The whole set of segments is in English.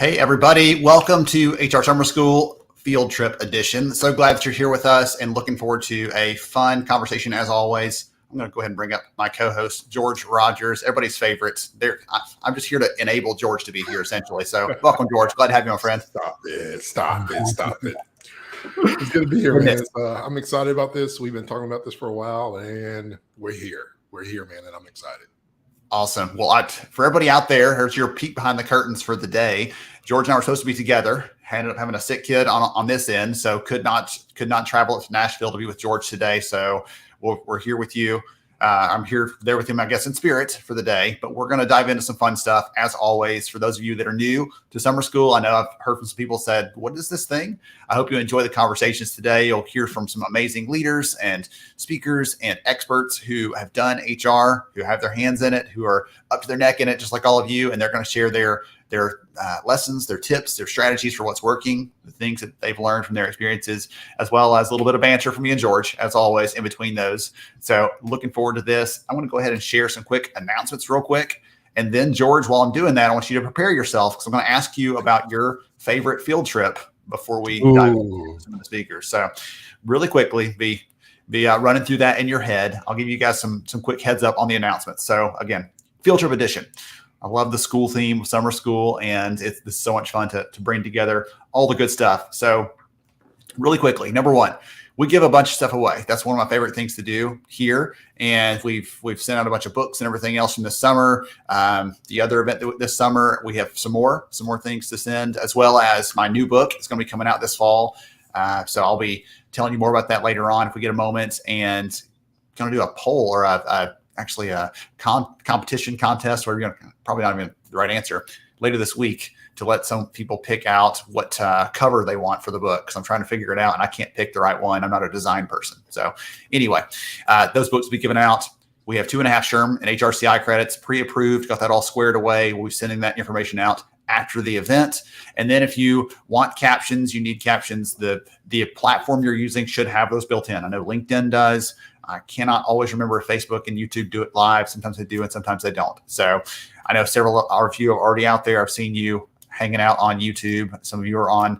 Hey, everybody. Welcome to HR Summer School Field Trip Edition. So glad that you're here with us and looking forward to a fun conversation as always. I'm going to go ahead and bring up my co-host, George Rogers, everybody's favorite. I'm just here to enable George to be here, essentially. So welcome, George. Glad to have you, my friend. Stop it. It's good to be here, man. I'm excited about this. We've been talking about this for a while, and we're here. We're here, man, and I'm excited. Awesome. Well, for everybody out there, here's your peek behind the curtains for the day. George and I were supposed to be together. Ended up having a sick kid on this end, so could not travel to Nashville to be with George today. So we're here with you. I'm there with him, I guess, in spirit for the day. But we're going to dive into some fun stuff, as always. For those of you that are new to summer school, I know I've heard from some people said, "What is this thing?" I hope you enjoy the conversations today. You'll hear from some amazing leaders and speakers and experts who have done HR, who have their hands in it, who are up to their neck in it, just like all of you. And they're going to share their lessons, their tips, their strategies for what's working, the things that they've learned from their experiences, as well as a little bit of banter from me and George, as always, in between those. So looking forward to this. I want to go ahead and share some quick announcements real quick. And then, George, while I'm doing that, I want you to prepare yourself because I'm going to ask you about your favorite field trip before we dive into some of the speakers. So really quickly, be running through that in your head. I'll give you guys some quick heads up on the announcements. So again, field trip edition. I love the school theme of summer school, and it's so much fun to bring together all the good stuff. So really quickly, number one, we give a bunch of stuff away. That's one of my favorite things to do here. And we've sent out a bunch of books and everything else from this summer. The other event this summer, we have some more things to send, as well as my new book. It's going to be coming out this fall. So I'll be telling you more about that later on if we get a moment, and going to do a poll or actually a competition contest where you're going to probably not even the right answer later this week to let some people pick out what cover they want for the book. Because I'm trying to figure it out and I can't pick the right one. I'm not a design person. So anyway, those books will be given out. We have 2.5 SHRM and HRCI credits pre-approved, got that all squared away. We'll be sending that information out after the event. And then if you want captions, you need captions, the platform you're using should have those built in. I know LinkedIn does. I cannot always remember if Facebook and YouTube do it live. Sometimes they do and sometimes they don't. So I know several of you are already out there. I've seen you hanging out on YouTube. Some of you are on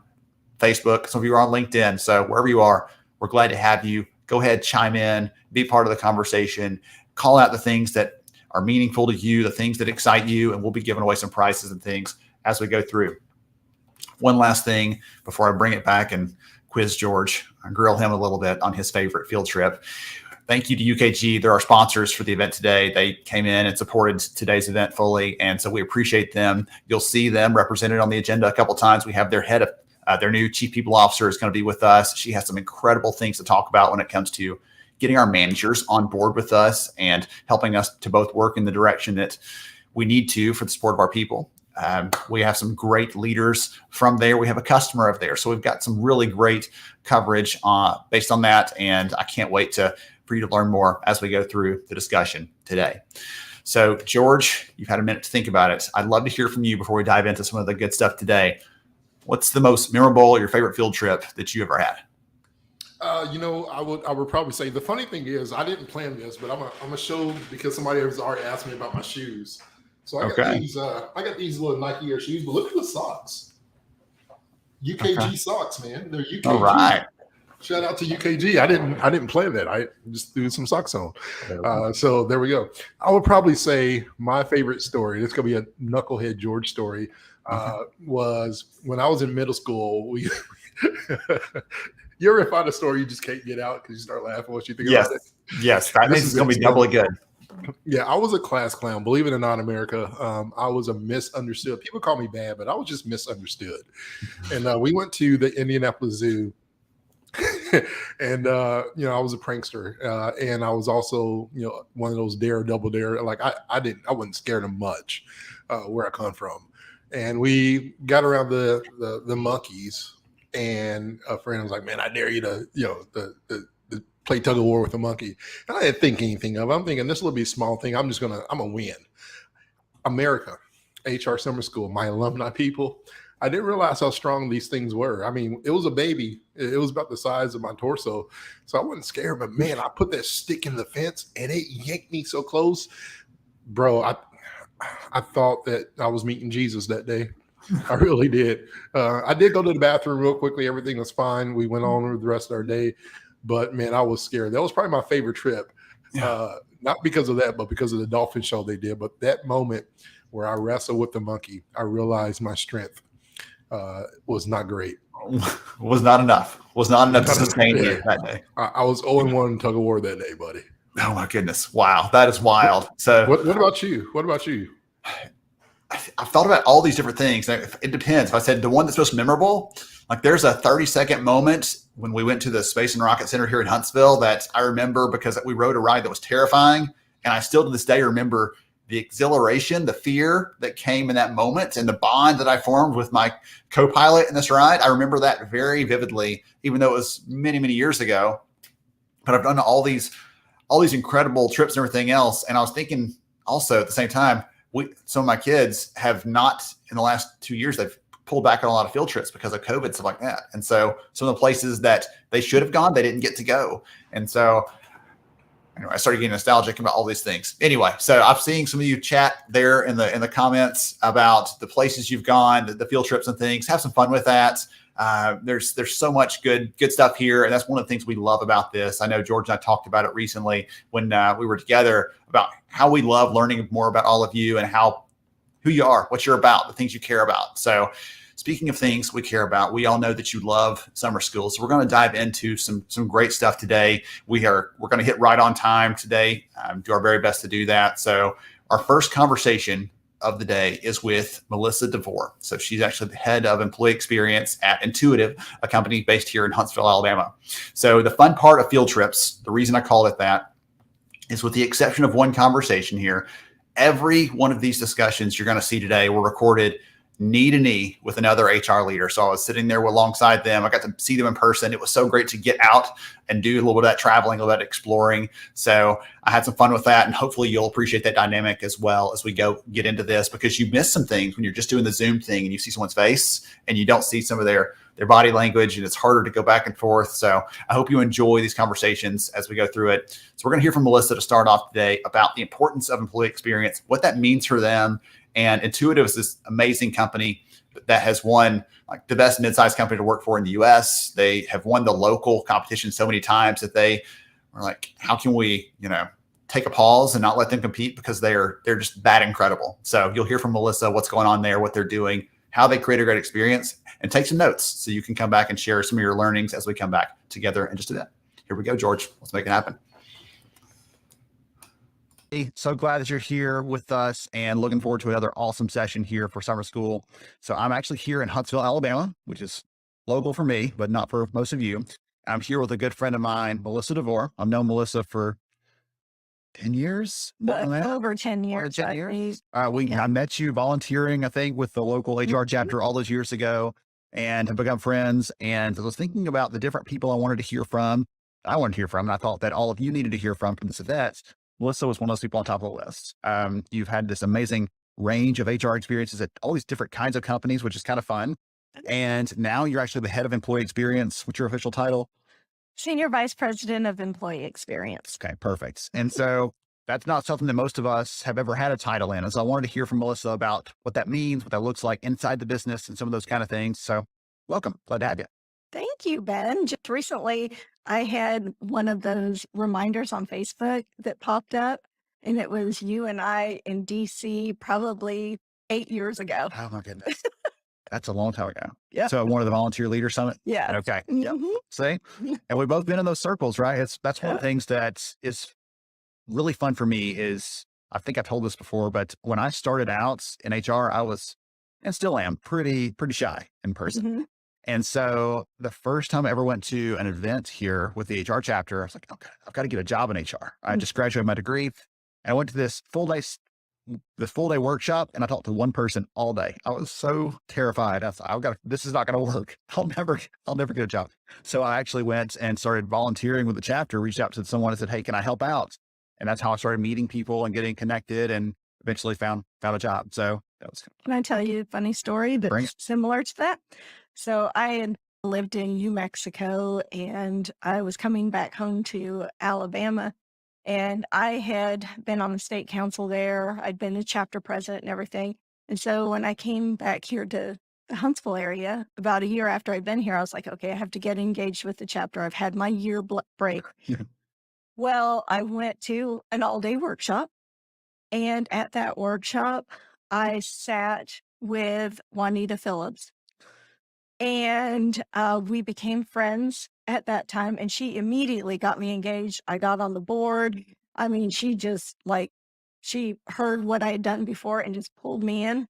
Facebook. Some of you are on LinkedIn. So wherever you are, we're glad to have you. Go ahead, chime in, be part of the conversation, call out the things that are meaningful to you, the things that excite you, and we'll be giving away some prizes and things as we go through. One last thing before I bring it back and quiz George and grill him a little bit on his favorite field trip. Thank you to UKG. They're our sponsors for the event today. They came in and supported today's event fully, and so we appreciate them. You'll see them represented on the agenda a couple times. We have their head of their new chief people officer is going to be with us. She has some incredible things to talk about when it comes to getting our managers on board with us and helping us to both work in the direction that we need to for the support of our people. We have some great leaders from there. We have a customer of there. So we've got some really great coverage based on that. And I can't wait for you to learn more as we go through the discussion today. So George, you've had a minute to think about it. I'd love to hear from you before we dive into some of the good stuff today. What's the most memorable or your favorite field trip that you ever had? I would probably say the funny thing is I didn't plan this, but I'm gonna show because somebody has already asked me about my shoes. So I got these little Nike Air shoes, but look at the socks. UKG socks, man. They're UKG. All right. Shout out to UKG. I didn't plan that. I just threw some socks on. So there we go. I would probably say my favorite story, it's gonna be a knucklehead George story, was when I was in middle school. You ever find a story you just can't get out because you start laughing once you think about it? Yes. That means it's gonna be doubly good. Yeah, I was a class clown. Believe it or not, America, I was a misunderstood. People call me bad, but I was just misunderstood. And we went to the Indianapolis Zoo, and I was a prankster, and I was also one of those double dare. Like I wasn't scared of much where I come from. And we got around the monkeys, and a friend was like, "Man, I dare you to the play tug of war with a monkey." And I didn't think anything of it. I'm thinking this will be a small thing. I'm gonna win. America, HR Summer School, my alumni people. I didn't realize how strong these things were. I mean, it was a baby. It was about the size of my torso. So I wasn't scared, but man, I put that stick in the fence and it yanked me so close. Bro, I thought that I was meeting Jesus that day. I really did. I did go to the bathroom real quickly. Everything was fine. We went on with the rest of our day, but man, I was scared. That was probably my favorite trip. Yeah. Not because of that, but because of the dolphin show they did. But that moment where I wrestled with the monkey, I realized my strength was not great. Was not enough. Was not enough to sustain you that day. I was 0-1 tug of war that day, buddy. Oh my goodness. Wow. That is wild. So what about you? What about you? I've thought about all these different things. It depends. If I said the one that's most memorable, like there's a 30-second moment when we went to the Space and Rocket Center here in Huntsville that I remember because we rode a ride that was terrifying. And I still to this day remember the exhilaration, the fear that came in that moment, and the bond that I formed with my co-pilot in this ride. I remember that very vividly, even though it was many, many years ago. But I've done all these incredible trips and everything else. And I was thinking also at the same time, some of my kids have not in the last 2 years, they've pulled back on a lot of field trips because of COVID, stuff like that. And so some of the places that they should have gone, they didn't get to go. And so anyway, I started getting nostalgic about all these things. Anyway, so I've seen some of you chat there in the comments about the places you've gone, the field trips and things. Have some fun with that. There's so much good stuff here, and that's one of the things we love about this. I know George and I talked about it recently when we were together about how we love learning more about all of you and who you are, what you're about, the things you care about. So speaking of things we care about, we all know that you love summer school. So we're going to dive into some great stuff today. We're going to hit right on time today, do our very best to do that. So our first conversation of the day is with Melissa DeVore. So she's actually the head of employee experience at Intuitive, a company based here in Huntsville, Alabama. So the fun part of field trips, the reason I call it that, is with the exception of one conversation here, every one of these discussions you're going to see today were recorded knee to knee with another HR leader. So I was sitting there alongside them. I got to see them in person. It was so great to get out and do a little bit of that traveling, a little bit of exploring. So I had some fun with that, and hopefully you'll appreciate that dynamic as well as we get into this, because you miss some things when you're just doing the Zoom thing and you see someone's face and you don't see some of their body language, and it's harder to go back and forth. So I hope you enjoy these conversations as we go through it. So we're going to hear from Melissa to start off today about the importance of employee experience, what that means for them. And Intuitive is this amazing company that has won like the best mid-sized company to work for in the US. They have won the local competition so many times that they were like, how can we, take a pause and not let them compete, because they're just that incredible. So you'll hear from Melissa what's going on there, what they're doing, how they create a great experience, and take some notes so you can come back and share some of your learnings as we come back together in just a bit. Here we go, George. Let's make it happen. So glad that you're here with us and looking forward to another awesome session here for summer school. So I'm actually here in Huntsville, Alabama, which is local for me, but not for most of you. I'm here with a good friend of mine, Melissa DeVore. I've known Melissa for 10 years. Over 10 years. I met you volunteering, I think, with the local HR chapter all those years ago, and have become friends. And I was thinking about the different people I wanted to hear from. And I thought that all of you needed to hear from this event. Melissa was one of those people on top of the list. You've had this amazing range of HR experiences at all these different kinds of companies, which is kind of fun. And now you're actually the head of employee experience. What's your official title? Senior Vice President of Employee Experience. Okay, perfect. And so that's not something that most of us have ever had a title in. And so I wanted to hear from Melissa about what that means, what that looks like inside the business, and some of those kind of things. So welcome. Glad to have you. Thank you, Ben. Just recently, I had one of those reminders on Facebook that popped up, and it was you and I in DC probably 8 years ago. Oh my goodness. That's a long time ago. Yeah. So one of the volunteer leader summit. Yeah. Okay. Mm-hmm. See, and we've both been in those circles, right? That's one of the things that is really fun for me is, I think I've told this before, but when I started out in HR, I was, and still am, pretty shy in person. Mm-hmm. And so the first time I ever went to an event here with the HR chapter, I was like, okay, I've got to get a job in HR. I just graduated my degree, and I went to this full day workshop, and I talked to one person all day. I was so terrified. I thought, this is not going to work. I'll never get a job. So I actually went and started volunteering with the chapter, reached out to someone and said, hey, can I help out? And that's how I started meeting people and getting connected, and eventually found a job. So that was. Can I tell you a funny story that's similar to that? So I had lived in New Mexico, and I was coming back home to Alabama, and I had been on the state council there. I'd been a chapter president and everything. And so when I came back here to the Huntsville area about a year after I'd been here, I was like, okay, I have to get engaged with the chapter. I've had my year break. Yeah. Well, I went to an all-day workshop, and at that workshop, I sat with Juanita Phillips, and we became friends at that time, and she immediately got me engaged. I got on the board. I mean, she just she heard what I had done before and just pulled me in.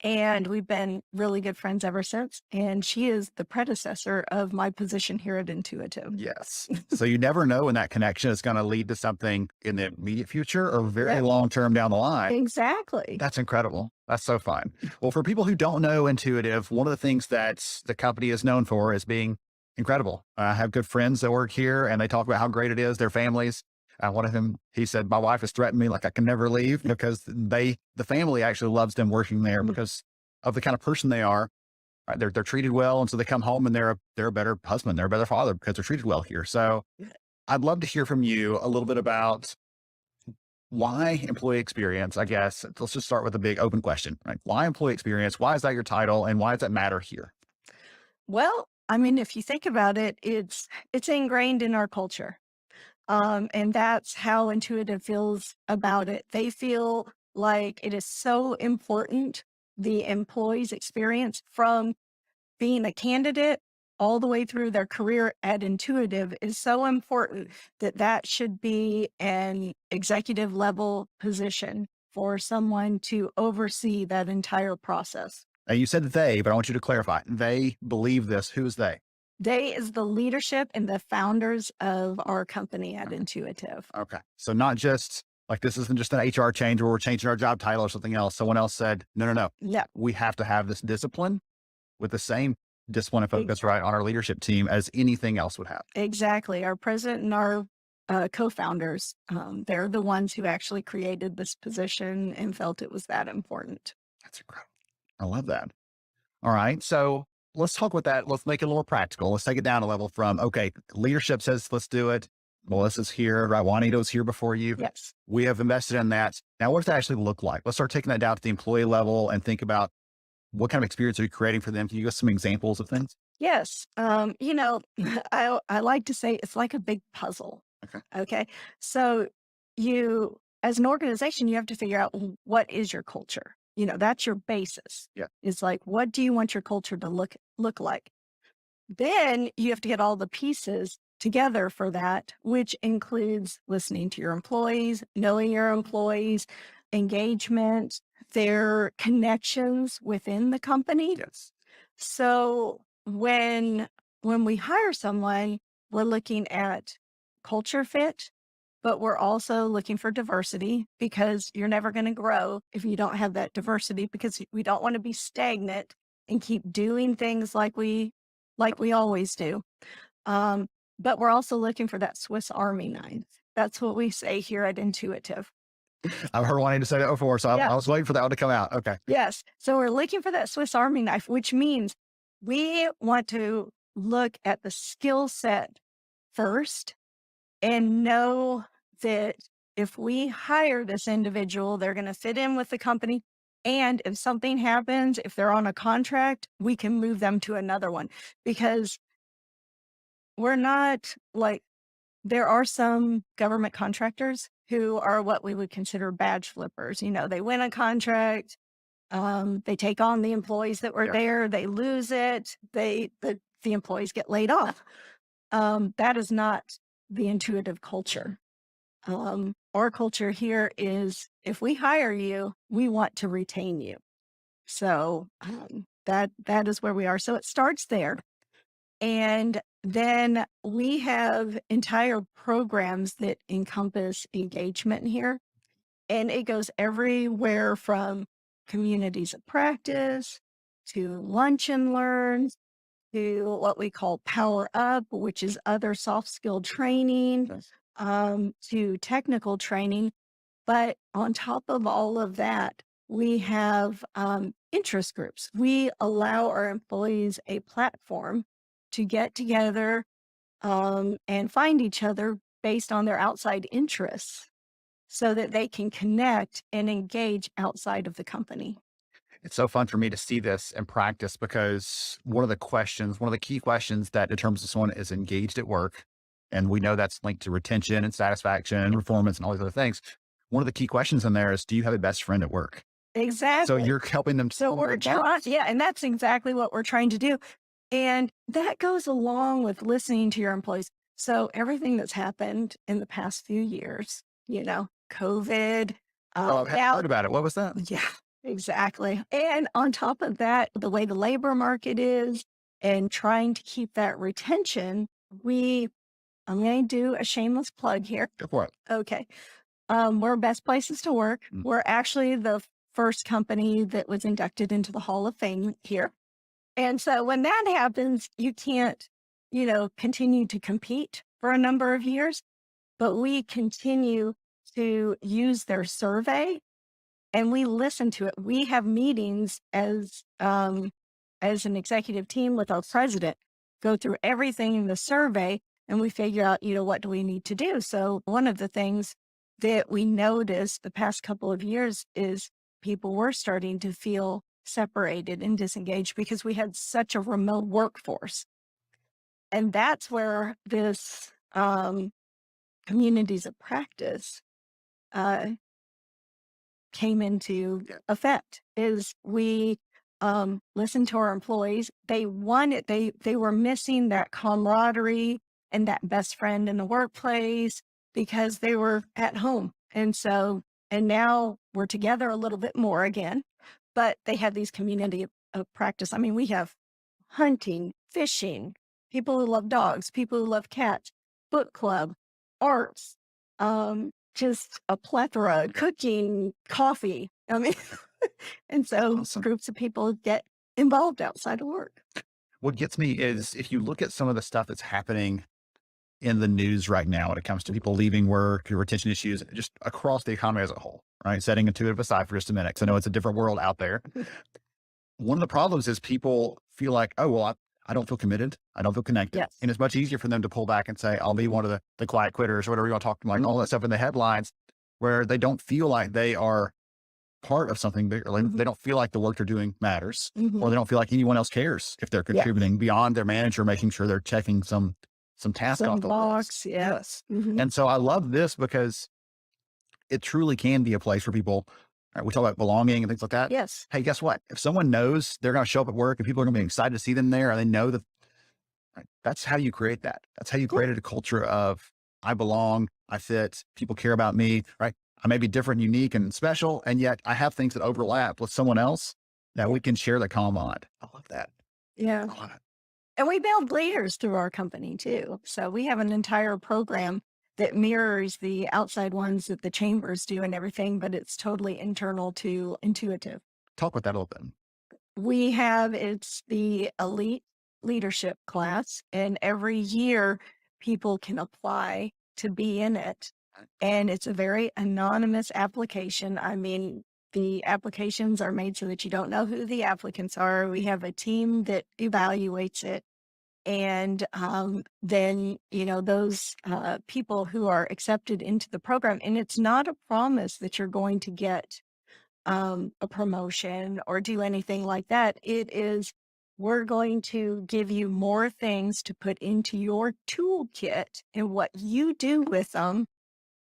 And we've been really good friends ever since. And she is the predecessor of my position here at Intuitive. Yes. So you never know when that connection is going to lead to something in the immediate future or very Yep. long term down the line. Exactly. That's incredible. That's so fun. Well, for people who don't know Intuitive, one of the things that the company is known for is being incredible. I have good friends that work here and they talk about how great it is, their families. One of them, he said, my wife has threatened me like I can never leave because the family actually loves them working there because of the kind of person they are. Right? They're treated well. And so they come home and they're a better husband, they're a better father because they're treated well here. So I'd love to hear from you a little bit about why employee experience, I guess. Let's just start with a big open question, right? Why employee experience? Why is that your title? And why does that matter here? Well, I mean, if you think about it, it's ingrained in our culture. And that's how Intuitive feels about it. They feel like it is so important, the employee's experience from being a candidate all the way through their career at Intuitive is so important that should be an executive level position for someone to oversee that entire process. Now, you said they, but I want you to clarify. They believe this. Who is they? They is the leadership and the founders of our company at Intuitive. Okay. So not just like this isn't just an HR change where we're changing our job title or something else. Someone else said, no. Yeah, We have to have this discipline with the same discipline and focus, right, on our leadership team as anything else would have. exactly. Our president and our co-founders, they're the ones who actually created this position and felt it was that important. That's incredible. I love that. All right. So let's talk with that. Let's make it a little practical. Let's take it down a level from, okay, leadership says, let's do it. Melissa's here, right? Juanito's here before you. Yes. We have invested in that. Now, what does that actually look like? Let's start taking that down to the employee level and think about what kind of experience are you creating for them? Can you give us some examples of things? Yes. I like to say it's like a big puzzle. Okay. Okay. So you, as an organization, you have to figure out what is your culture. That's your basis. Yeah. It's like, what do you want your culture to look like? Then you have to get all the pieces together for that, which includes listening to your employees, knowing your employees, engagement, their connections within the company. Yes. So when we hire someone, we're looking at culture fit, but we're also looking for diversity because you're never going to grow if you don't have that diversity, because we don't want to be stagnant and keep doing things like we always do. But we're also looking for that Swiss Army knife. That's what we say here at Intuitive. I've heard wanting to say that before, so Yeah. I was waiting for that one to come out. Okay. Yes. So we're looking for that Swiss Army knife, which means we want to look at the skill set first and know that if we hire this individual, they're going to fit in with the company. And if something happens, if they're on a contract, we can move them to another one, because we're not like, there are some government contractors who are what we would consider badge flippers. They win a contract, they take on the employees that were Yeah. there, they lose it, the employees get laid off. That is not the Intuitive culture. Our culture here is, if we hire you, we want to retain you. So that is where we are. So it starts there. And then we have entire programs that encompass engagement here. And it goes everywhere from communities of practice to lunch and learns to what we call Power Up, which is other soft skill training, Yes. to technical training. But on top of all of that, we have interest groups. We allow our employees a platform to get together and find each other based on their outside interests, so that they can connect and engage outside of the company. It's so fun for me to see this in practice because one of the key questions that determines if someone is engaged at work, and we know that's linked to retention and satisfaction and performance and all these other things. One of the key questions in there is, do you have a best friend at work? So Exactly. you're helping them. So we're trying, yeah, and that's exactly what we're trying to do. And that goes along with listening to your employees. So everything that's happened in the past few years, COVID, Oh, I've now, heard about it. What was that? yeah, exactly. And on top of that, the way the labor market is and trying to keep that retention, I'm going to do a shameless plug here. Go for it. Okay. We're Best Places to Work. Mm. We're actually the first company that was inducted into the Hall of Fame here. And so when that happens, you can't, continue to compete for a number of years, but we continue to use their survey and we listen to it. We have meetings as an executive team with our president, go through everything in the survey, and we figure out, what do we need to do? So one of the things that we noticed the past couple of years is people were starting to feel separated and disengaged because we had such a remote workforce. And that's where this communities of practice uh, came into effect. Is we listened to our employees. They wanted, they were missing that camaraderie and that best friend in the workplace because they were at home. And now we're together a little bit more again, but they had these community of practice. I mean, we have hunting, fishing, people who love dogs, people who love cats, book club, arts, just a plethora, cooking, coffee. I mean, and so Awesome. groups of people get involved outside of work. What gets me is if you look at some of the stuff that's happening in the news right now when it comes to people leaving work, retention issues, just across the economy as a whole, right? Setting intuitive aside for just a minute, because I know it's a different world out there. One of the problems is people feel like, oh, well, I don't feel committed. I don't feel connected. Yes. And it's much easier for them to pull back and say, I'll be one of the quiet quitters or whatever you want to talk, like all that stuff in the headlines, where they don't feel like they are part of something bigger. Like they don't feel like the work they're doing matters, or they don't feel like anyone else cares if they're contributing beyond their manager, making sure they're checking some task off the box. list. Yes. And so I love this because it truly can be a place where people, we talk about belonging and things like that. Yes. Hey, guess what? If someone knows they're going to show up at work and people are going to be excited to see them there, and they know that, that's how you create that. That's how you created a culture of I belong, I fit, people care about me, right? I may be different, unique, and special, and yet I have things that overlap with someone else that we can share the common bond. I love that. Yeah. I love it. And we build leaders through our company too. So we have an entire program that mirrors the outside ones that the chambers do and everything, but it's totally internal to Intuitive. Talk about that a little bit. It's the elite leadership class, and every year people can apply to be in it. And it's a very anonymous application. I mean, the applications are made so that you don't know who the applicants are. We have a team that evaluates it. And then, those people who are accepted into the program, and it's not a promise that you're going to get a promotion or do anything like that. It is, we're going to give you more things to put into your toolkit, and what you do with them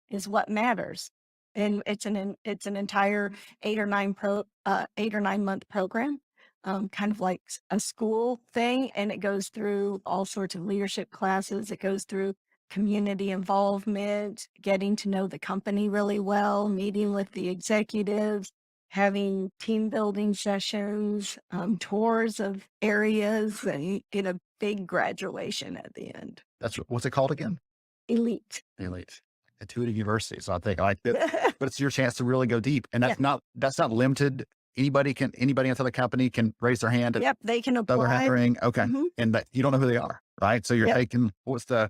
is what matters. And it's an entire 8 or 9 month program, kind of like a school thing. And it goes through all sorts of leadership classes. It goes through community involvement, getting to know the company really well, meeting with the executives, having team building sessions, tours of areas, and a big graduation at the end. What's it called again? Elite. Intuitive University. So I think I like it, but it's your chance to really go deep. And that's not limited. Anybody inside the company can raise their hand. Yep. They can throw their hat in the apply. ring. Okay. And that you don't know who they are, right? So you're taking, what's the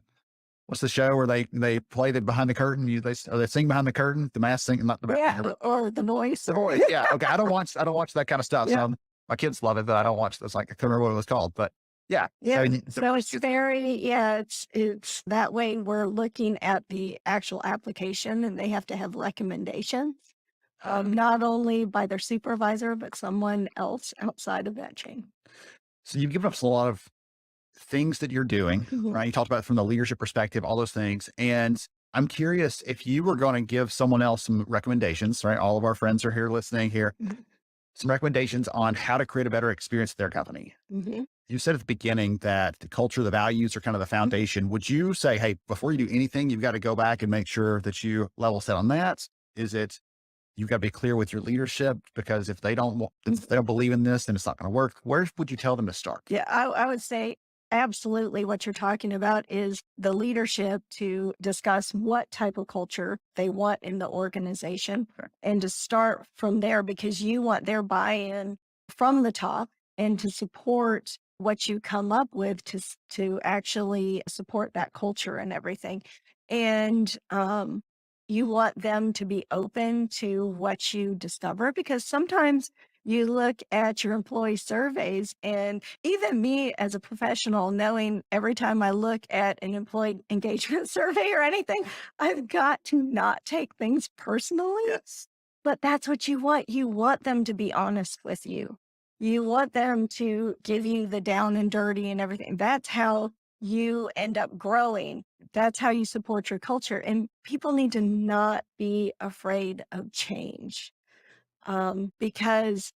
show where they play the behind the curtain? They sing behind the curtain, the mass singing, not the or the voice. The voice. Yeah. Okay. I don't watch that kind of stuff. So my kids love it, but I don't watch this. Like, I couldn't remember what it was called, but yeah. So it's very, it's that way. We're looking at the actual application, and they have to have recommendations not only by their supervisor, but someone else outside of that chain. So you've given us a lot of things that you're doing, Mhm. right? You talked about it from the leadership perspective, all those things. And I'm curious if you were going to give someone else some recommendations, right? All of our friends are here listening here, Mhm. some recommendations on how to create a better experience at their company. Mhm. You said at the beginning that the culture, the values are kind of the foundation. Would you say, hey, before you do anything, you've got to go back and make sure that you level set on that? Is it you've got to be clear with your leadership, because if they don't if they don't believe in this, then it's not going to work. Where would you tell them to start? Yeah, I would say absolutely what you're talking about is the leadership to discuss what type of culture they want in the organization Okay. and to start from there because you want their buy-in from the top and to support what you come up with to actually support that culture and everything. And you want them to be open to what you discover because sometimes you look at your employee surveys and even me as a professional, knowing every time I look at an employee engagement survey or anything, I've got to not take things personally. Yes. But that's what you want. You want them to be honest with you. You want them to give you the down and dirty and everything. That's how you end up growing. That's how you support your culture. And people need to not be afraid of change. Because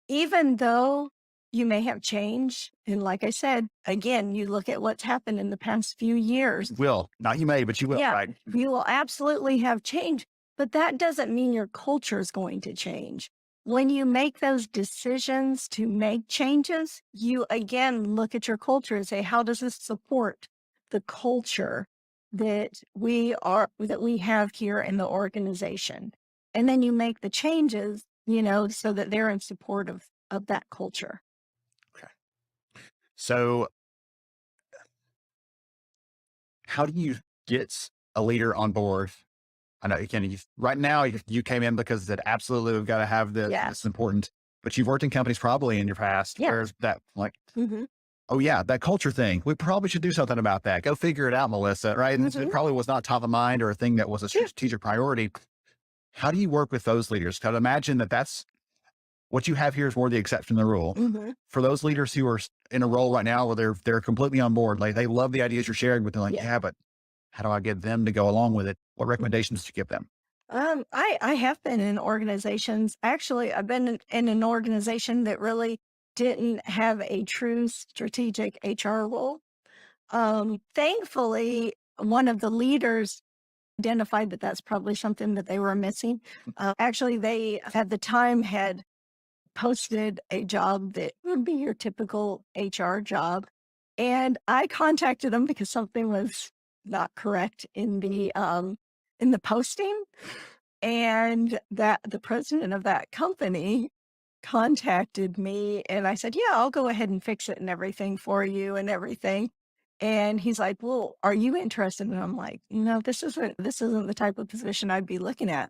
even though you may have changed, and like I said, again, you look at what's happened in the past few years. Will, not you may, but you will, Yeah, right? you will absolutely have change, but that doesn't mean your culture is going to change. When you make those decisions to make changes, you again look at your culture and say, how does this support the culture that we have here in the organization? And then you make the changes, so that they're in support of that culture. Okay. So how do you get a leader on board? I know again, right now you came in because that absolutely we've got to have this. Yeah. This is important. But you've worked in companies probably in your past Yeah. where that like, Mhm. oh yeah, that culture thing. We probably should do something about that. Go figure it out, Melissa. Right? And Mhm. it probably was not top of mind or a thing that was a Yeah. strategic priority. How do you work with those leaders? Because imagine that's what you have here is more the exception than the rule. Mhm. For those leaders who are in a role right now where they're completely on board, like they love the ideas you're sharing, but they're like, Yeah. yeah, but how do I get them to go along with it? What recommendations do you give them? I have been in organizations. Actually, I've been in an organization that really didn't have a true strategic HR role. Thankfully, one of the leaders identified that that's probably something that they were missing. Actually, they at the time had posted a job that would be your typical HR job. And I contacted them because something was not correct in the posting. And that the president of that company contacted me and I said, yeah, I'll go ahead and fix it and everything for you and everything. And he's like, well, are you interested? And I'm like, this isn't the type of position I'd be looking at.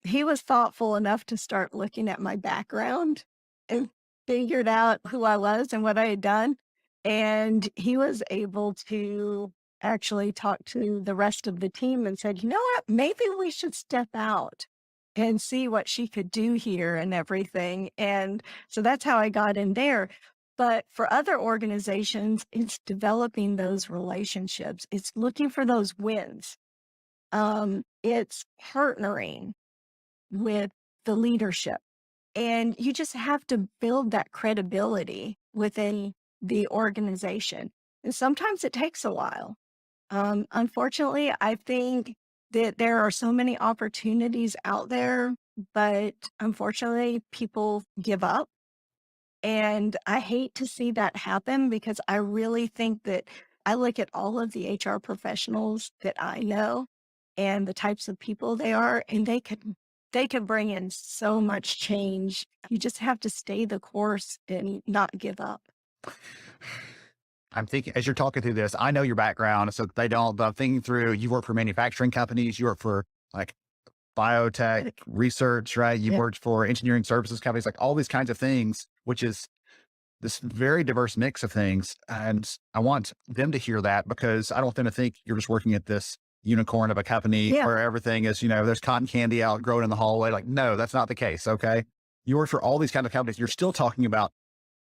He was thoughtful enough to start looking at my background and figured out who I was and what I had done. And he was able to actually talk to the rest of the team and said, you know what, maybe we should step out and see what she could do here and everything. And so that's how I got in there. But for other organizations, it's developing those relationships. It's looking for those wins. It's partnering with the leadership. And you just have to build that credibility within the organization. And sometimes it takes a while. Unfortunately, I think that there are so many opportunities out there, but unfortunately, people give up. And I hate to see that happen because I really think that I look at all of the HR professionals that I know and the types of people they are, and they could bring in so much change. You just have to stay the course and not give up. I'm thinking as you're talking through this, I know your background, so they don't, but I'm thinking through, you work for manufacturing companies, you work for like biotech research, right? You've Yeah. worked for engineering services companies, like all these kinds of things, which is this very diverse mix of things. And I want them to hear that because I don't want them to think you're just working at this unicorn of a company where everything is, there's cotton candy out growing in the hallway. Like, no, that's not the case. Okay. You work for all these kind of companies. You're still talking about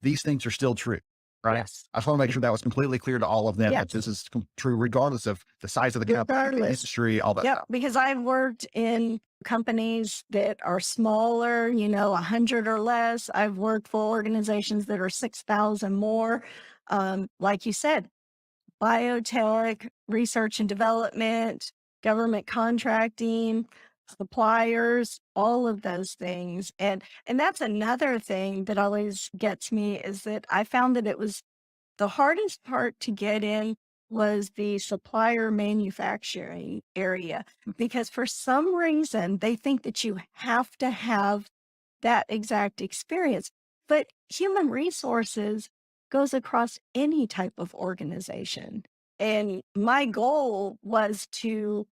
these things are still true, right? Yes. I just want to make sure that was completely clear to all of them that this is true, regardless of the size of the company, the industry, all that. Yeah, Stuff. because I've worked in companies that are smaller, 100 or less. I've worked for organizations that are 6,000 more. Like you said, biotech, research and development, government contracting, suppliers, all of those things. And that's another thing that always gets me is that I found that it was the hardest part to get in was the supplier manufacturing area, because for some reason they think that you have to have that exact experience. But human resources goes across any type of organization. And my goal was to,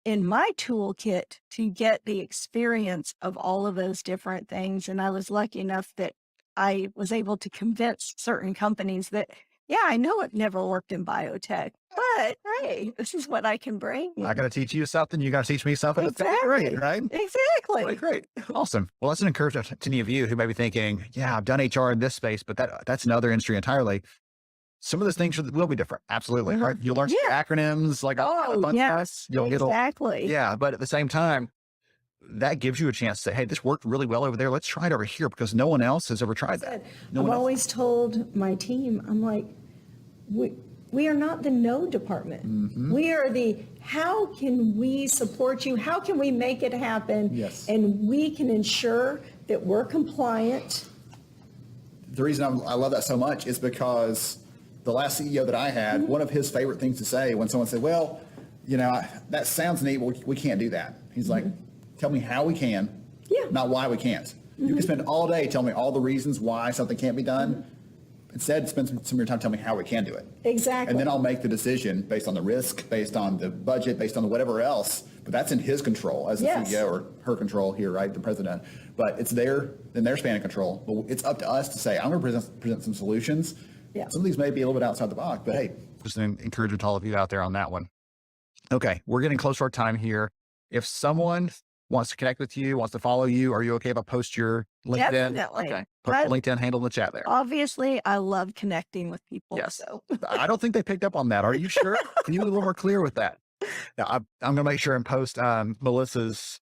in my toolkit, to get the experience of all of those different things. And I was lucky enough that I was able to convince certain companies that, I know it never worked in biotech, but hey, this is what I can bring. I got to teach you something. You got to teach me something. Exactly. That's great, right? Exactly. Really great. Awesome. Well, that's an encouragement to any of you who may be thinking, I've done HR in this space, but that's another industry entirely. Some of those things will be different. Absolutely. Right. You'll learn some acronyms like, yes, exactly. But at the same time, that gives you a chance to say, hey, this worked really well over there. Let's try it over here because no one else has ever tried that. I've always told my team, I'm like, we are not the no department. Mm-hmm. We are the, how can we support you? How can we make it happen? Yes. And we can ensure that we're compliant. The reason I love that so much is because the last CEO that I had, one of his favorite things to say when someone said, well, that sounds neat, but we can't do that. He's like, tell me how we can, not why we can't. You can spend all day telling me all the reasons why something can't be done. Instead, spend some of your time telling me how we can do it. Exactly. And then I'll make the decision based on the risk, based on the budget, based on whatever else. But that's in his control as the CEO, or her control here, right, the president. But it's in their span of control. But it's up to us to say, I'm going to present some solutions. Yeah. Some of these may be a little bit outside the box, but hey. Just an encouragement to all of you out there on that one. Okay, we're getting close to our time here. If someone wants to connect with you, wants to follow you, are you okay if I post your LinkedIn? Definitely. Okay. Put your LinkedIn handle in the chat there. Obviously, I love connecting with people. Yes. So. I don't think they picked up on that. Are you sure? Can you be a little more clear with that? Now, I'm going to make sure and post Melissa's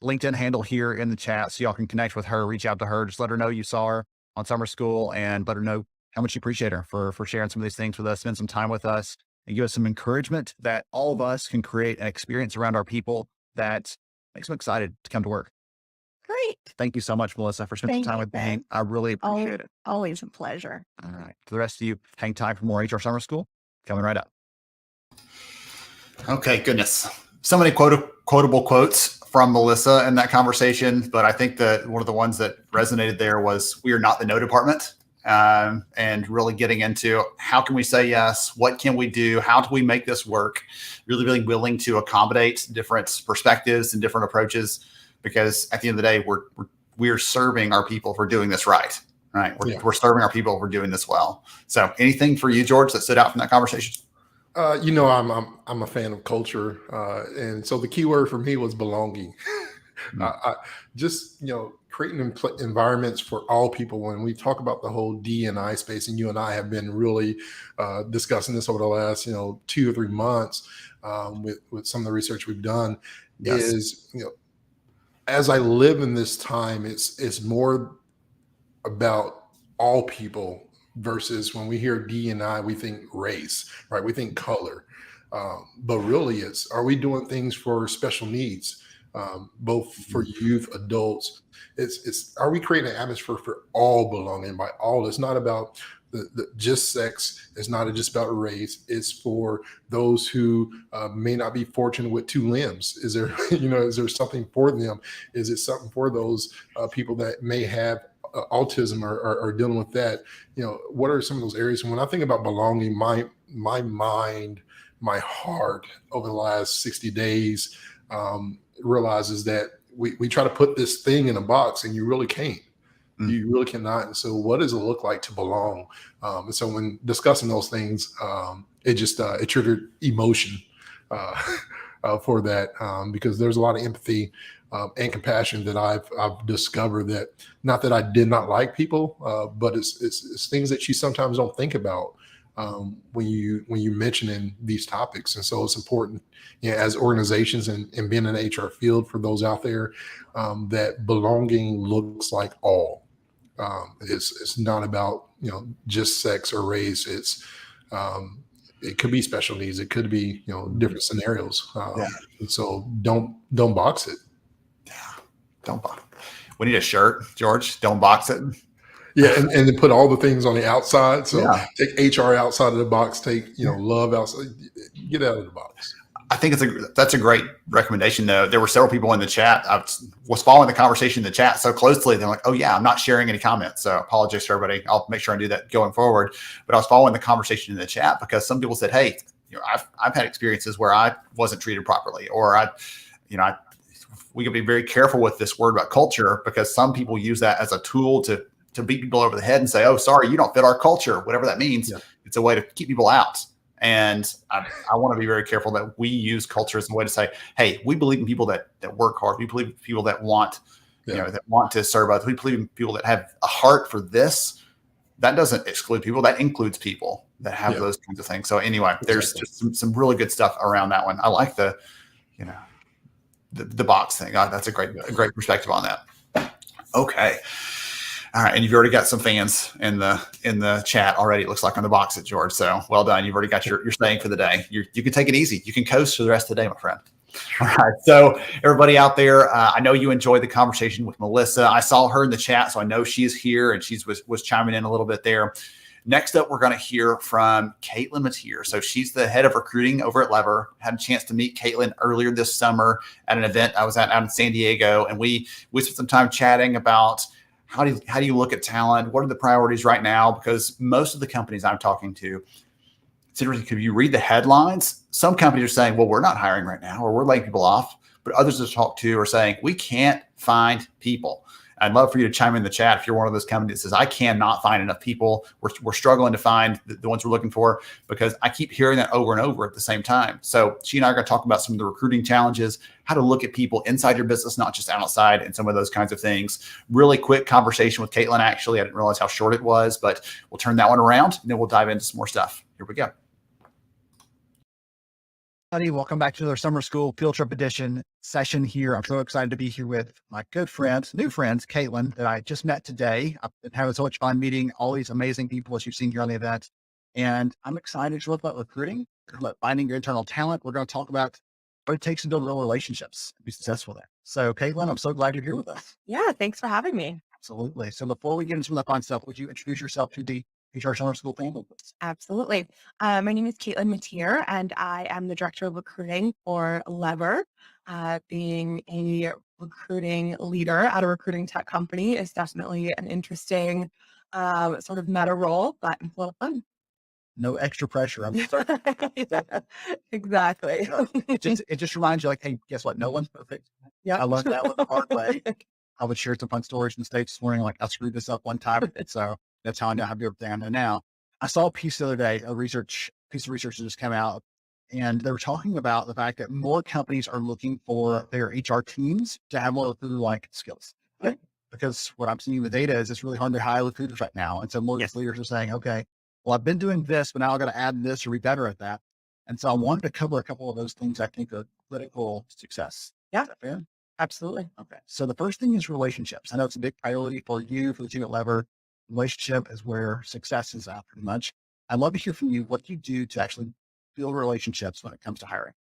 LinkedIn handle here in the chat so y'all can connect with her, reach out to her, just let her know you saw her on summer school and let her know how much you appreciate her for sharing some of these things with us, spend some time with us, and give us some encouragement that all of us can create an experience around our people that makes them excited to come to work. Great. Thank you so much, Melissa, for spending time with me. I really appreciate it. Always a pleasure. All right. To the rest of you, hang tight for more HR Summer School. Coming right up. Okay, goodness. So many quotable quotes from Melissa in that conversation, but I think that one of the ones that resonated there was, we are not the no department. And really getting into how can we say yes? What can we do? How do we make this work? Really, really willing to accommodate different perspectives and different approaches, because at the end of the day, we're serving our people for doing this right. We're serving our people for doing this well. So anything for you, George, that stood out from that conversation? I'm a fan of culture. And so the key word for me was belonging. Creating environments for all people. When we talk about the whole D&I space, and you and I have been really discussing this over the last 2 or 3 months with some of the research we've done, is as I live in this time, it's more about all people versus when we hear D&I, we think race, right? We think color, but really are we doing things for special needs? Both for youth, adults. Are we creating an atmosphere for all belonging? By all, it's not about the just sex. It's not just about race. It's for those who may not be fortunate with 2 limbs. Is there, is there something for them? Is it something for those people that may have autism or dealing with that? What are some of those areas? And when I think about belonging, my mind, my heart over the last 60 days realizes that we try to put this thing in a box, and you really can't. You really cannot. And so what does it look like to belong? And so when discussing those things, it triggered emotion for that, because there's a lot of empathy and compassion that I've discovered, that not that I did not like people, but it's things that you sometimes don't think about when you're mentioning these topics. And so it's important, as organizations and being in the HR field, for those out there, that belonging looks like all. It's not about just sex or race. It could be special needs. It could be different scenarios. And so don't box it. Don't box. We need a shirt, George. Don't box it. Yeah, and then put all the things on the outside. So Yeah. take HR outside of the box. Take love outside. Get out of the box. I think that's a great recommendation, though. There were several people in the chat. I was following the conversation in the chat so closely. They're like, oh, yeah, I'm not sharing any comments. So apologies to everybody. I'll make sure I do that going forward. But I was following the conversation in the chat because some people said, hey, I've had experiences where I wasn't treated properly, or we can be very careful with this word about culture, because some people use that as a tool to beat people over the head and say, oh, sorry, you don't fit our culture, whatever that means. Yeah. It's a way to keep people out. And I want to be very careful that we use culture as a way to say, hey, we believe in people that work hard. We believe in people that want, that want to serve others. We believe in people that have a heart for this. That doesn't exclude people. That includes people that have those kinds of things. So anyway, there's just some really good stuff around that one. I like the box thing. That's a great perspective on that. Okay. All right, and you've already got some fans in the chat already. It looks like on the box at George. So well done. You've already got your saying for the day. You can take it easy. You can coast for the rest of the day, my friend. All right. So everybody out there, I know you enjoyed the conversation with Melissa. I saw her in the chat, so I know she's here and she was chiming in a little bit there. Next up, we're going to hear from Caitlin Mateer. So she's the head of recruiting over at Lever. Had a chance to meet Caitlin earlier this summer at an event I was at out in San Diego, and we spent some time chatting about how do you look at talent? What are the priorities right now? Because most of the companies I'm talking to, it's interesting, if you read the headlines, some companies are saying, well, we're not hiring right now, or we're laying people off. But others I've talked to are saying, we can't find people. I'd love for you to chime in the chat if you're one of those companies that says, I cannot find enough people. We're struggling to find the ones we're looking for, because I keep hearing that over and over at the same time. So she and I are going to talk about some of the recruiting challenges, how to look at people inside your business, not just outside, and some of those kinds of things. Really quick conversation with Caitlin, actually. I didn't realize how short it was, but we'll turn that one around and then we'll dive into some more stuff. Here we go. Welcome back to our summer school field trip edition session here. I'm so excited to be here with my good friends, new friends, Caitlin, that I just met today. I've been having so much fun meeting all these amazing people, as you've seen here on the event. And I'm excited to talk about recruiting, about finding your internal talent. We're going to talk about what it takes to build real relationships and be successful there. So Caitlin, I'm so glad you're here with us. Yeah, thanks for having me. Absolutely. So before we get into some of the fun stuff, would you introduce yourself to the HR Summer School family, please? Absolutely. My name is Caitlin Mateer, and I am the director of recruiting for Lever. Being a recruiting leader at a recruiting tech company is definitely an interesting sort of meta role, but it's a lot of fun. No extra pressure. I'm sorry. Yeah, exactly. It just reminds you, like, hey, guess what? No one's perfect. Yeah, I learned that one the hard way. I would share some fun stories from stage this morning. Like, I screwed this up one time. So that's how I know how to do everything I know now. I saw a piece the other day, a piece of research that just came out, and they were talking about the fact that more companies are looking for their HR teams to have more recruiter-like skills. Right. Because what I'm seeing with data is it's really hard to hire recruiters right now. And so more leaders are saying, okay, well, I've been doing this, but now I've got to add this or be better at that. And so I wanted to cover a couple of those things I think are critical success. Yeah. Is that fair? Absolutely. Okay. So the first thing is relationships. I know it's a big priority for you, for the team at Lever. Relationship is where success is at, pretty much. I'd love to hear from you what you do to actually build relationships when it comes to hiring.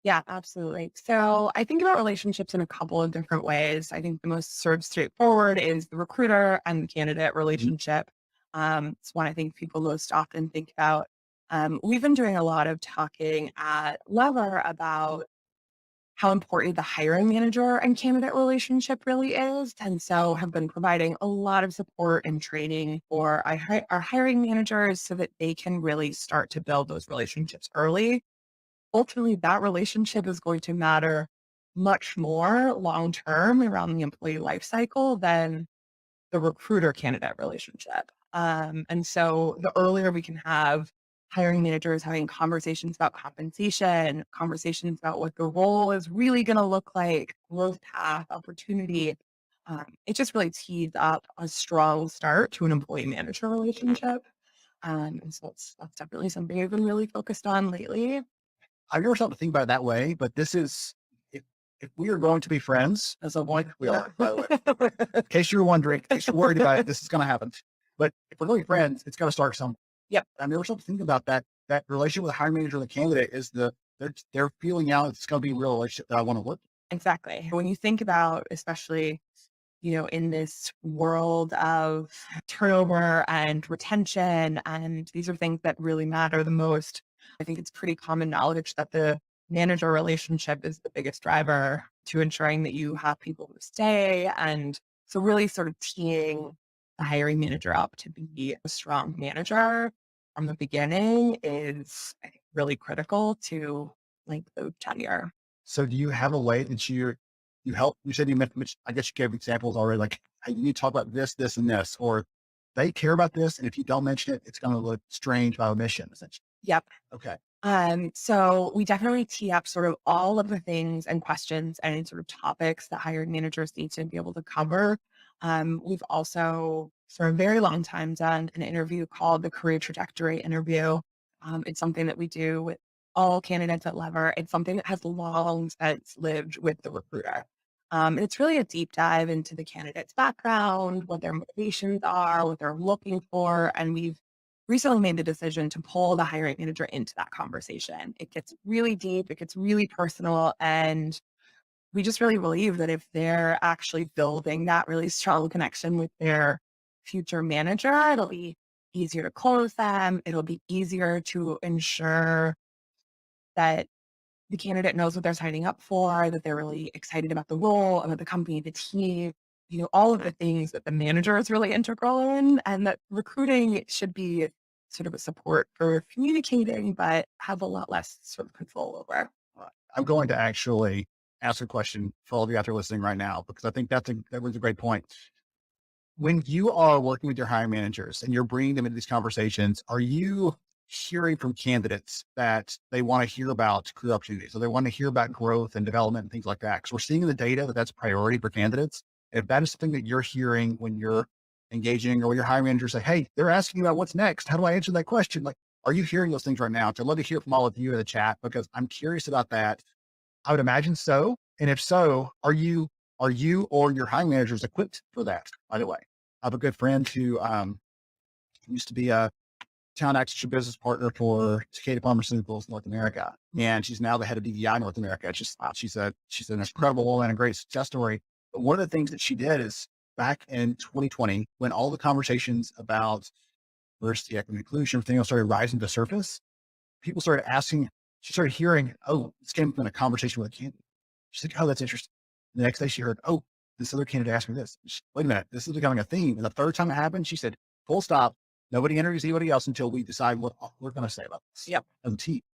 Yeah, absolutely. So I think about relationships in a couple of different ways. I think the most sort of straightforward is the recruiter and the candidate relationship. It's one I think people most often think about. We've been doing a lot of talking at Lever about how important the hiring manager and candidate relationship really is. And so have been providing a lot of support and training for our hiring managers so that they can really start to build those relationships early. Ultimately, that relationship is going to matter much more long-term around the employee life cycle than the recruiter candidate relationship. And so the earlier we can have hiring managers having conversations about compensation, conversations about what the role is really going to look like, growth path, opportunity. It just really tees up a strong start to an employee manager relationship. And so that's definitely something I've been really focused on lately. I've never stopped to think about it that way, but this is if we are going to be friends at some point, we are, by the way. In case you're wondering, in case you're worried about it, this is going to happen. But if we're going to be friends, it's got to start somewhere. Yep. I've never stopped to think about that. That relationship with the hiring manager and the candidate is they're feeling out it's going to be a real relationship that I want to work. Exactly. When you think about, especially, in this world of turnover and retention, and these are things that really matter the most, I think it's pretty common knowledge that the manager relationship is the biggest driver to ensuring that you have people who stay. And so really sort of teeing the hiring manager up to be a strong manager from the beginning is, I think, really critical to the tenure. So do you have a way that you help? You said you mentioned, I guess you gave examples already, like, hey, you need to talk about this, this, and this, or they care about this. And if you don't mention it, it's going to look strange by omission, essentially. Yep. Okay. So we definitely tee up sort of all of the things and questions and sort of topics that hiring managers need to be able to cover. We've also, for a very long time, done an interview called the career trajectory interview. It's something that we do with all candidates at Lever. It's something that has long since lived with the recruiter. It's really a deep dive into the candidate's background, what their motivations are, what they're looking for. And we've recently made the decision to pull the hiring manager into that conversation. It gets really deep, it gets really personal, and we just really believe that if they're actually building that really strong connection with their future manager, it'll be easier to close them. It'll be easier to ensure that the candidate knows what they're signing up for, that they're really excited about the role, about the company, the team, all of the things that the manager is really integral in, and that recruiting should be sort of a support for communicating, but have a lot less sort of control over. I'm going to actually ask a question for all of you out there listening right now, because I think that was a great point. When you are working with your hiring managers and you're bringing them into these conversations, are you hearing from candidates that they want to hear about career opportunities? So they want to hear about growth and development and things like that. Because we're seeing in the data that that's a priority for candidates. If that is something that you're hearing when you're engaging, or your hiring manager say, hey, they're asking you about what's next, how do I answer that question? Like, are you hearing those things right now? So I'd love to hear from all of you in the chat, because I'm curious about that. I would imagine so. And if so, are you or your hiring managers equipped for that? By the way, I have a good friend who used to be a talent acquisition business partner for Takeda Pharmaceuticals North America, and she's now the head of DVI North America. She's an incredible woman, a great success story. But one of the things that she did is, back in 2020, when all the conversations about diversity, equity, inclusion, everything else started rising to the surface, people started asking. She started hearing, oh, this came from a conversation with a candidate. She's like, oh, that's interesting. The next day she heard, oh, this other candidate asked me this. Wait a minute, this is becoming a theme. And the third time it happened, she said, full stop. Nobody interviews anybody else until we decide what we're going to say about this. Yep.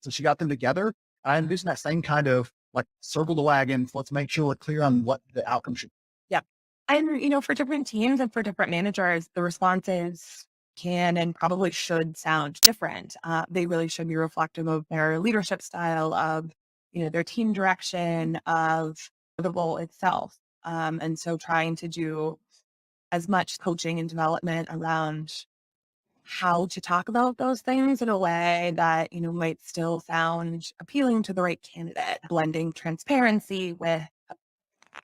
So she got them together. I'm using that same kind of like circle the wagons. Let's make sure we're clear on what the outcome should be. Yep. And, for different teams and for different managers, the responses can and probably should sound different. They really should be reflective of their leadership style, of, their team direction, of the role itself. And so trying to do as much coaching and development around how to talk about those things in a way that, might still sound appealing to the right candidate, blending transparency with,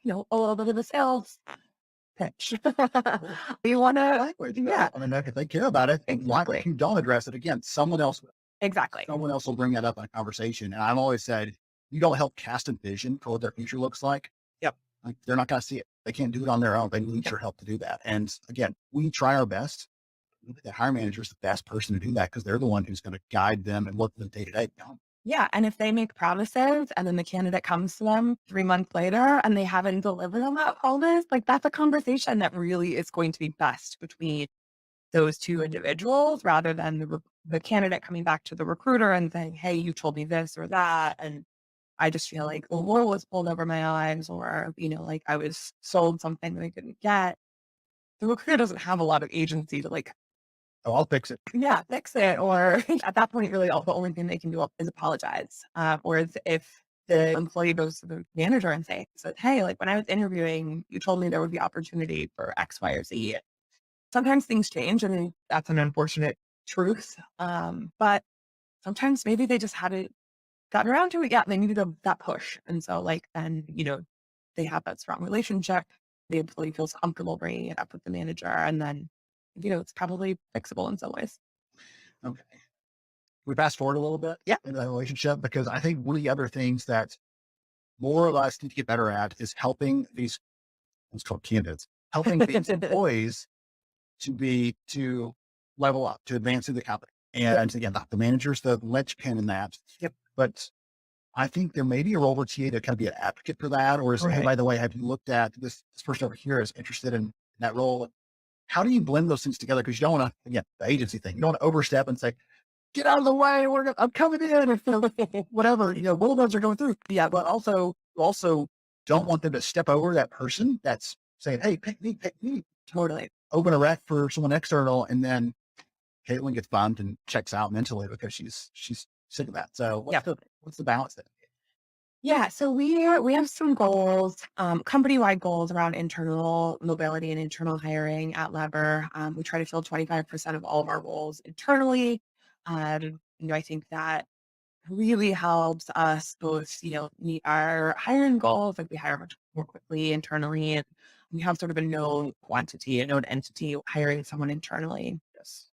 a little bit of the sales pitch. You want to, Language, yeah. I mean, if they care about it, Exactly. if you don't address it again, someone else Exactly. will bring that up in a conversation. And I've always said, you don't help cast a vision for what their future looks like. Yep. Like, they're not going to see it. They can't do it on their own. They need your help to do that. And again, we try our best. The hiring manager is the best person to do that, because they're the one who's going to guide them and work with them day to day. Yeah. And if they make promises and then the candidate comes to them 3 months later and they haven't delivered on that promise, that's a conversation that really is going to be best between those two individuals, rather than the candidate coming back to the recruiter and saying, hey, you told me this or that. And I just feel like the wool was pulled over my eyes, or, I was sold something that I couldn't get. The recruiter doesn't have a lot of agency to Oh, I'll fix it. Yeah, fix it. Or at that point, really, the only thing they can do is apologize. Or if the employee goes to the manager and says, "Hey, like when I was interviewing, you told me there would be opportunity for X, Y, or Z." Sometimes things change, and that's an unfortunate truth. But sometimes maybe they just hadn't gotten around to it yet. They needed that push, and so like then they have that strong relationship. The employee feels comfortable bringing it up with the manager, and then it's probably fixable in some ways. Okay. We fast forward a little bit in that relationship, because I think one of the other things that more or less need to get better at is helping these, what's called candidates, helping these employees to level up, to advance in the company. And again, the manager's the linchpin in that. Yep. But I think there may be a role for TA to kind of be an advocate for that, or is, hey, by the way, have you looked at this person over here is interested in that role? How do you blend those things together? Because you don't want to, again, the agency thing, you don't want to overstep and say, get out of the way, I'm coming in, or whatever, bulldozers are going through. Yeah, but also don't want them to step over that person that's saying, hey, pick me. Totally. Open a rec for someone external, and then Caitlin gets bummed and checks out mentally because she's sick of that. So what's the balance there? Yeah, so we have some goals, company-wide goals around internal mobility and internal hiring at Lever. We try to fill 25% of all of our roles internally. I think that really helps us both, meet our hiring goals. Like we hire much more quickly internally, and we have sort of a known quantity, a known entity hiring someone internally. Yes.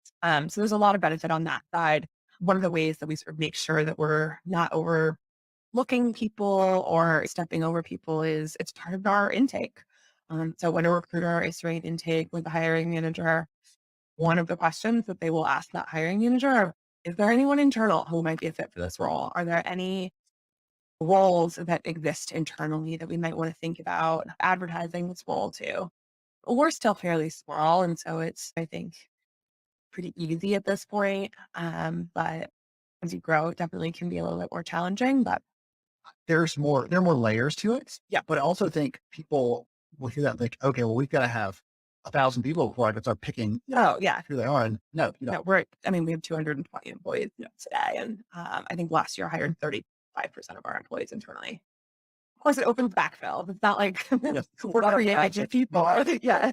So there's a lot of benefit on that side. One of the ways that we sort of make sure that we're not overlooking people or stepping over people is it's part of our intake. So when a recruiter is doing intake with the hiring manager, one of the questions that they will ask that hiring manager are, is there anyone internal who might be a fit for this role? Are there any roles that exist internally that we might want to think about advertising this role to? We're still fairly small, and so it's, I think, pretty easy at this point. But as you grow, it definitely can be a little bit more challenging. But there are more layers to it. Yeah. But I also think people will hear that and think, okay, well, we've got to have 1,000 people before I can start picking oh yeah, who they are. And no, you no, know, we have 220 employees today, and I think last year I hired 35% of our employees internally. Of course, it opens backfill. It's not like we're not creating people. Yes.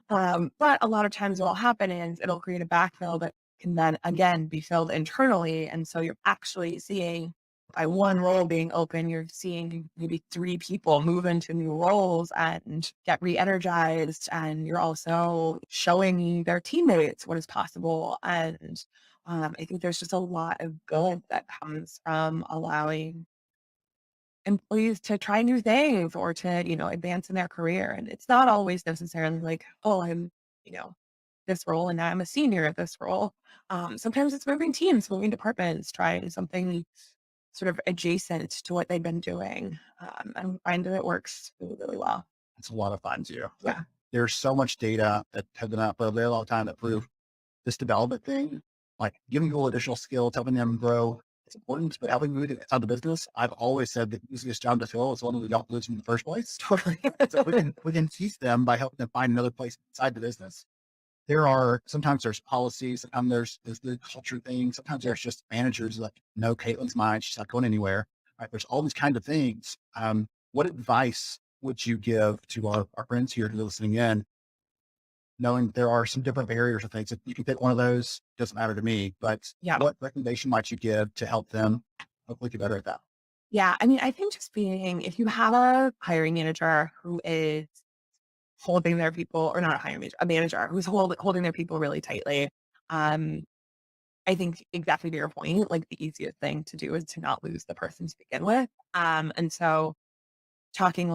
But a lot of times what will happen is it'll create a backfill that can then again be filled internally. And so you're actually seeing by one role being open, you're seeing maybe 3 people move into new roles and get re-energized. And you're also showing their teammates what is possible. And I think there's just a lot of good that comes from allowing employees to try new things or to, advance in their career. And it's not always necessarily like, oh, I'm, this role and now I'm a senior at this role. Sometimes it's moving teams, moving departments, trying something sort of adjacent to what they've been doing. And find that it works really, really well. it's a lot of fun too. Yeah. There's so much data that has been out for a very long time that prove this development thing, like giving people additional skills, helping them grow. It's important, but helping move it outside the business. I've always said that the easiest job to fill is one we don't lose in the first place. Totally. So we can teach them by helping them find another place inside the business. Sometimes there's policies, sometimes there's the culture thing. Sometimes there's just managers like, no, Caitlin's mine. She's not going anywhere. Right? There's all these kind of things. What advice would you give to our friends here who are listening in, knowing there are some different barriers or things? If you can pick one of those, doesn't matter to me, but what recommendation might you give to help them hopefully get better at that? Yeah. I mean, I think just if you have a hiring manager who is holding their people, or not a hiring manager, a manager who's holding their people really tightly. I think exactly to your point, like the easiest thing to do is to not lose the person to begin with. And so talking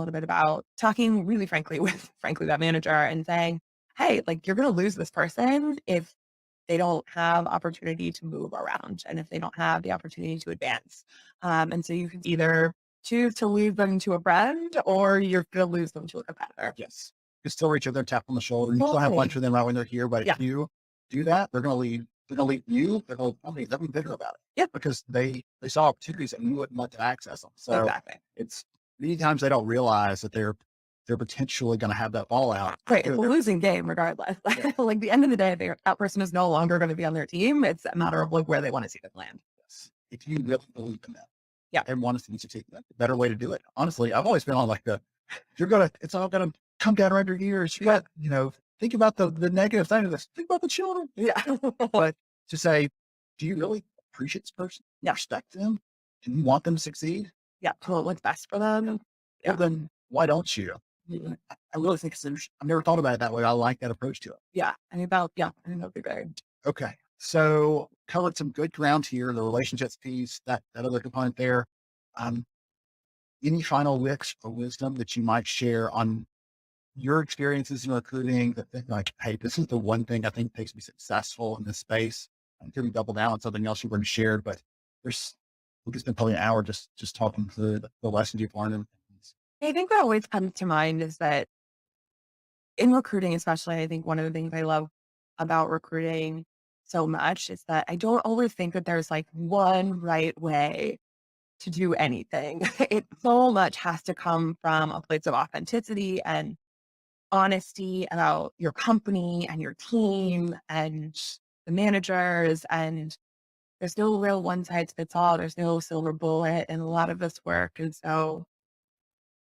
really frankly with that manager and saying, hey, like you're going to lose this person if they don't have opportunity to move around and if they don't have the opportunity to advance. And so you can either choose to lose them to a friend or you're going to lose them to a competitor. Yes. You can still reach over and tap on the shoulder. You still have lunch with them right when they're here. But if you do that, they're going to leave. They're going to leave you. They're going to be bitter about it. Yeah. Because they saw opportunities and you wouldn't let them access them. So exactly. it's many times they don't realize that they're they're potentially going to have that fallout. Right. It's a losing game regardless. Like the end of the day, that person is no longer going to be on their team. It's a matter of like where they want to see them land. Yes. If you really believe in that. Yeah. And want to take that, the better way to do it. Honestly, I've always been on like it's all going to come down around your ears. You got, think about the negative side of this. Think about the children. Yeah. But to say, do you really appreciate this person? Yeah. Respect them? And you want them to succeed? Yeah. Well, what's best for them? Yeah. Well, then why don't you? I really think it's interesting. I've never thought about it that way. I like that approach to it. Yeah. I think that'd be great. Okay. So covered some good ground here, the relationships piece, that other component there. Any final licks or wisdom that you might share on your experiences in recruiting that think like, hey, this is the one thing I think makes me successful in this space? Until we double down on something else you've already shared, but we could spend probably an hour just talking through the lessons you've learned. I think what always comes to mind is that in recruiting, especially, I think one of the things I love about recruiting so much is that I don't always think that there's like one right way to do anything. It so much has to come from a place of authenticity and honesty about your company and your team and the managers. And there's no real one size fits all. There's no silver bullet in a lot of this work. And so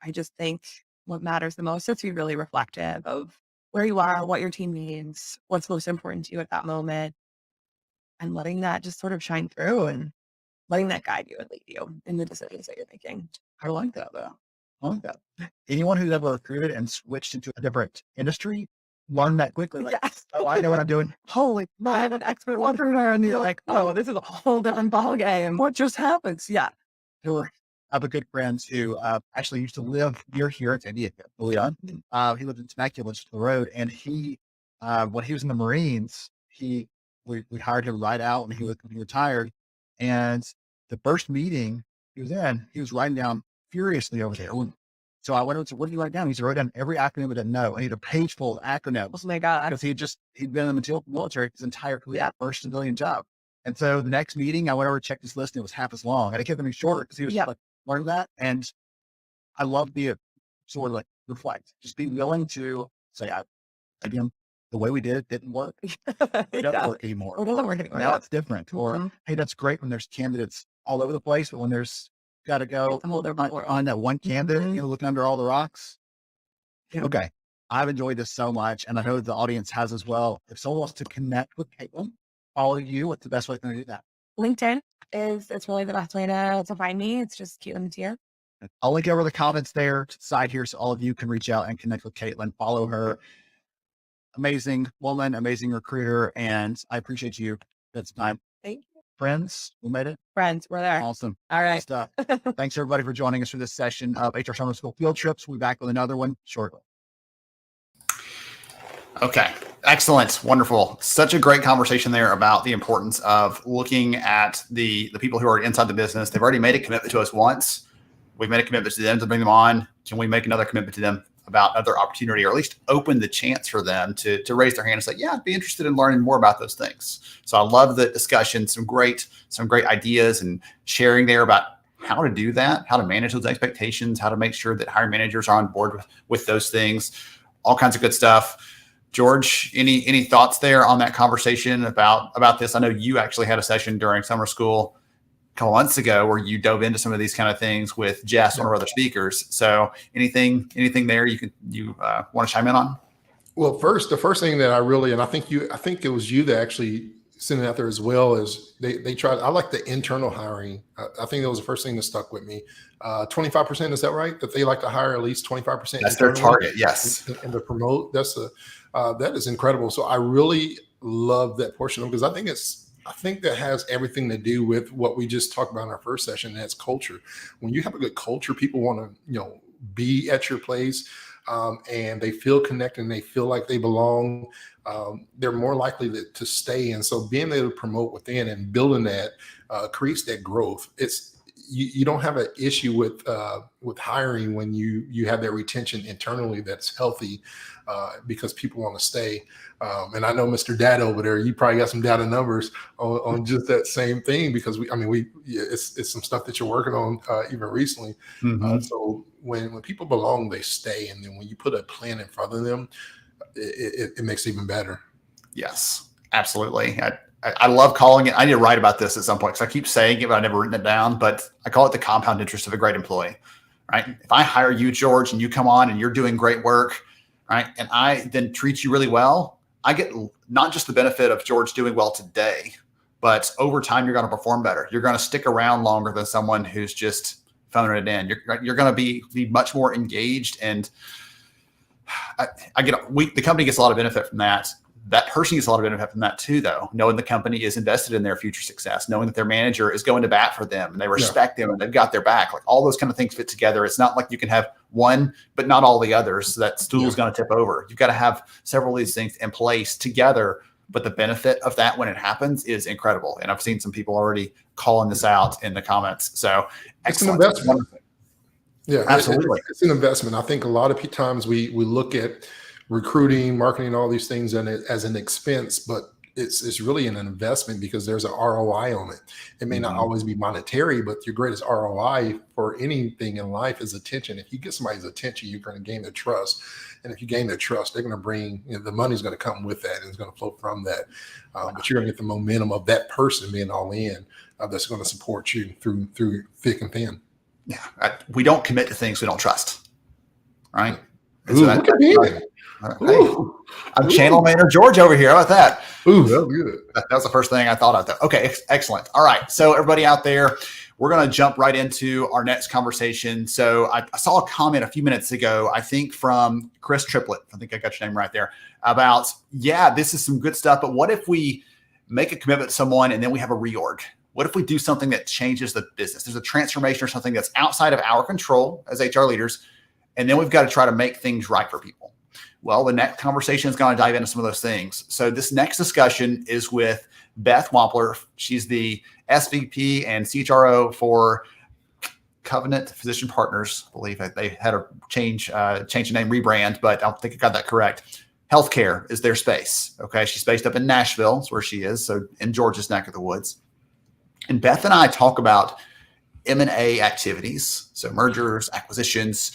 I just think what matters the most is to be really reflective of where you are, what your team needs, what's most important to you at that moment, and letting that just sort of shine through and letting that guide you and lead you in the decisions that you're making. I like that though. I like that. Anyone who's ever recruited and switched into a different industry, learn that quickly. Like, Yes. oh, I know what I'm doing. Holy, I'm an expert recruiter, and you're like, oh, this is a whole different ballgame. What just happens? Yeah. Sure. I have a good friend who actually used to live near here in San Diego. Leon. He lived in Temecula, just the road, and he, when he was in the Marines, we hired him right out when he retired. And the first meeting he was in, he was writing down furiously over there. So I went over to, what do you write down? He wrote down every acronym I didn't know. I need a page full of acronyms. Oh my God. Because he'd been in the military his entire career, first civilian job. And so the next meeting, I went over to check his list and it was half as long. And I kept him shorter because he was like, learn that. And I love to sort of like reflect, just be willing to say, again, the way we did it didn't work. It doesn't work anymore. It doesn't work anymore. Now it's different. Or, hey, that's great when there's candidates all over the place, but when there's got to go on that one candidate, looking under all the rocks. Yeah. Okay. I've enjoyed this so much, and I know the audience has as well. If someone wants to connect with Caitlin, follow you, what's the best way to do that? LinkedIn it's really the best way to find me. It's just Caitlin Tier. I'll link over the comments there to the side here so all of you can reach out and connect with Caitlin, follow her. Amazing woman, amazing recruiter, and I appreciate you. That's time. Thank you. Friends, we made it. Friends, we're there. Awesome. All right. Good stuff. Thanks everybody for joining us for this session of HR Summer School Field Trips. We'll be back with another one shortly. Okay. Excellent. Wonderful. Such a great conversation there about the importance of looking at the people who are inside the business. They've already made a commitment to us once. We've made a commitment to them to bring them on. Can we make another commitment to them about other opportunity, or at least open the chance for them to raise their hand and say, yeah, I'd be interested in learning more about those things. So I love the discussion, some great ideas and sharing there about how to do that, how to manage those expectations, how to make sure that hiring managers are on board with those things, all kinds of good stuff. George, any thoughts there on that conversation about this? I know you actually had a session during summer school a couple months ago where you dove into some of these kind of things with Jess or other speakers. So anything there you want to chime in on? Well, the first thing that I think it was you that actually sent it out there as well, is they tried. I like the internal hiring. I think that was the first thing that stuck with me. 25%, is that right? That they like to hire at least 25%. That's their target. Yes. And to promote, that is incredible. So I really love that portion of it, because I think that has everything to do with what we just talked about in our first session. And that's culture. When you have a good culture, people want to, be at your place, and they feel connected and they feel like they belong. They're more likely to stay. And so being able to promote within and building that creates that growth. you don't have an issue with hiring when you have that retention internally that's healthy, because people want to stay. And I know Mr. Data over there, you probably got some data numbers on just that same thing, because it's some stuff that you're working on even recently. Mhm. So when people belong, they stay, and then when you put a plan in front of them, it makes it even better. Yes, absolutely. I love calling it. I need to write about this at some point because I keep saying it, but I've never written it down. But I call it the compound interest of a great employee, right? If I hire you, George, and you come on and you're doing great work, right, and I then treat you really well, I get not just the benefit of George doing well today, but over time, you're going to perform better. You're going to stick around longer than someone who's just phoning it in. You're going to be much more engaged, and the company gets a lot of benefit from that. That person gets a lot of benefit from that too, though, knowing the company is invested in their future success, knowing that their manager is going to bat for them and they respect them and they've got their back. Like all those kind of things fit together. It's not like you can have one, but not all the others. So that stool is going to tip over. You've got to have several of these things in place together. But the benefit of that when it happens is incredible. And I've seen some people already calling this out in the comments. So it's excellent. an investment. Yeah, absolutely. It's an investment. I think a lot of times we look at recruiting, marketing, all these things as an expense, but it's really an investment because there's an ROI on it. It may not always be monetary, but your greatest ROI for anything in life is attention. If you get somebody's attention, you're going to gain their trust. And if you gain their trust, they're going to bring, the money's going to come with that and it's going to flow from that. But you're going to get the momentum of that person being all in, that's going to support you through thick and thin. Yeah. We don't commit to things we don't trust. Right. Ooh, so look at me. Hey, I'm channel manager George over here. How about that? Ooh, that was good. That was the first thing I thought of. Okay, excellent. All right. So everybody out there, we're going to jump right into our next conversation. So I saw a comment a few minutes ago, I think from Chris Triplett. I think I got your name right there about, this is some good stuff. But what if we make a commitment to someone and then we have a reorg? What if we do something that changes the business? There's a transformation or something that's outside of our control as HR leaders. And then we've got to try to make things right for people. Well, the next conversation is going to dive into some of those things. So this next discussion is with Beth Wampler. She's the SVP and CHRO for Covenant Physician Partners. I believe they had a change the name, rebrand, but I don't think I got that correct. Healthcare is their space. Okay. She's based up in Nashville. That's where she is. So in Georgia's neck of the woods. And Beth and I talk about M&A activities. So mergers, acquisitions.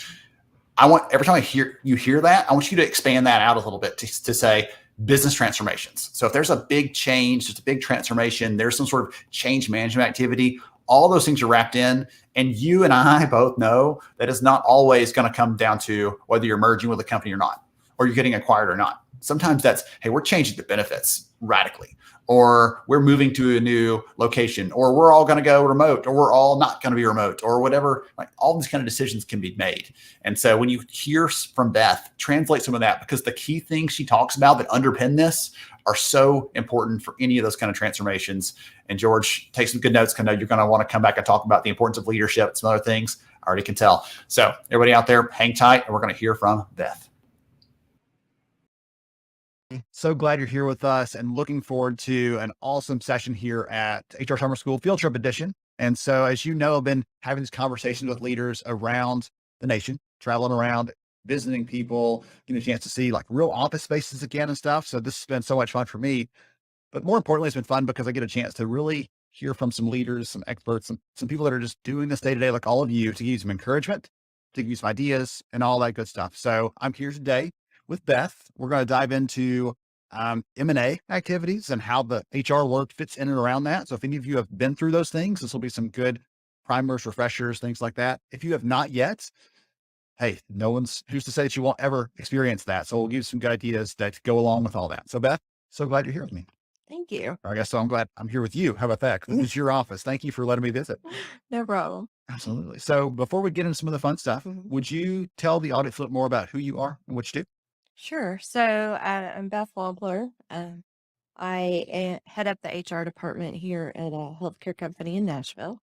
Every time you hear that, I want you to expand that out a little bit to say business transformations. So if there's a big change, there's a big transformation, there's some sort of change management activity, all those things are wrapped in. And you and I both know that it's not always going to come down to whether you're merging with a company or not, or you're getting acquired or not. Sometimes that's, hey, we're changing the benefits radically, or we're moving to a new location, or we're all going to go remote, or we're all not going to be remote, or whatever. Like all these kind of decisions can be made. And so when you hear from Beth, translate some of that, because the key things she talks about that underpin this are so important for any of those kind of transformations. And George, take some good notes, because I know you're going to want to come back and talk about the importance of leadership and some other things. I already can tell. So everybody out there, hang tight, and we're going to hear from Beth. So glad you're here with us and looking forward to an awesome session here at HR Summer School Field Trip Edition. And so, as you know, I've been having these conversations with leaders around the nation, traveling around, visiting people, getting a chance to see like real office spaces again and stuff. So this has been so much fun for me. But more importantly, it's been fun because I get a chance to really hear from some leaders, some experts, some people that are just doing this day to day, like all of you, to give you some encouragement, to give you some ideas and all that good stuff. So I'm here today with Beth. We're going to dive into M&A activities and how the HR work fits in and around that. So if any of you have been through those things, this will be some good primers, refreshers, things like that. If you have not yet, hey, no one's who's to say that you won't ever experience that. So we'll give you some good ideas that go along with all that. So Beth, so glad you're here with me. Thank you. I guess so. I'm glad I'm here with you. How about that? 'Cause this is your office. Thank you for letting me visit. No problem. Absolutely. So before we get into some of the fun stuff, would you tell the audience a little more about who you are and what you do? Sure. So I'm Beth Wampler. I head up the HR department here at a healthcare company in Nashville.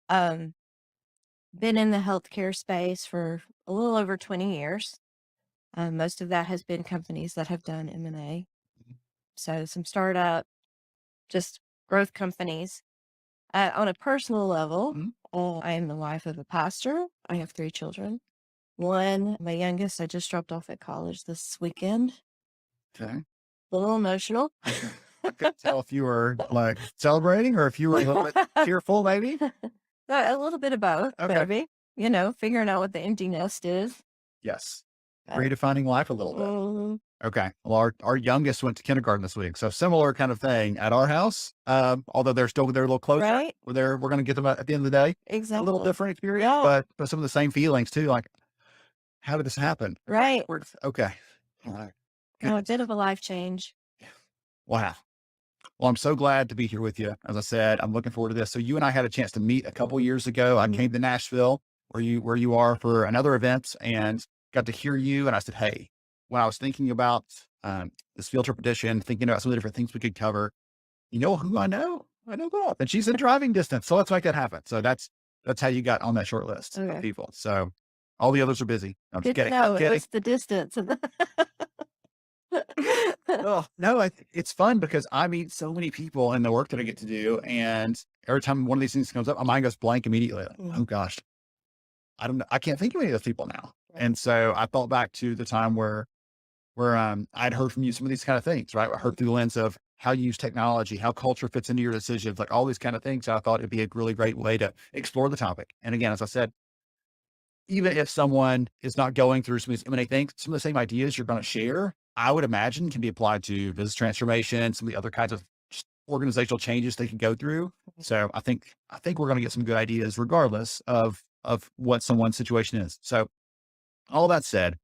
Been in the healthcare space for a little over 20 years. Most of that has been companies that have done M&A. So some startup, just growth companies. On a personal level, Mhm. I am the wife of a pastor. I have 3 children. One, my youngest, I just dropped off at college this weekend. Okay. A little emotional. I couldn't tell if you were like celebrating or if you were a little bit tearful, maybe. A little bit of both, Okay. maybe. You know, figuring out what the empty nest is. Yes. Uh, Redefining life a little bit. mhm. Okay. Well, our youngest went to kindergarten this week. So similar kind of thing at our house. Although they're a little closer. Right? We're going to get them at the end of the day. A Exactly. little different experience, Yeah. but some of the same feelings too. Like, how did this happen? Right. Okay. All right. A bit of a life change. Wow. Well, I'm so glad to be here with you. As I said, I'm looking forward to this. So you and I had a chance to meet a couple years ago. I Mhm. came to Nashville where you are for another event and got to hear you. And I said, hey, when I was thinking about this field trip edition, thinking about some of the different things we could cover, you know who I know? I know Bob, and she's in driving distance. So let's make that happen. So that's how you got on that short list Okay. of people. So all the others are busy. I'm just Good to kidding. know. I'm kidding. What's the distance? Oh, no, it's fun because I meet so many people in the work that I get to do. And every time one of these things comes up, my mind goes blank immediately. Like, Mhm. oh gosh, I don't know. I can't think of any of those people now. And so I thought back to the time where I'd heard from you some of these kind of things, right? I heard through the lens of how you use technology, how culture fits into your decisions, like all these kind of things. I thought it'd be a really great way to explore the topic. And again, as I said, even if someone is not going through some of these M&A things, some of the same ideas you're going to share, I would imagine can be applied to business transformation, some of the other kinds of just organizational changes they can go through. So I think we're going to get some good ideas regardless of what someone's situation is. So all that said,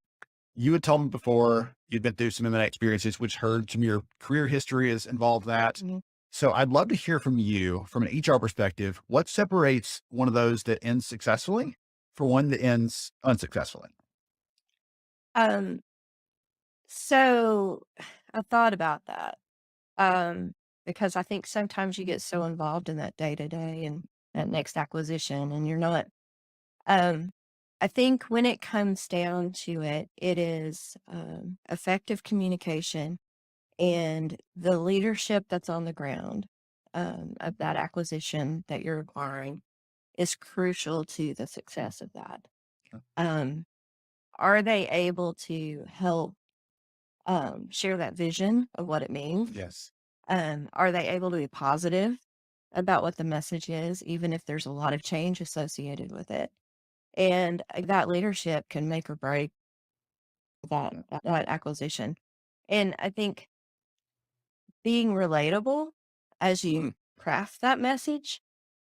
you had told me before you'd been through some M&A experiences, which heard some of your career history has involved that. Mhm. So I'd love to hear from you from an HR perspective, what separates one of those that ends successfully for one that ends unsuccessfully? Um, so I thought about that. Because I think sometimes you get so involved in that day to day and that next acquisition and you're not, um, I think when it comes down to it, it is, effective communication and the leadership that's on the ground, of that acquisition that you're acquiring is crucial to the success of that. Sure. Are they able to help share that vision of what it means? Yes. Are they able to be positive about what the message is, even if there's a lot of change associated with it? And that leadership can make or break that acquisition. And I think being relatable as you craft that message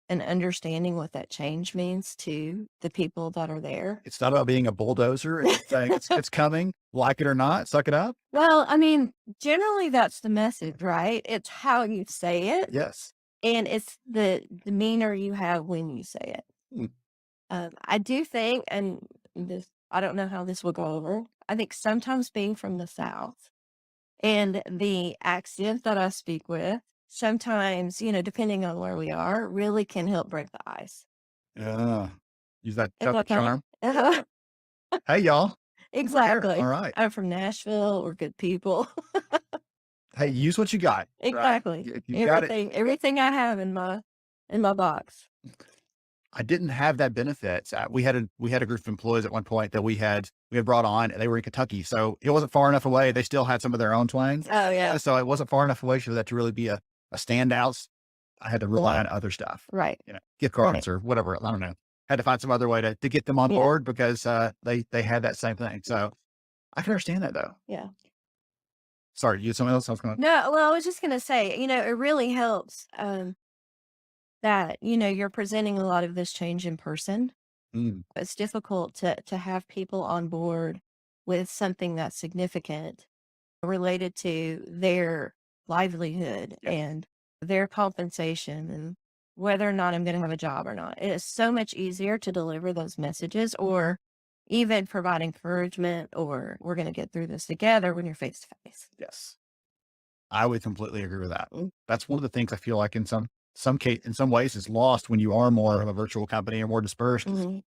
and understanding what that change means to the people that are there. It's not about being a bulldozer. It's saying it's coming, like it or not, suck it up. Well, I mean, generally that's the message, right? It's how you say it. Yes. And it's the demeanor you have when you say it. Mm. I do think, and this, I don't know how this will go over. I think sometimes being from the South and the accent that I speak with, sometimes, depending on where we are, really can help break the ice. Yeah. Use that Is tough that charm. Uh-huh. Hey, y'all. Exactly. All right. I'm from Nashville. We're good people. Hey, use what you got. right? Exactly. You got it. Everything I have in my box. I didn't have that benefit. We had a group of employees at one point that we had brought on, and they were in Kentucky, so it wasn't far enough away. They still had some of their own twang. Oh yeah. So it wasn't far enough away for that to really be a standout. I had to rely on other stuff, Right. gift cards or whatever. I don't know. Had to find some other way to get them on Yeah. board because they had that same thing. So I can understand that though. Yeah. Sorry, you had something else I was going to. No, well, I was just gonna say, it really helps that, you're presenting a lot of this change in person. It's difficult to have people on board with something that's significant related to their livelihood Yeah. and their compensation and whether or not I'm going to have a job or not. It is so much easier to deliver those messages or even provide encouragement or we're going to get through this together when you're face to face. Yes, I would completely agree with that. Mm. That's one of the things I feel like in some ways is lost when you are more of a virtual company or more dispersed. Mhm.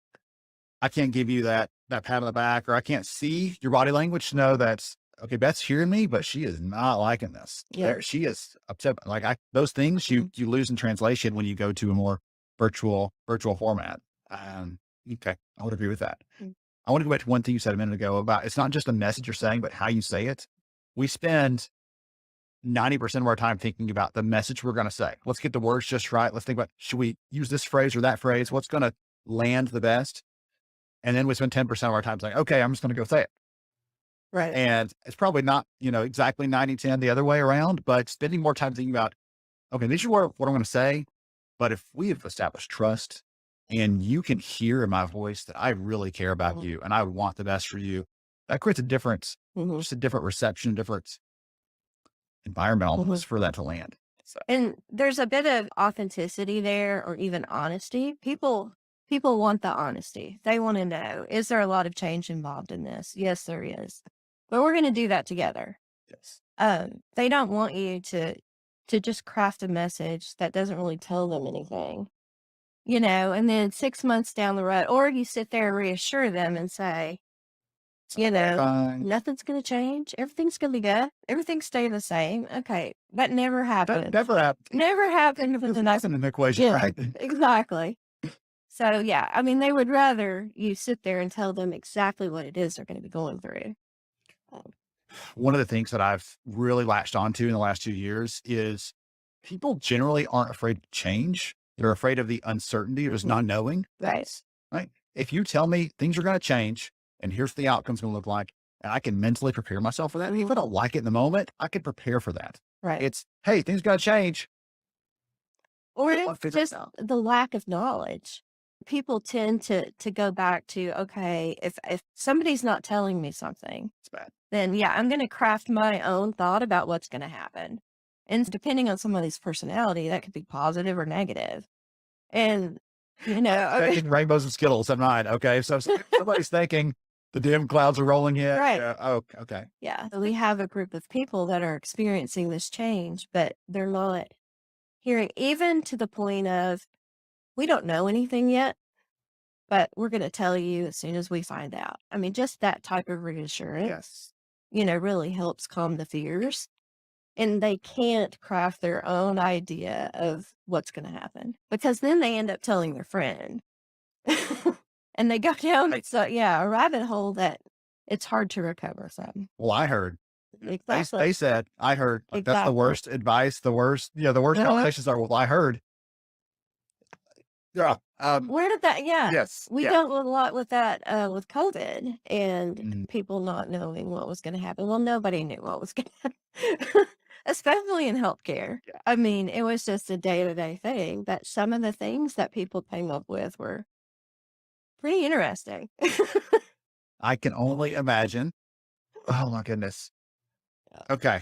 I can't give you that pat on the back, or I can't see your body language to know that okay, Beth's hearing me, but she is not liking this. Yeah. She is upset. Like those things you lose in translation when you go to a more virtual format. Okay, I would agree with that. Mm. I want to go back to one thing you said a minute ago about it's not just a message you're saying, but how you say it. We spend 90% of our time thinking about the message we're going to say. Let's get the words just right. Let's think about, should we use this phrase or that phrase? What's going to land the best? And then we spend 10% of our time saying, okay, I'm just going to go say it. Right. And it's probably not, exactly 90-10 the other way around, but spending more time thinking about, okay, this is what I'm going to say. But if we have established trust and you can hear in my voice that I really care about you and I want the best for you, that creates a difference, just a different reception, different environmental for that to land. So. And there's a bit of authenticity there, or even honesty. People want the honesty. They want to know, is there a lot of change involved in this? Yes, there is. But we're going to do that together. Yes. They don't want you to just craft a message that doesn't really tell them anything, and then 6 months down the road, or you sit there and reassure them and say, Fine. nothing's going to change. Everything's going to be good. Everything's staying the same. Okay. That never happened. That never happened. Never happened. There's nothing in the equation, Yeah, right? exactly. So, yeah, I mean, they would rather you sit there and tell them exactly what it is they're going to be going through. One of the things that I've really latched onto in the last 2 years is people generally aren't afraid to change. They're afraid of the uncertainty of just not knowing. Right. Right. If you tell me things are going to change and here's what the outcome's going to look like, and I can mentally prepare myself for that. Even if I don't like it in the moment, I can prepare for that. Right. It's, hey, things got to change. Or I'll it's figure it just out. the lack of knowledge. People tend to go back to, okay, if somebody's not telling me something, It's bad. then yeah, I'm going to craft my own thought about what's going to happen. And depending on somebody's personality, that could be positive or negative. And, Expecting rainbows and Skittles at night. Okay. So somebody's thinking the dim clouds are rolling in. Right. Yeah. Oh, okay. yeah, so we have a group of people that are experiencing this change, but they're not hearing, even to the point of, we don't know anything yet, but we're going to tell you as soon as we find out. I mean, just that type of reassurance, Yes. really helps calm the fears. And they can't craft their own idea of what's going to happen, because then they end up telling their friend. And they go down Right. a rabbit hole that it's hard to recover from. Well, I heard. Exactly. They said, I heard like, that's the Exactly. worst advice. The worst conversations are, well, I heard. Yeah. Where did that? Yeah. Yes. We Yeah. dealt with a lot with that with COVID and Mhm. people not knowing what was going to happen. Well, nobody knew what was going to happen, especially in healthcare. Yeah. I mean, it was just a day-to-day thing, but some of the things that people came up with were pretty interesting. I can only imagine. Oh my goodness. Yeah. Okay.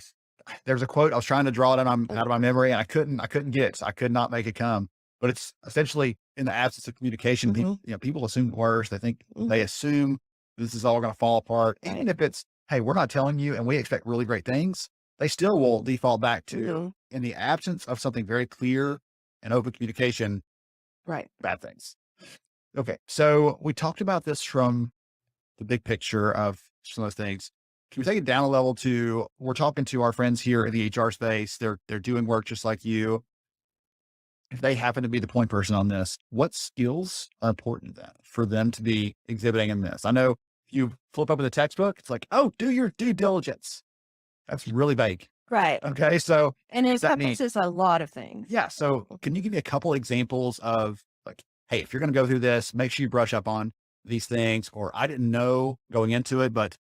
There's a quote. I was trying to draw it out of my memory and I couldn't get it. So I could not make it come, but it's essentially in the absence of communication, people assume the worst. They assume this is all going to fall apart. Right. Even if it's, hey, we're not telling you and we expect really great things, they still will default back to, Mhm. in the absence of something very clear and open communication, Right. bad things. Okay. So we talked about this from the big picture of some of those things. Can we take it down a level to, we're talking to our friends here in the HR space. They're doing work just like you. If they happen to be the point person on this, what skills are important then for them to be exhibiting in this? I know if you flip open the textbook, it's like, oh, do your due diligence. That's really vague. Right. Okay. So And it does that mean- encompasses a lot of things. yeah. So can you give me a couple examples of like, hey, if you're going to go through this, make sure you brush up on these things, or I didn't know going into it, but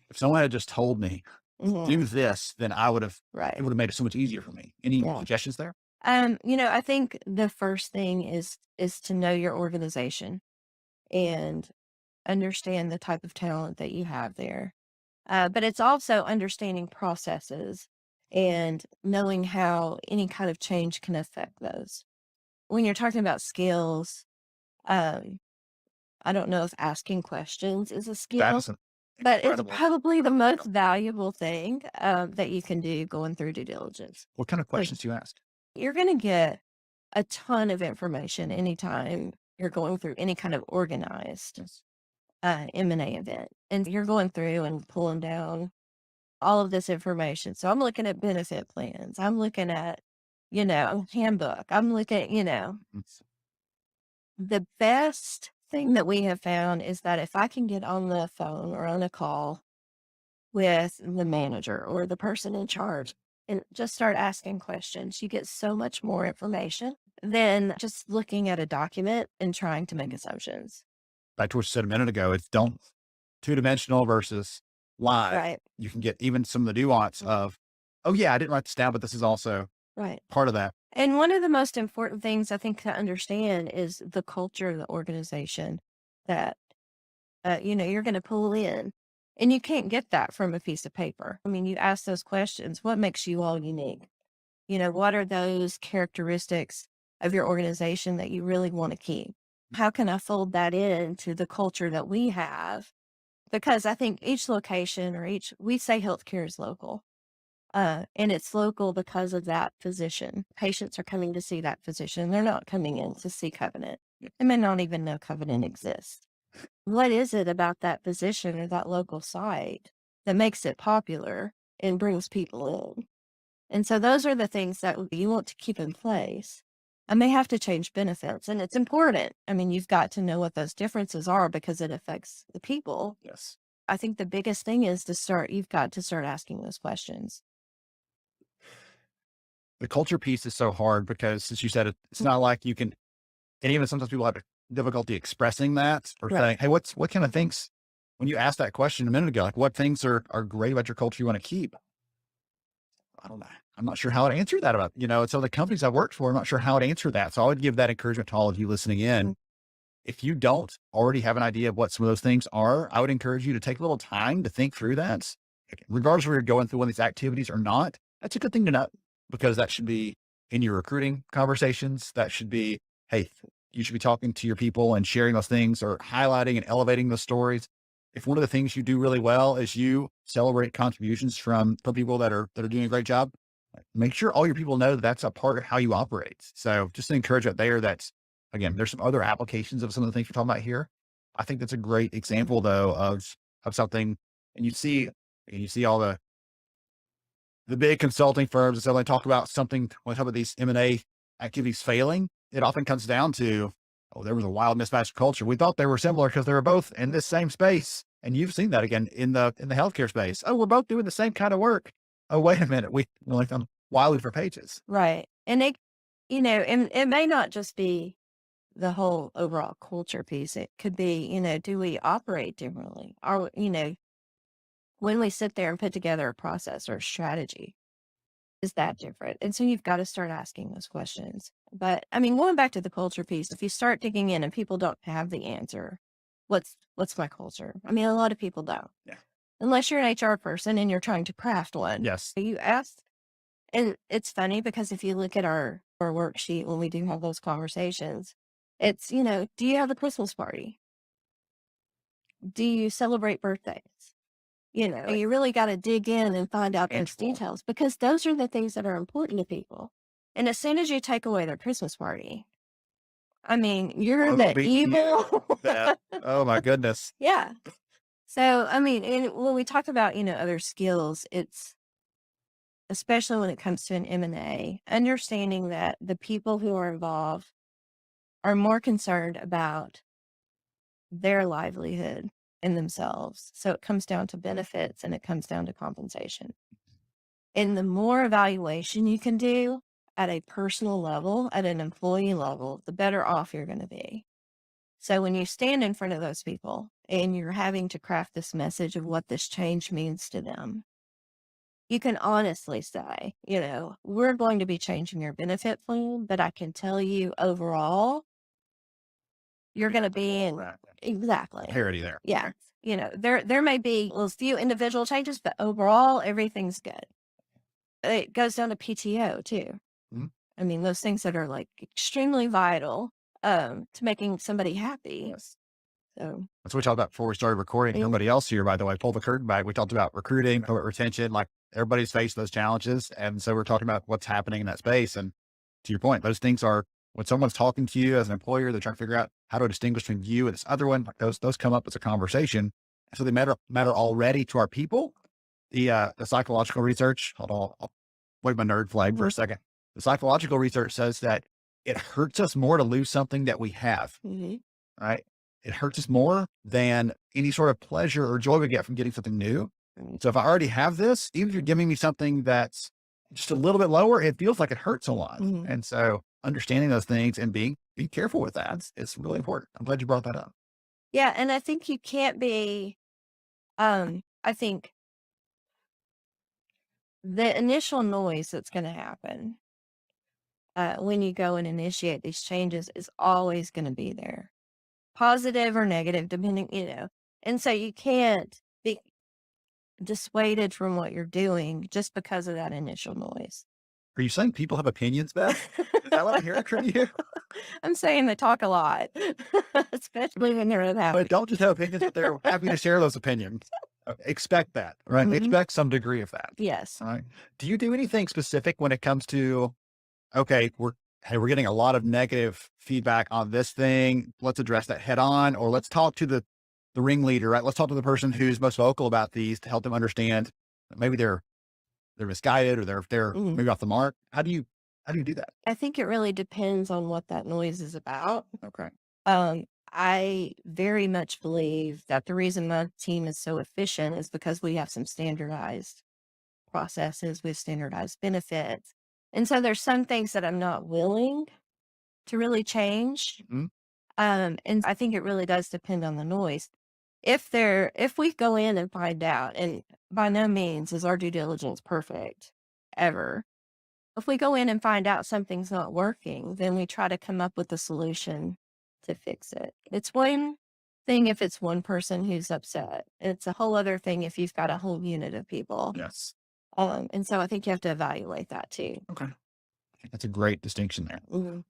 if someone had just told me Mhm. do this, then it would have made it so much easier for me. Any Yeah. suggestions there? I think the first thing is to know your organization and understand the type of talent that you have there. But it's also understanding processes and knowing how any kind of change can affect those. When you're talking about skills, I don't know if asking questions is a skill, That's but it's incredible. probably the most valuable thing that you can do going through due diligence. What kind of questions do you ask? You're going to get a ton of information anytime you're going through any kind of organized M&A event. And you're going through and pulling down all of this information. So I'm looking at benefit plans. I'm looking at, handbook. I'm looking at, the best thing that we have found is that if I can get on the phone or on a call with the manager or the person in charge and just start asking questions, you get so much more information than just looking at a document and trying to make assumptions. Back to what you said a minute ago, it's don't two-dimensional versus live. Right. You can get even some of the nuance of, oh yeah, I didn't write this down, but this is also Right. part of that. And one of the most important things I think to understand is the culture of the organization that, you're going to pull in. And you can't get that from a piece of paper. I mean, you ask those questions, what makes you all unique? What are those characteristics of your organization that you really want to keep? How can I fold that into the culture that we have? Because I think each location we say healthcare is local. And it's local because of that physician. Patients are coming to see that physician. They're not coming in to see Covenant. They may not even know Covenant exists. What is it about that physician or that local site that makes it popular and brings people in? And so those are the things that you want to keep in place. And they have to change benefits. And it's important. I mean, you've got to know what those differences are because it affects the people. Yes. I think the biggest thing is you've got to start asking those questions. The culture piece is so hard because, as you said, it's not like you can, and even sometimes people have difficulty expressing that or saying, hey, what kind of things, when you asked that question a minute ago, like what things are great about your culture you want to keep? I don't know. I'm not sure how to answer that about, some of the companies I've worked for, I'm not sure how to answer that. So I would give that encouragement to all of you listening in. If you don't already have an idea of what some of those things are, I would encourage you to take a little time to think through that. Regardless of whether you're going through one of these activities or not, that's a good thing to know because that should be in your recruiting conversations. That should be, hey, you should be talking to your people and sharing those things or highlighting and elevating those stories. If one of the things you do really well is you celebrate contributions from people that are doing a great job, make sure all your people know that that's a part of how you operate. So just an encouragement there. That's, again, there's some other applications of some of the things we're talking about here. I think that's a great example though of something, and you see all the big consulting firms that suddenly talk about something, when they talk about these M&A activities failing, it often comes down to, there was a wild mismatched culture. We thought they were similar because they were both in this same space. And you've seen that again in the healthcare space. Oh, we're both doing the same kind of work. Oh, wait a minute. We like them wildly for pages. Right. And and it may not just be the whole overall culture piece. It could be, do we operate differently? Or, when we sit there and put together a process or a strategy, is that different? And so you've got to start asking those questions. But I mean, going back to the culture piece, if you start digging in and people don't have the answer, what's my culture? I mean, a lot of people don't. Yeah. Unless you're an HR person and you're trying to craft one. Yes. You ask, and it's funny because if you look at our worksheet when we do have those conversations, it's, do you have a Christmas party? Do you celebrate birthdays? You really got to dig in and find out those details because those are the things that are important to people. And as soon as you take away their Christmas party, I mean, you're the evil. Oh my goodness. Yeah. So, I mean, and when we talk about, other skills, it's especially when it comes to an M&A, understanding that the people who are involved are more concerned about their livelihood in themselves. So it comes down to benefits and it comes down to compensation. And the more evaluation you can do at a personal level, at an employee level, the better off you're going to be. So when you stand in front of those people and you're having to craft this message of what this change means to them, you can honestly say, we're going to be changing your benefit plan, but I can tell you overall, you're going to be in exactly parity there. Yeah. There may be a few individual changes, but overall, everything's good. It goes down to PTO too. Mm-hmm. I mean, those things that are like extremely vital to making somebody happy. Yes. So that's what we talked about before we started recording. Everybody else here, by the way, pull the curtain back. We talked about recruiting, talked about retention, like everybody's faced those challenges. And so we're talking about what's happening in that space. And to your point, those things are, when someone's talking to you as an employer, they're trying to figure out how to distinguish between you and this other one. Like those come up as a conversation. So they matter already to our people. The psychological research, hold on, I'll wave my nerd flag for a second. The psychological research says that it hurts us more to lose something that we have, right? It hurts us more than any sort of pleasure or joy we get from getting something new. So if I already have this, even if you're giving me something that's just a little bit lower, it feels like it hurts a lot. And so understanding those things and being careful with that is really important. I'm glad you brought that up. Yeah, and I think you can't be, I think the initial noise that's going to happen when you go and initiate these changes is always going to be there, positive or negative, depending, and so you can't be dissuaded from what you're doing just because of that initial noise. Are you saying people have opinions, Beth? Is that what I hear from you? I'm saying they talk a lot, especially when they're unhappy. But don't just have opinions, but they're happy to share those opinions. Expect that, right? Expect some degree of that. Yes. All right. Do you do anything specific when it comes to, okay, we're getting a lot of negative feedback on this thing. Let's address that head on, or let's talk to the ringleader, right? Let's talk to the person who's most vocal about these to help them understand that maybe they're misguided or they're maybe off the mark. How do you do that? I think it really depends on what that noise is about. Okay. I very much believe that the reason my team is so efficient is because we have some standardized processes with standardized benefits. And so there's some things that I'm not willing to really change. And I think it really does depend on the noise. If we go in and find out, and by no means is our due diligence perfect ever. If we go in and find out something's not working, then we try to come up with a solution to fix it. It's one thing if it's one person who's upset. It's a whole other thing if you've got a whole unit of people. Yes. And so I think you have to evaluate that too. Okay. That's a great distinction there.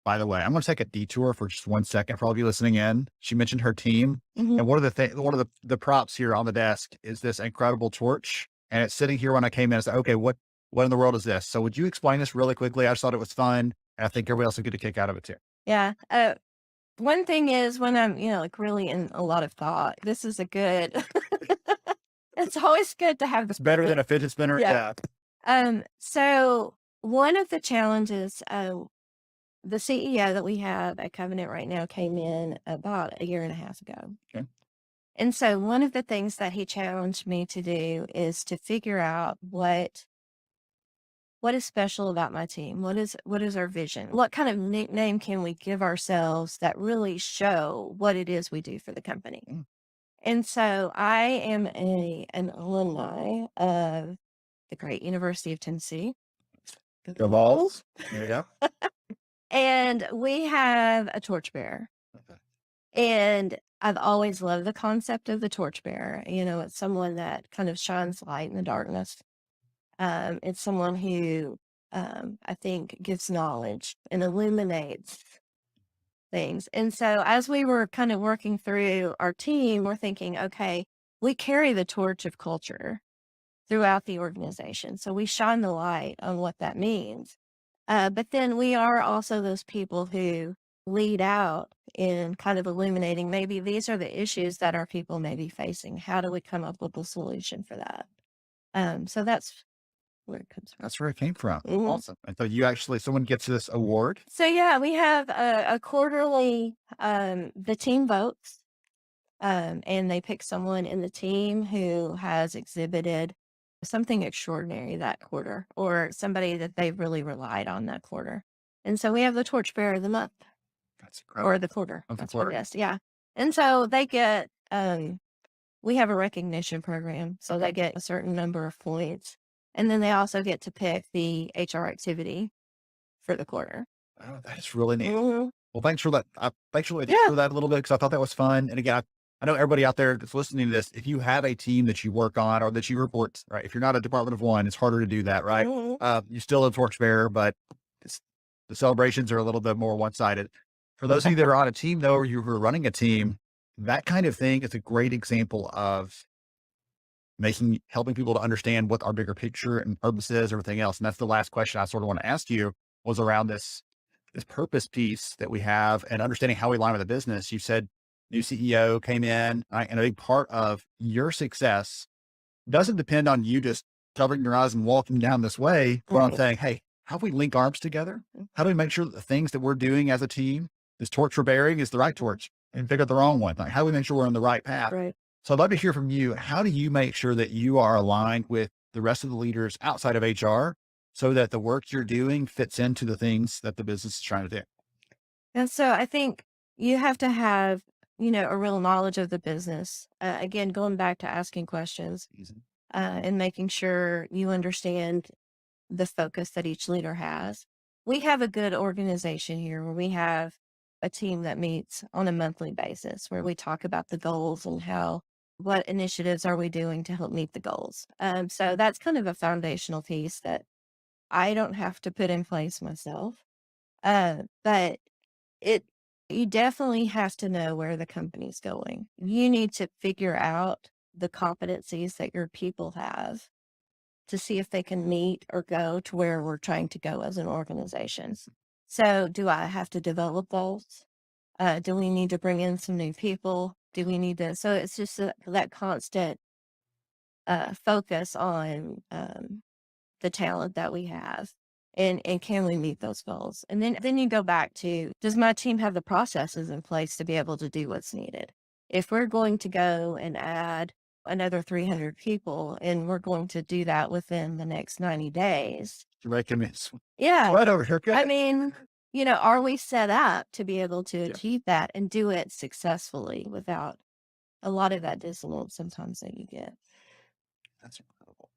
By the way, I'm going to take a detour for just 1 second for all of you listening in. She mentioned her team. And one of the props here on the desk is this incredible torch. And it's sitting here when I came in. I said, okay, what in the world is this? So would you explain this really quickly? I just thought it was fun. And I think everybody else would get a kick out of it too. Yeah. One thing is when I'm, like really in a lot of thought, this is a good, it's always good to have this. Better than a fidget spinner. Yeah. So one of the challenges, the CEO that we have at Covenant right now came in about a year and a half ago. Okay. And so one of the things that he challenged me to do is to figure out what is special about my team? What is our vision? What kind of nickname can we give ourselves that really show what it is we do for the company? And so I am an alumni of the great University of Tennessee. Go Vols. There you go. And we have a torchbearer. Okay. And I've always loved the concept of the torchbearer. It's someone that kind of shines light in the darkness. It's someone who I think gives knowledge and illuminates things. And so as we were kind of working through our team, we're thinking, okay, we carry the torch of culture throughout the organization. So we shine the light on what that means. But then we are also those people who lead out in kind of illuminating, maybe these are the issues that our people may be facing. How do we come up with a solution for that? So that's where it comes from. That's where it came from. Awesome. And so someone gets this award. So yeah, we have a quarterly, the team votes, and they pick someone in the team who has exhibited something extraordinary that quarter, or somebody that they've really relied on that quarter. And so we have the torchbearer of the month. That's incredible. Or the quarter. Of the That's quarter. what it is. Yeah. And so they get, we have a recognition program. So they get a certain number of points. And then they also get to pick the HR activity for the quarter. Oh, that is really neat. Mhm. Well, thanks for that. Thanks for Yeah. that a little bit, because I thought that was fun. And again, I know everybody out there that's listening to this, if you have a team that you work on or that you report, right? If you're not a department of one, it's harder to do that, right? Mhm. You still have torchbearer, but the celebrations are a little bit more one-sided. For those of you that are on a team, though, or you're running a team, that kind of thing is a great example of helping people to understand what our bigger picture and purpose is, everything else. And that's the last question I sort of want to ask you, was around this purpose piece that we have and understanding how we align with the business. You said new CEO came in, right? And a big part of your success doesn't depend on you just covering your eyes and walking down this way, but I'm Right. saying, hey, how do we link arms together? How do we make sure that the things that we're doing as a team, this torch we're bearing is the right torch and pick up the wrong one? Like, how do we make sure we're on the right path? Right. So I'd love to hear from you. How do you make sure that you are aligned with the rest of the leaders outside of HR so that the work you're doing fits into the things that the business is trying to do? And so I think you have to have, a real knowledge of the business. Again, going back to asking questions and making sure you understand the focus that each leader has. We have a good organization here where we have a team that meets on a monthly basis where we talk about the goals and what initiatives are we doing to help meet the goals. So that's kind of a foundational piece that I don't have to put in place myself. But you definitely have to know where the company's going. You need to figure out the competencies that your people have to see if they can meet or go to where we're trying to go as an organization. So do I have to develop those? Do we need to bring in some new people? Do we need to? So it's just that constant focus on the talent that we have and can we meet those goals? And then you go back to, does my team have the processes in place to be able to do what's needed? If we're going to go and add another 300 people and we're going to do that within the next 90 days. You're making me Yeah. sweat over here. I mean, are we set up to be able to achieve that and do it successfully without a lot of that dissonance sometimes that you get? That's incredible.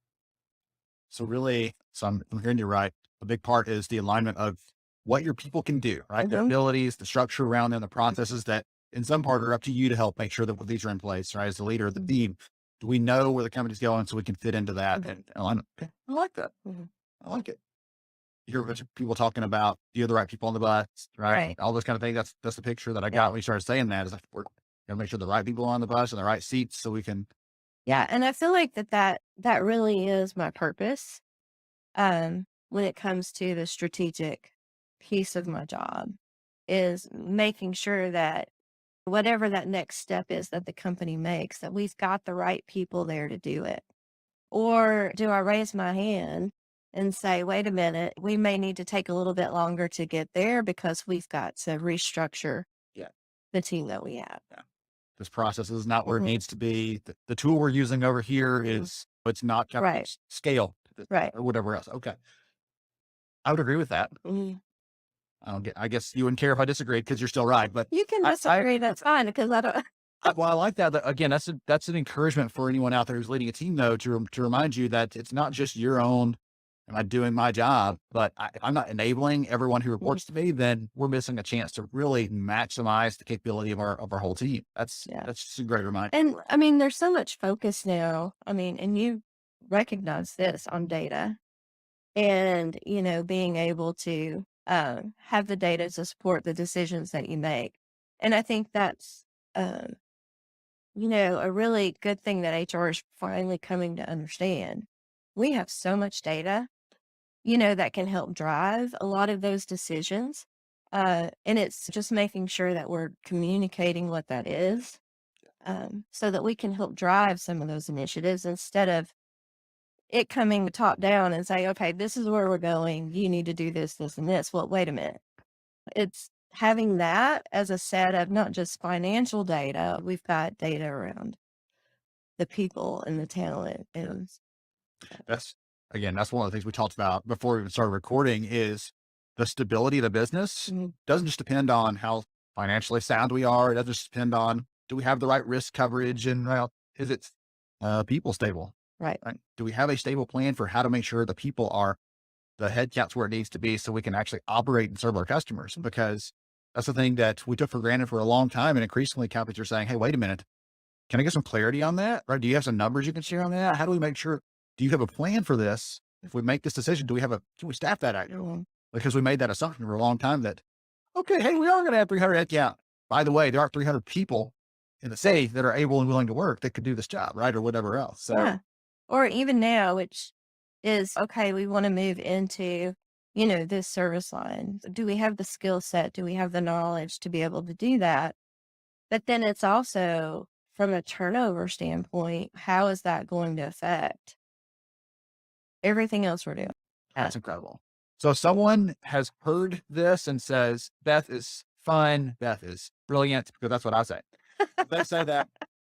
So really, I'm hearing you right. A big part is the alignment of what your people can do, right? Their abilities, the structure around them, the processes that in some part are up to you to help make sure that these are in place, right? As the leader of the team, do we know where the company's going so we can fit into that and align? Okay. I like that. I like it. You hear a bunch of people talking about, do you have the right people on the bus, right? All those kind of things. That's the picture that I got when you started saying that, is like, we're going to make sure the right people are on the bus and the right seats so we can. Yeah. And I feel like that really is my purpose when it comes to the strategic piece of my job, is making sure that whatever that next step is that the company makes, that we've got the right people there to do it. Or do I raise my hand and say, wait a minute, we may need to take a little bit longer to get there because we've got to restructure the team that we have. This process is not where it needs to be. The tool we're using over here is, it's not scale, or whatever else. Okay. I would agree with that. I guess you wouldn't care if I disagreed because you're still right, but you can disagree. That's fine, because I don't. Well, I like that. Again, that's an encouragement for anyone out there who's leading a team, though, to remind you that it's not just your own, am I doing my job, but if I'm not enabling everyone who reports to me, then we're missing a chance to really maximize the capability of our whole team. That's just a great reminder. And I mean, there's so much focus now. I mean, and you recognize this on data and, being able to have the data to support the decisions that you make. And I think that's, a really good thing that HR is finally coming to understand. We have so much data, that can help drive a lot of those decisions. And it's just making sure that we're communicating what that is, so that we can help drive some of those initiatives instead of it coming top down and say, okay, this is where we're going. You need to do this, this, and this. Well, wait a minute. It's having that as a set of not just financial data. We've got data around the people and the talent. And that's one of the things we talked about before we even started recording, is the stability of the business doesn't just depend on how financially sound we are. It doesn't just depend on, do we have the right risk coverage, and is it people stable? Right. Do we have a stable plan for how to make sure the people are, the headcount's where it needs to be so we can actually operate and serve our customers? Because that's the thing that we took for granted for a long time. And increasingly companies are saying, hey, wait a minute, can I get some clarity on that? Right? Do you have some numbers you can share on that? How do we make sure, do you have a plan for this? If we make this decision, can we staff that out? Because we made that assumption for a long time that, okay, hey, we are going to have 300 headcount. By the way, there are 300 people in the city that are able and willing to work that could do this job, right? Or whatever else. So, or even now, which is, okay, we want to move into, this service line. Do we have the skill set? Do we have the knowledge to be able to do that? But then it's also from a turnover standpoint, how is that going to affect everything else we're doing? That's incredible. So someone has heard this and says, Beth is fun. Beth is brilliant, because that's what I say. They say that.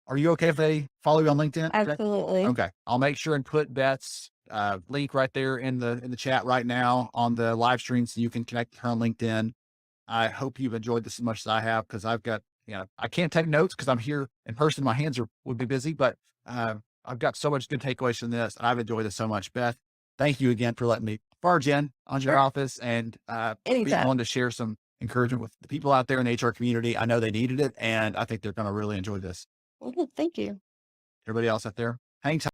Are you okay if they follow you on LinkedIn? Absolutely. Okay. I'll make sure and put Beth's link right there in the chat right now on the live stream, so you can connect with her on LinkedIn. I hope you've enjoyed this as much as I have, because I've got, I can't take notes because I'm here in person. My hands would be busy, but I've got so much good takeaways from this, and I've enjoyed this so much. Beth, thank you again for letting me barge in on your office and being Anytime. willing to share some encouragement with the people out there in the HR community. I know they needed it, and I think they're going to really enjoy this. Well, thank you. Everybody else out there, hang tight.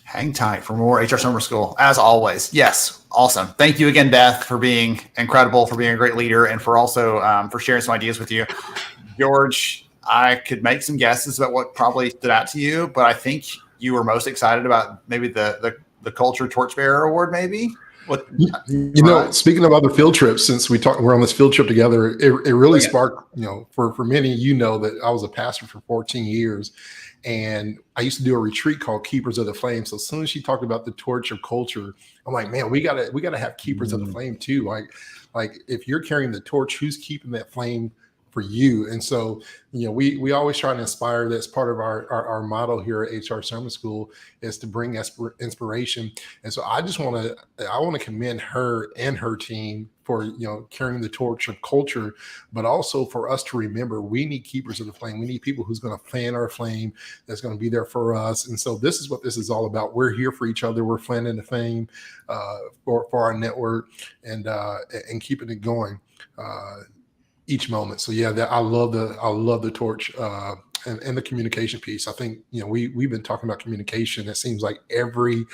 Hang tight for more HR Summer School, as always. Yes, awesome. Thank you again, Beth, for being incredible, for being a great leader, and for also for sharing some ideas with you. George, I could make some guesses about what probably stood out to you, but I think you were most excited about maybe the Culture Torchbearer Award, maybe? What, speaking of other field trips, since we're on this field trip together, it really sparked, for many, that I was a pastor for 14 years, and I used to do a retreat called Keepers of the Flame. So as soon as she talked about the torch of culture, I'm like, man, we gotta have Keepers of the Flame too. Like if you're carrying the torch, who's keeping that flame for you? And so, we always try to inspire. That's part of our motto here at HR Summer School, is to bring inspiration. And so I want to commend her and her team for, carrying the torch of culture, but also for us to remember we need keepers of the flame. We need people who's going to fan our flame, that's going to be there for us. And so this is what this is all about. We're here for each other. We're fanning the flame for our network, and keeping it going each moment. So yeah, I love the torch and the communication piece. I think we've been talking about communication. It seems like every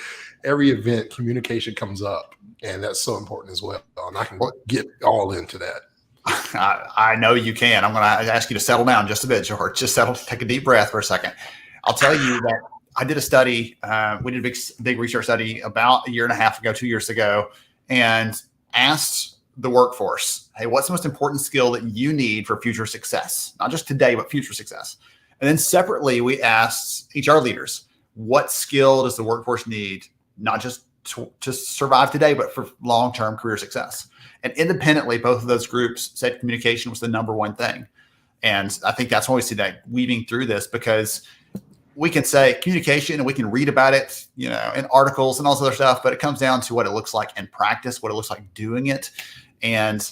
event communication comes up, and that's so important as well. And I can get all into that. I know you can. I'm going to ask you to settle down just a bit, George. Just settle. Take a deep breath for a second. I'll tell you that I did a study. We did a big research study about a year and a half ago, 2 years ago, and asked the workforce, hey, what's the most important skill that you need for future success? Not just today, but future success. And then separately, we asked HR leaders, what skill does the workforce need, not just to survive today, but for long-term career success? And independently, both of those groups said communication was the number one thing. And I think that's why we see that weaving through this, because we can say communication and we can read about it, in articles and all this other stuff, but it comes down to what it looks like in practice, what it looks like doing it. And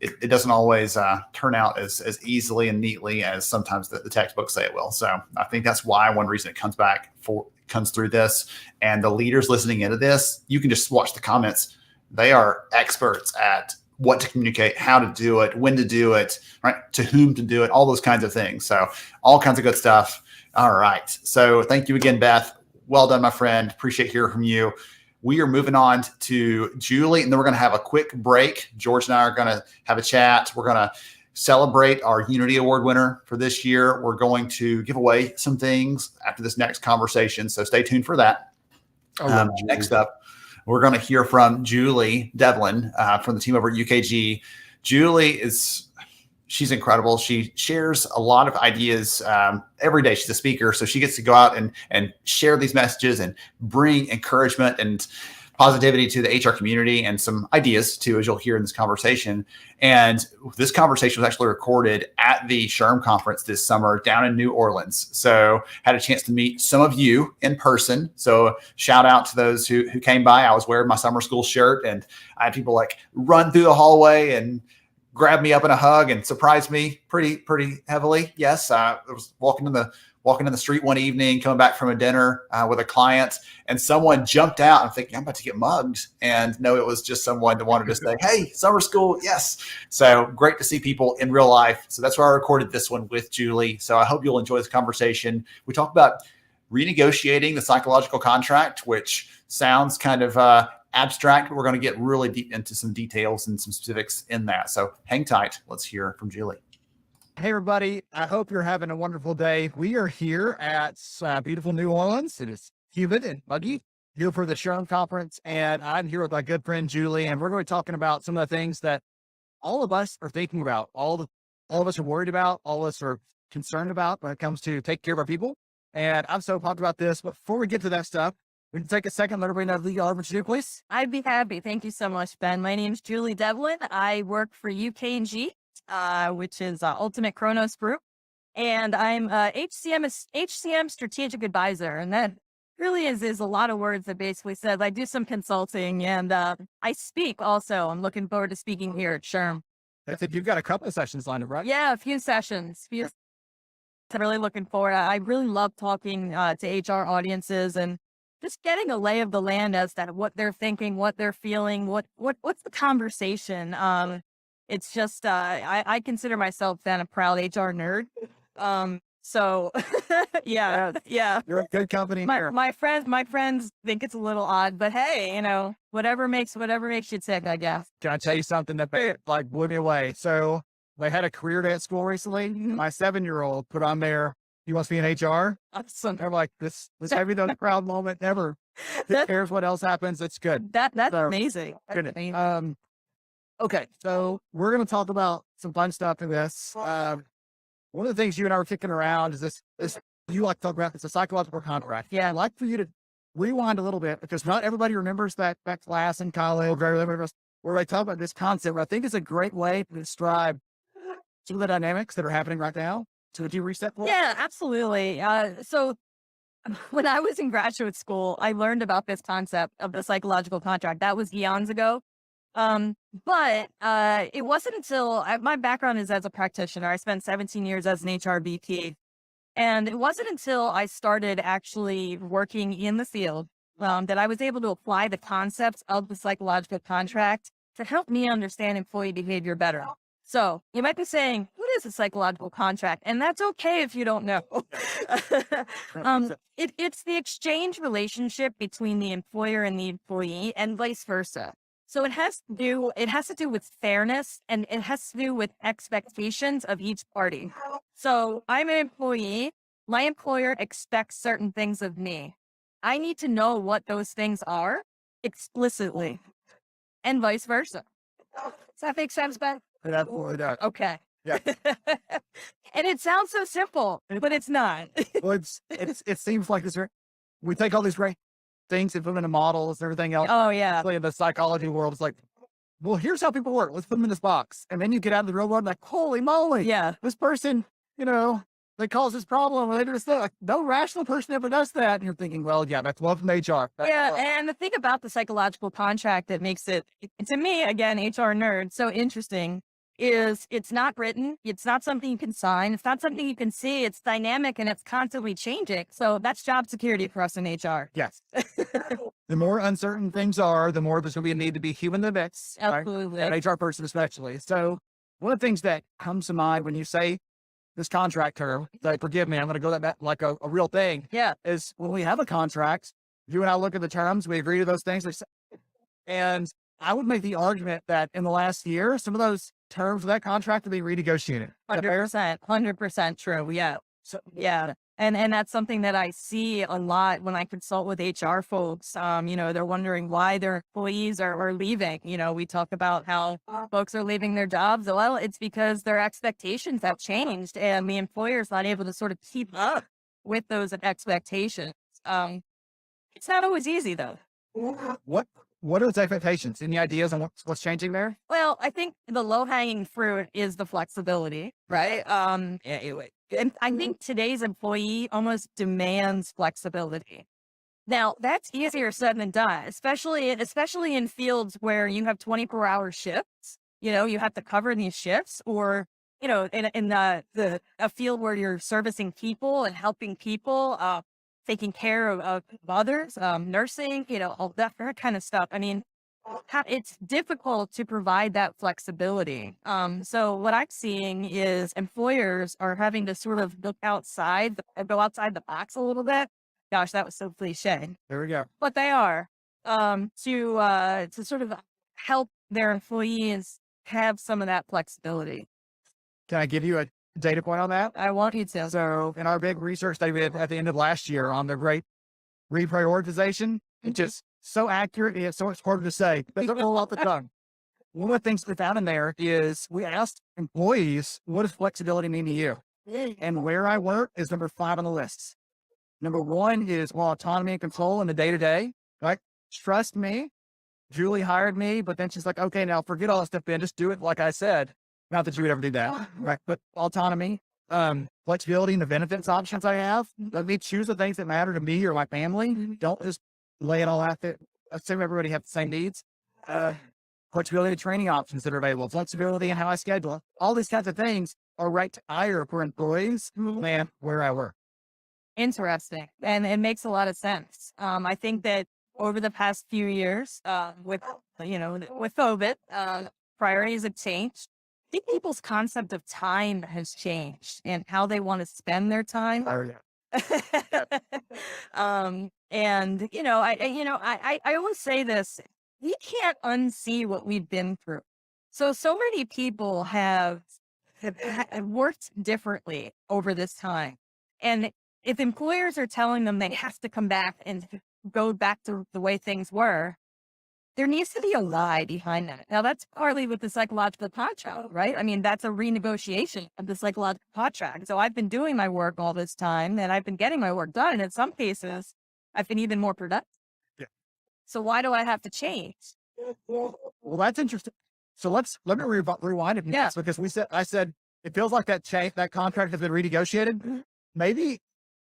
it doesn't always turn out as easily and neatly as sometimes the textbooks say it will. So I think that's why one reason it comes through this. And the leaders listening into this, you can just watch the comments. They are experts at what to communicate, how to do it, when to do it, right? To whom to do it, all those kinds of things. So all kinds of good stuff. All right. So thank you again, Beth. Well done, my friend. Appreciate hearing from you. We are moving on to Julie, and then we're going to have a quick break. George and I are going to have a chat. We're going to celebrate our Unity Award winner for this year. We're going to give away some things after this next conversation. So stay tuned for that. Next up, we're going to hear from Julie Devlin from the team over at UKG. Julie she's incredible. She shares a lot of ideas every day. She's a speaker, so she gets to go out and share these messages and bring encouragement and positivity to the HR community, and some ideas too, as you'll hear in this conversation. And this conversation was actually recorded at the SHRM conference this summer down in New Orleans. So had a chance to meet some of you in person. So shout out to those who came by. I was wearing my summer school shirt, and I had people run through the hallway and grab me up in a hug and surprise me pretty heavily. Yes, I was walking in the street one evening, coming back from a dinner with a client, and someone jumped out. I'm thinking, I'm about to get mugged. And no, it was just someone that wanted to say, hey, summer school, yes. So great to see people in real life. So that's why I recorded this one with Julie. So I hope you'll enjoy this conversation. We talked about renegotiating the psychological contract, which sounds kind of abstract, but we're going to get really deep into some details and some specifics in that. So hang tight. Let's hear from Julie. Hey, everybody. I hope you're having a wonderful day. We are here at beautiful New Orleans. It is humid and muggy here for the SHRM conference. And I'm here with my good friend, Julie, and we're going to be talking about some of the things that all of us are thinking about. All of us are worried about. All of us are concerned about when it comes to take care of our people. And I'm so pumped about this. But before we get to that stuff, we can take a second, let everybody know who you are, what you do, please. I'd be happy. Thank you so much, Ben. My name's Julie Devlin. I work for UKG, which is Ultimate Chronos Group. And I'm HCM strategic advisor. And that really is a lot of words that basically says I do some consulting and I speak also. I'm looking forward to speaking here at SHRM. That's it. You've got a couple of sessions lined up, right? Yeah, a few sessions. I'm really looking forward. I really love talking to HR audiences and just getting a lay of the land as to what they're thinking, what they're feeling, what's the conversation. It's just I consider myself then a proud HR nerd. So yeah. You're a good company here. My friends think it's a little odd, but hey, whatever makes you tick, I guess. Can I tell you something that like blew me away? So they had a career day at school recently. My 7-year-old put on there, he wants to be in HR. Awesome. They're like, this heavy the proud moment never. Who cares what else happens? It's good. That's So, amazing. That's Goodness. amazing. Okay, so we're going to talk about some fun stuff in this. One of the things you and I were kicking around is this you like to talk about, it's a psychological contract. Yeah. I'd like for you to rewind a little bit because not everybody remembers that class in college where they talk about this concept. But I think it's a great way to describe some of the dynamics that are happening right now. So would you reset for us? Yeah, absolutely. So when I was in graduate school, I learned about this concept of the psychological contract. That was eons ago. But it wasn't until my background is as a practitioner. I spent 17 years as an HR VP. And it wasn't until I started actually working in the field that I was able to apply the concepts of the psychological contract to help me understand employee behavior better. So you might be saying, what is a psychological contract? And that's okay if you don't know. It's the exchange relationship between the employer and the employee and vice versa. So it has to do with fairness and it has to do with expectations of each party. So I'm an employee. My employer expects certain things of me. I need to know what those things are explicitly and vice versa. Does that make sense, Ben? It absolutely does. Okay. Yeah. And it sounds so simple, but it's not. Well, it seems like this. We take all these great things and put them into models and everything else. Oh, yeah. In the psychology world, it's like, well, here's how people work. Let's put them in this box. And then you get out of the real world like, holy moly. Yeah. This person, they cause this problem. They do this thing. Like, no rational person ever does that. And you're thinking, well, yeah, that's love from HR. And the thing about the psychological contract that makes it, to me, again, HR nerd, so interesting is it's not written. It's not something you can sign. It's not something you can see. It's dynamic and it's constantly changing. So that's job security for us in HR. Yes. The more uncertain things are, the more there's going to be a need to be human in the mix. Absolutely. Right? An HR person especially. So one of the things that comes to mind when you say this contract term, forgive me, I'm going to go that like a real thing. Yeah. Is when we have a contract, you and I look at the terms, we agree to those things. And I would make the argument that in the last year, some of those terms of that contract to be renegotiated. 100% true. Yeah. So, yeah. And that's something that I see a lot when I consult with HR folks. They're wondering why their employees are leaving. We talk about how folks are leaving their jobs. Well, it's because their expectations have changed and the employer's not able to sort of keep up with those expectations. It's not always easy though. What are those expectations? Any ideas on what's changing there? Well, I think the low-hanging fruit is the flexibility, right? And I think today's employee almost demands flexibility. Now, that's easier said than done, especially in fields where you have 24-hour shifts. You have to cover these shifts, or in a field where you're servicing people and helping people. Taking care of others, nursing, all that kind of stuff. I mean, it's difficult to provide that flexibility. So what I'm seeing is employers are having to sort of go outside the box a little bit. Gosh, that was so cliche. There we go. But they are to sort of help their employees have some of that flexibility. Can I give you a data point on that? I want you to. So in our big research that we did at the end of last year on the great reprioritization, it's just so accurate. It's so much harder to say. It doesn't roll off the tongue. One of the things we found in there is we asked employees, what does flexibility mean to you? And where I work is number 5 on the list. Number 1 is autonomy and control in the day to day. Right? Trust me. Julie hired me, but then she's like, okay, now forget all that stuff, Ben. Just do it like I said. Not that you would ever do that. Right? But autonomy, flexibility, and the benefits options I have. Let me choose the things that matter to me or my family. Don't just lay it all out there. Assume everybody have the same needs. Flexibility and training options that are available. Flexibility in how I schedule. All these kinds of things are right to hire for employees than where I work. Interesting. And it makes a lot of sense. I think that over the past few years, with COVID, priorities have changed. I think people's concept of time has changed and how they want to spend their time. Oh, yeah. And I always say this: we can't unsee what we've been through. So many people have worked differently over this time, and if employers are telling them they have to come back and go back to the way things were, there needs to be a lie behind that. Now, that's partly with the psychological contract, right? I mean, that's a renegotiation of the psychological contract. So I've been doing my work all this time and I've been getting my work done. And in some cases, I've been even more productive. Yeah. So why do I have to change? Well, that's interesting. So let me rewind it. Yeah. Because I said, it feels like that contract has been renegotiated. Maybe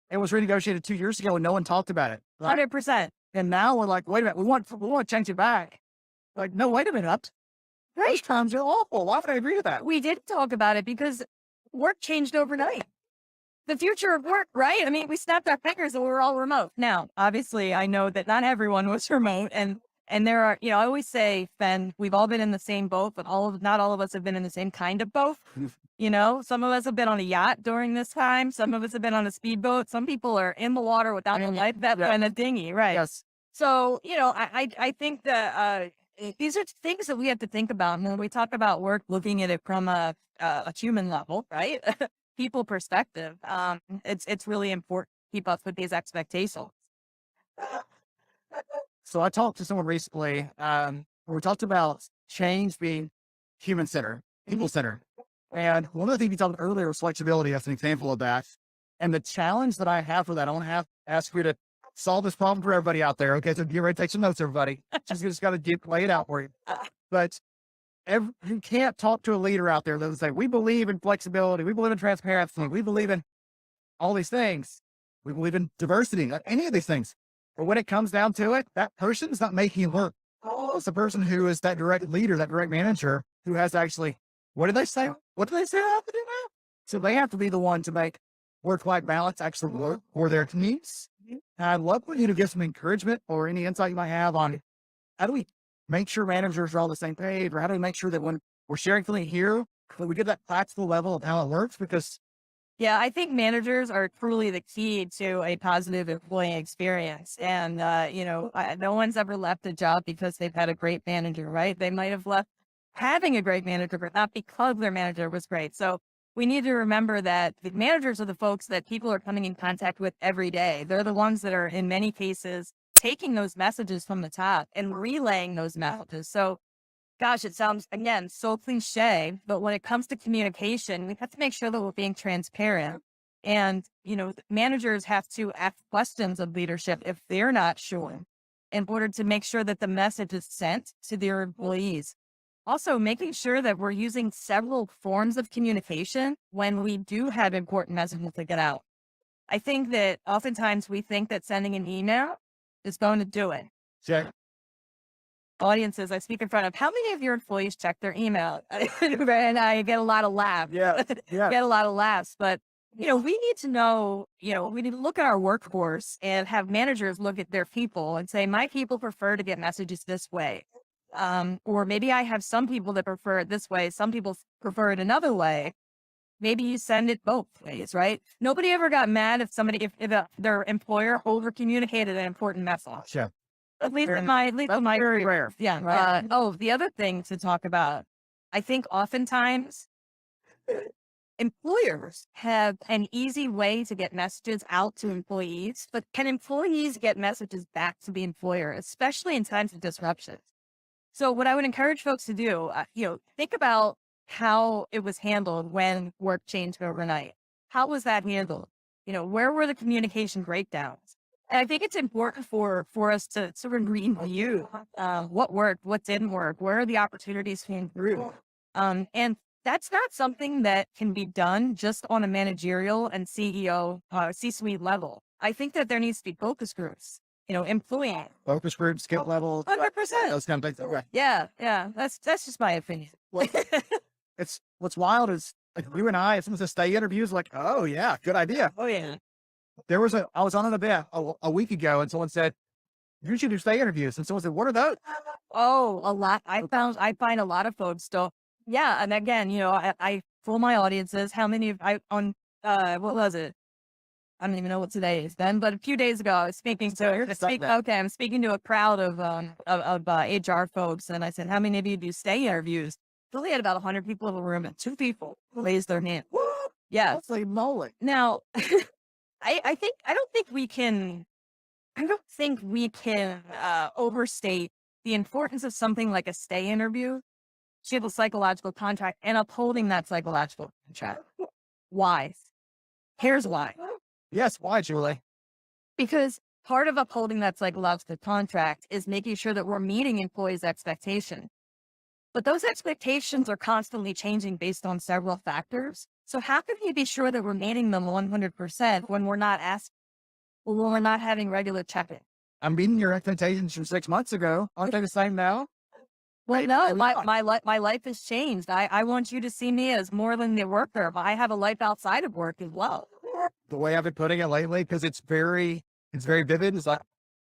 it was renegotiated 2 years ago and no one talked about it. 100%. And now we're like, wait a minute, we want to change it back. Like, no, wait a minute. Those times are awful. Why would I agree to that? We did talk about it because work changed overnight. The future of work, right? I mean, we snapped our fingers and we were all remote. Now, obviously, I know that not everyone was remote, and there are, I always say, Ben, we've all been in the same boat, but not all of us have been in the same kind of boat. Some of us have been on a yacht during this time. Some of us have been on a speedboat. Some people are in the water without a life vest and a dinghy, right? Yes. So, I think that these are things that we have to think about. And when we talk about work, looking at it from a human level, right? People perspective, it's really important to keep up with these expectations. So I talked to someone recently where we talked about change being human-centered, people-centered. And one of the things we talked about earlier was flexibility as an example of that. And the challenge that I have for that, I want to ask you to solve this problem for everybody out there. Okay, so get ready to take some notes, everybody. Just got to lay it out for you. But you can't talk to a leader out there that will say, we believe in flexibility, we believe in transparency, we believe in all these things. We believe in diversity, not any of these things. But when it comes down to it, that person is not making it work. It's the person who is that direct leader, that direct manager who has actually, what do they say? What do they say I have to do now? So they have to be the one to make work-life balance actually work for their teams. And I'd love for you to give some encouragement or any insight you might have on how do we make sure managers are all on the same page, or how do we make sure that when we're sharing something here, that we get that practical level of how it works? Because yeah, I think managers are truly the key to a positive employee experience. And, no one's ever left a job because they've had a great manager, right? They might have left having a great manager, but not because their manager was great. So we need to remember that the managers are the folks that people are coming in contact with every day. They're the ones that are, in many cases, taking those messages from the top and relaying those messages. So gosh, it sounds, again, so cliche, but when it comes to communication, we have to make sure that we're being transparent. And, managers have to ask questions of leadership if they're not sure, in order to make sure that the message is sent to their employees. Also, making sure that we're using several forms of communication when we do have important messages to get out. I think that oftentimes we think that sending an email is going to do it. check. Audiences I speak in front of, how many of your employees check their email? And I get a lot of laughs. Yeah. Get a lot of laughs. But, we need to know, we need to look at our workforce and have managers look at their people and say, my people prefer to get messages this way. Or maybe I have some people that prefer it this way. Some people prefer it another way. Maybe you send it both ways, right? Nobody ever got mad if their employer over communicated an important message. Yeah. At least in my Very rare. yeah. Right. The other thing to talk about, I think oftentimes employers have an easy way to get messages out to employees, but can employees get messages back to the employer, especially in times of disruption? So what I would encourage folks to do, think about how it was handled when work changed overnight. How was that handled? Where were the communication breakdowns? And I think it's important for us to sort of review what worked, what didn't work, where are the opportunities to improve. And that's not something that can be done just on a managerial and CEO, C-suite level. I think that there needs to be focus groups, employee. Focus group, skill level, 100%. those kind of things. Okay. Yeah. That's just my opinion. It's what's wild is like you and I, as soon as the stay interviews, like, oh yeah, good idea. Oh yeah. I was on an event a week ago and someone said, you should do stay interviews. And someone said, what are those? Oh, a lot. I find a lot of folks still. Yeah. And again, I fool my audiences. How many what was it? I don't even know what today is then, but a few days ago I was speaking I'm speaking to a crowd of HR folks. And I said, how many of you do stay interviews? So they had about 100 people in the room and 2 people raised their hand. Yeah. That's like moly. Now, I don't think we can overstate the importance of something like a stay interview to the psychological contract and upholding that psychological contract. Why? Here's why. Yes. Why, Julie? Because part of upholding that psychological contract is making sure that we're meeting employees' expectations. But those expectations are constantly changing based on several factors. So how can we be sure that we're meeting them 100% when we're not when we're not having regular check-in? I'm meeting your expectations from 6 months ago. Aren't they the same now? Well, no, my life has changed. I want you to see me as more than the worker, but I have a life outside of work as well. The way I've been putting it lately, because it's very vivid. It's like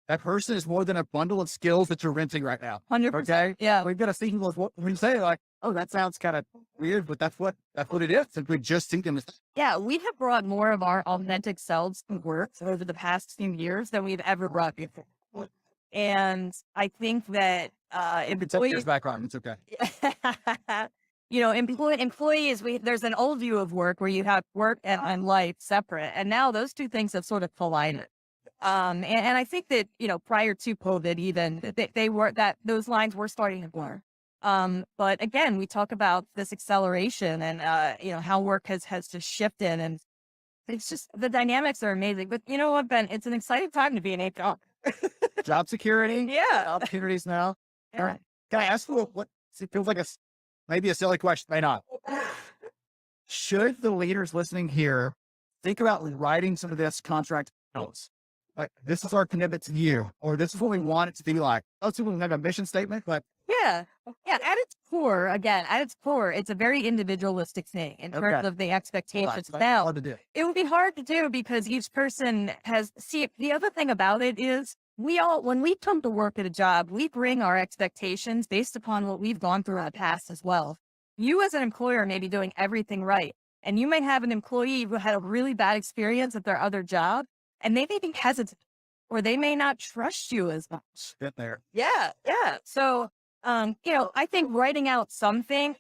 that person is more than a bundle of skills that you're renting right now. 100%. Okay. Yeah. We've got a sequel of what we say, like, oh, that sounds kind of weird, but that's what it is. Since we just see them. Yeah. We have brought more of our authentic selves to work over the past few years than we've ever brought before. And I think that employees background, it's okay. Employees, there's an old view of work where you have work and life separate. And now those two things have sort of collided. And I think that, prior to COVID, even they were those lines were starting to blur. But again, we talk about this acceleration and, how work has just shifted, and it's just, the dynamics are amazing. But you know what, Ben, it's an exciting time to be an HR. Job security. Yeah. Opportunities now. Yeah. All right. Can I ask you what it feels like maybe a silly question, may not. Should the leaders listening here think about writing some of this contract notes? Like, this is our commitment to you, or this is what we want it to be like. Most people have a mission statement, but yeah. At its core, it's a very individualistic thing in terms of the expectations. Now, it would be hard to do because each person the other thing about it is when we come to work at a job, we bring our expectations based upon what we've gone through in the past as well. You as an employer may be doing everything right, and you may have an employee who had a really bad experience at their other job, and they may be hesitant, or they may not trust you as much. Get there. Yeah. So, I think writing out some things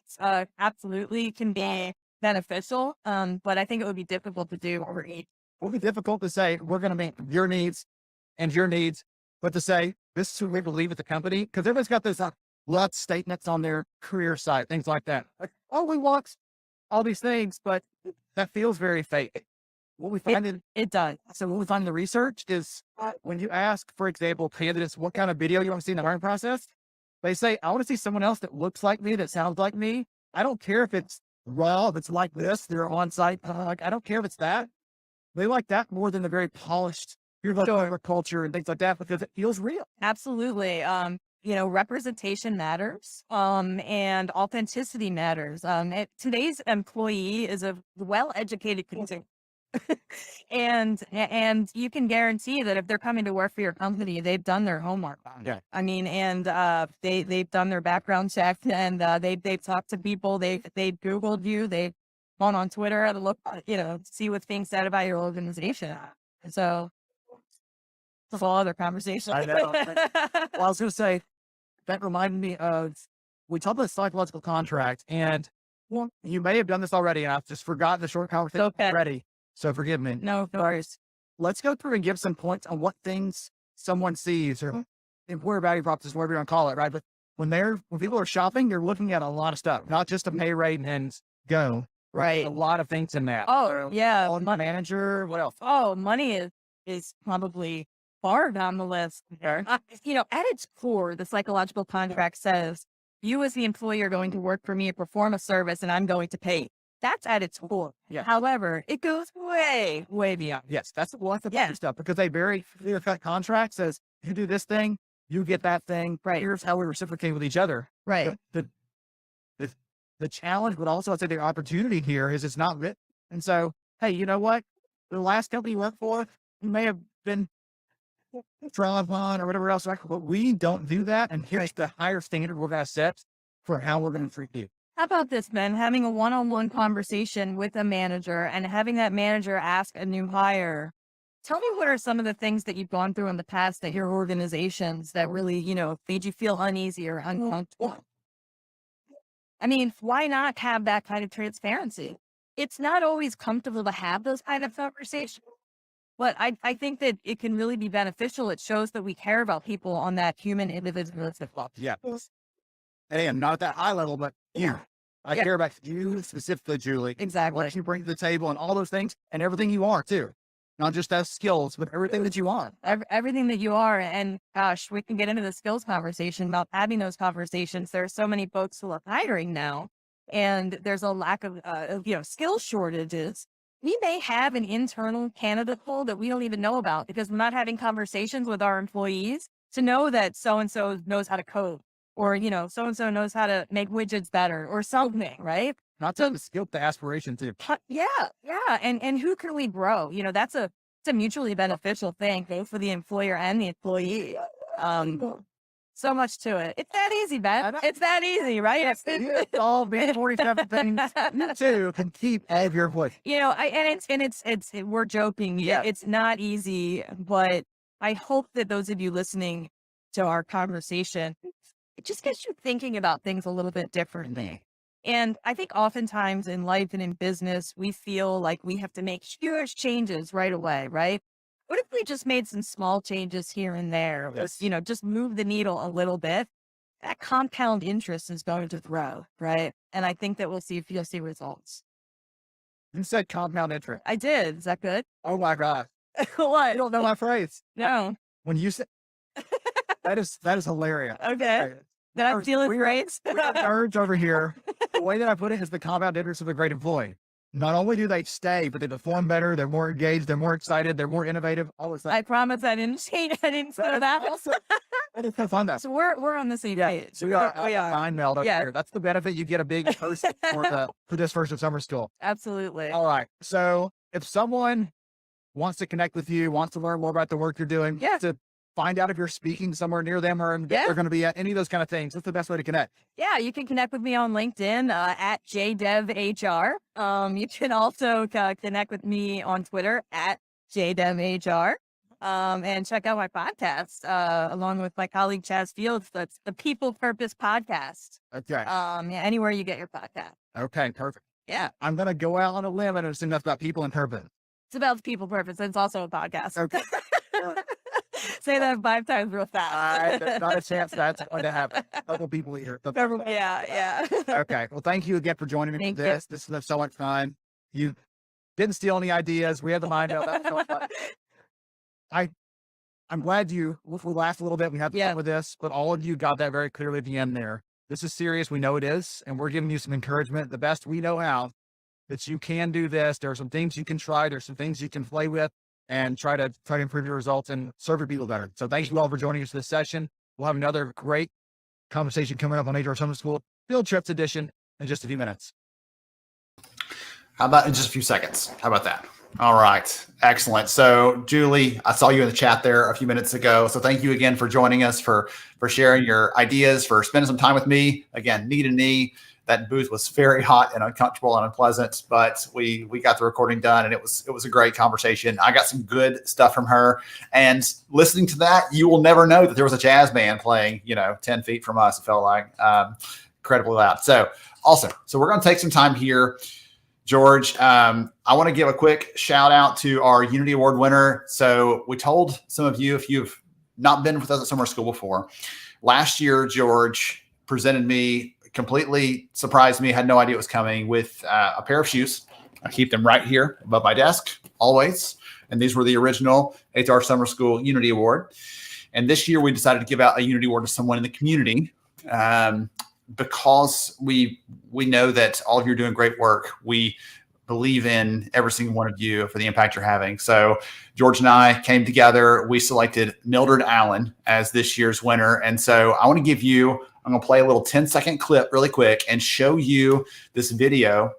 absolutely can be beneficial, but I think it would be difficult to do over each. It would be difficult to say, we're going to meet your needs and your needs, but to say, this is who we believe at the company, because everybody's got those lot statements on their career site, things like that. Like, oh, we want all these things, but that feels very fake. What we find it does. So what we find in the research is when you ask, for example, candidates, what kind of video you want to see in the hiring process, they say, I want to see someone else that looks like me, that sounds like me. I don't care if it's raw, if it's like this, they're on site. I don't care if it's that. They like that more than the very polished culture and things like that, because it feels real. Absolutely. Representation matters, and authenticity matters. Today's employee is a well-educated consumer. and you can guarantee that if they're coming to work for your company, they've done their homework. Yeah. I mean, and they've done their background check, and they've talked to people. They've Googled you. They've gone on Twitter to look, see what's being said about your organization. So it's a whole other conversation. I know. Well, I was going to say, that reminded me of, we talked about psychological contract, and you may have done this already, and I've just forgotten the short conversation already. So forgive me. No worries. Let's go through and give some points on what things someone sees, or employer value proposition, whatever you want to call it, right? But when people are shopping, they're looking at a lot of stuff, not just a pay rate and go. Right. A lot of things in that. Oh, yeah. On my manager, what else? Oh, money is probably far down the list there. At its core, the psychological contract says you as the employee are going to work for me and perform a service and I'm going to pay. That's at its core. Yeah. However, it goes way, way beyond. Yes, that's the bad stuff because they very clear cut contract says you do this thing, you get that thing. Right. Here's how we reciprocate with each other. Right. The challenge, but also I'd say the opportunity here is it's not written. And so, hey, you know what? The last company you worked for, you may have been trial on or whatever else, but we don't do that. And here's the higher standard we're going to set for how we're going to treat you. How about this, Ben? Having a one-on-one conversation with a manager and having that manager ask a new hire, tell me what are some of the things that you've gone through in the past at your organizations that really, made you feel uneasy or uncomfortable? I mean, why not have that kind of transparency? It's not always comfortable to have those kind of conversations, but I think that it can really be beneficial. It shows that we care about people on that human individualistic level. Yeah. And not at that high level, but I care about you specifically, Julie. Exactly. What you bring to the table and all those things and everything you are too. Not just as skills, but everything that you are. Everything that you are. And gosh, we can get into the skills conversation about having those conversations. There are so many folks who are hiring now, and there's a lack of skill shortages. We may have an internal candidate pool that we don't even know about because we're not having conversations with our employees to know that so-and-so knows how to code or, so-and-so knows how to make widgets better or something, right? Not to skill the aspiration too. Yeah. And who can we grow? It's a mutually beneficial thing, both for the employer and the employee. So much to it. It's that easy, Ben. It's that easy, right? It's all been 47 things you too can keep at your voice. We're joking. Yeah. It's not easy, but I hope that those of you listening to our conversation, it just gets you thinking about things a little bit differently. And I think oftentimes in life and in business, we feel like we have to make huge changes right away, right? What if we just made some small changes here and there? Yes. Just move the needle a little bit. That compound interest is going to grow, right? And I think that you'll see results. You said compound interest. I did. Is that good? Oh my God. What? You don't know my phrase. No. When you said that is hilarious. Okay. Did I steal it great? We have nerds over here. The way that I put it is the compound interest of a great employee. Not only do they stay, but they perform better. They're more engaged. They're more excited. They're more innovative. All this. I promise I didn't say that. That is so fun. So we're on the same page. So we are We are. mind meld up here. That's the benefit. You get a big host for this first of summer school. Absolutely. All right. So if someone wants to connect with you, wants to learn more about the work you're doing, to find out if you're speaking somewhere near them or they're going to be at any of those kind of things, what's the best way to connect? Yeah, you can connect with me on LinkedIn at JDevHR. You can also connect with me on Twitter at JDevHR. And check out my podcast along with my colleague Chaz Fields. That's the People Purpose Podcast. Okay. Anywhere you get your podcast. Okay, perfect. Yeah. I'm going to go out on a limb and assume that's about people and purpose. It's about the people purpose. It's also a podcast. Okay. Say that 5 times real fast. There's not a chance that's going to happen. Other people here. Yeah. Okay. Well, thank you again for joining me for this. This was so much fun. You didn't steal any ideas. We had the mind out. That was so much fun. I'm glad we laughed a little bit. We had fun with this, but all of you got that very clearly at the end there. This is serious. We know it is. And we're giving you some encouragement, the best we know how, that you can do this. There are some things you can try. There's some things you can play with and try to improve your results and serve your people better. So thank you all for joining us for this session. We'll have another great conversation coming up on HR Summer School Field Trips Edition in just a few minutes. How about in just a few seconds? How about that? All right. Excellent. So Julie, I saw you in the chat there a few minutes ago. So thank you again for joining us, for sharing your ideas, for spending some time with me. Again, knee to knee. That booth was very hot and uncomfortable and unpleasant, but we got the recording done and it was a great conversation. I got some good stuff from her, and listening to that, you will never know that there was a jazz band playing, 10 feet from us. It felt like incredibly loud. So awesome. So we're going to take some time here. George, I want to give a quick shout out to our Unity Award winner. So we told some of you, if you've not been with us at summer school before, last year, George presented me completely surprised me. Had no idea it was coming with a pair of shoes. I keep them right here above my desk always. And these were the original HR Summer School Unity Award. And this year we decided to give out a Unity Award to someone in the community because we know that all of you are doing great work. We believe in every single one of you for the impact you're having. So George and I came together. We selected Mildred Allen as this year's winner. And so I want to give you, I'm going to play a little 10-second clip really quick and show you this video.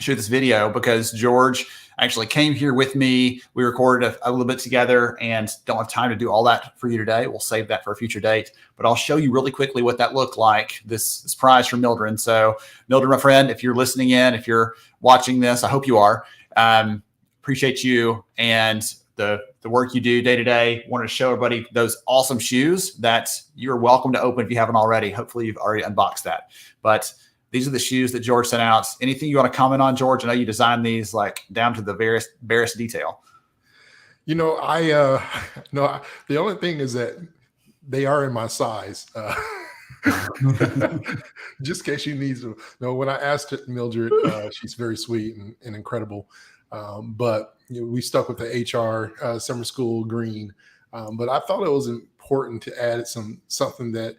Because George actually came here with me. We recorded a little bit together and don't have time to do all that for you today. We'll save that for a future date, but I'll show you really quickly what that looked like, this prize from Mildred. And so Mildred, my friend, if you're listening in, if you're watching this, I hope you are, appreciate you and the work you do day to day. Wanted to show everybody those awesome shoes that you're welcome to open if you haven't already. Hopefully you've already unboxed that, but these are the shoes that George sent out. Anything you want to comment on, George? I know you designed these like down to the barest detail. You know, the only thing is that they are in my size. Just in case you need them. No, when I asked Mildred, she's very sweet and incredible. But we stuck with the HR Summer School green. But I thought it was important to add something that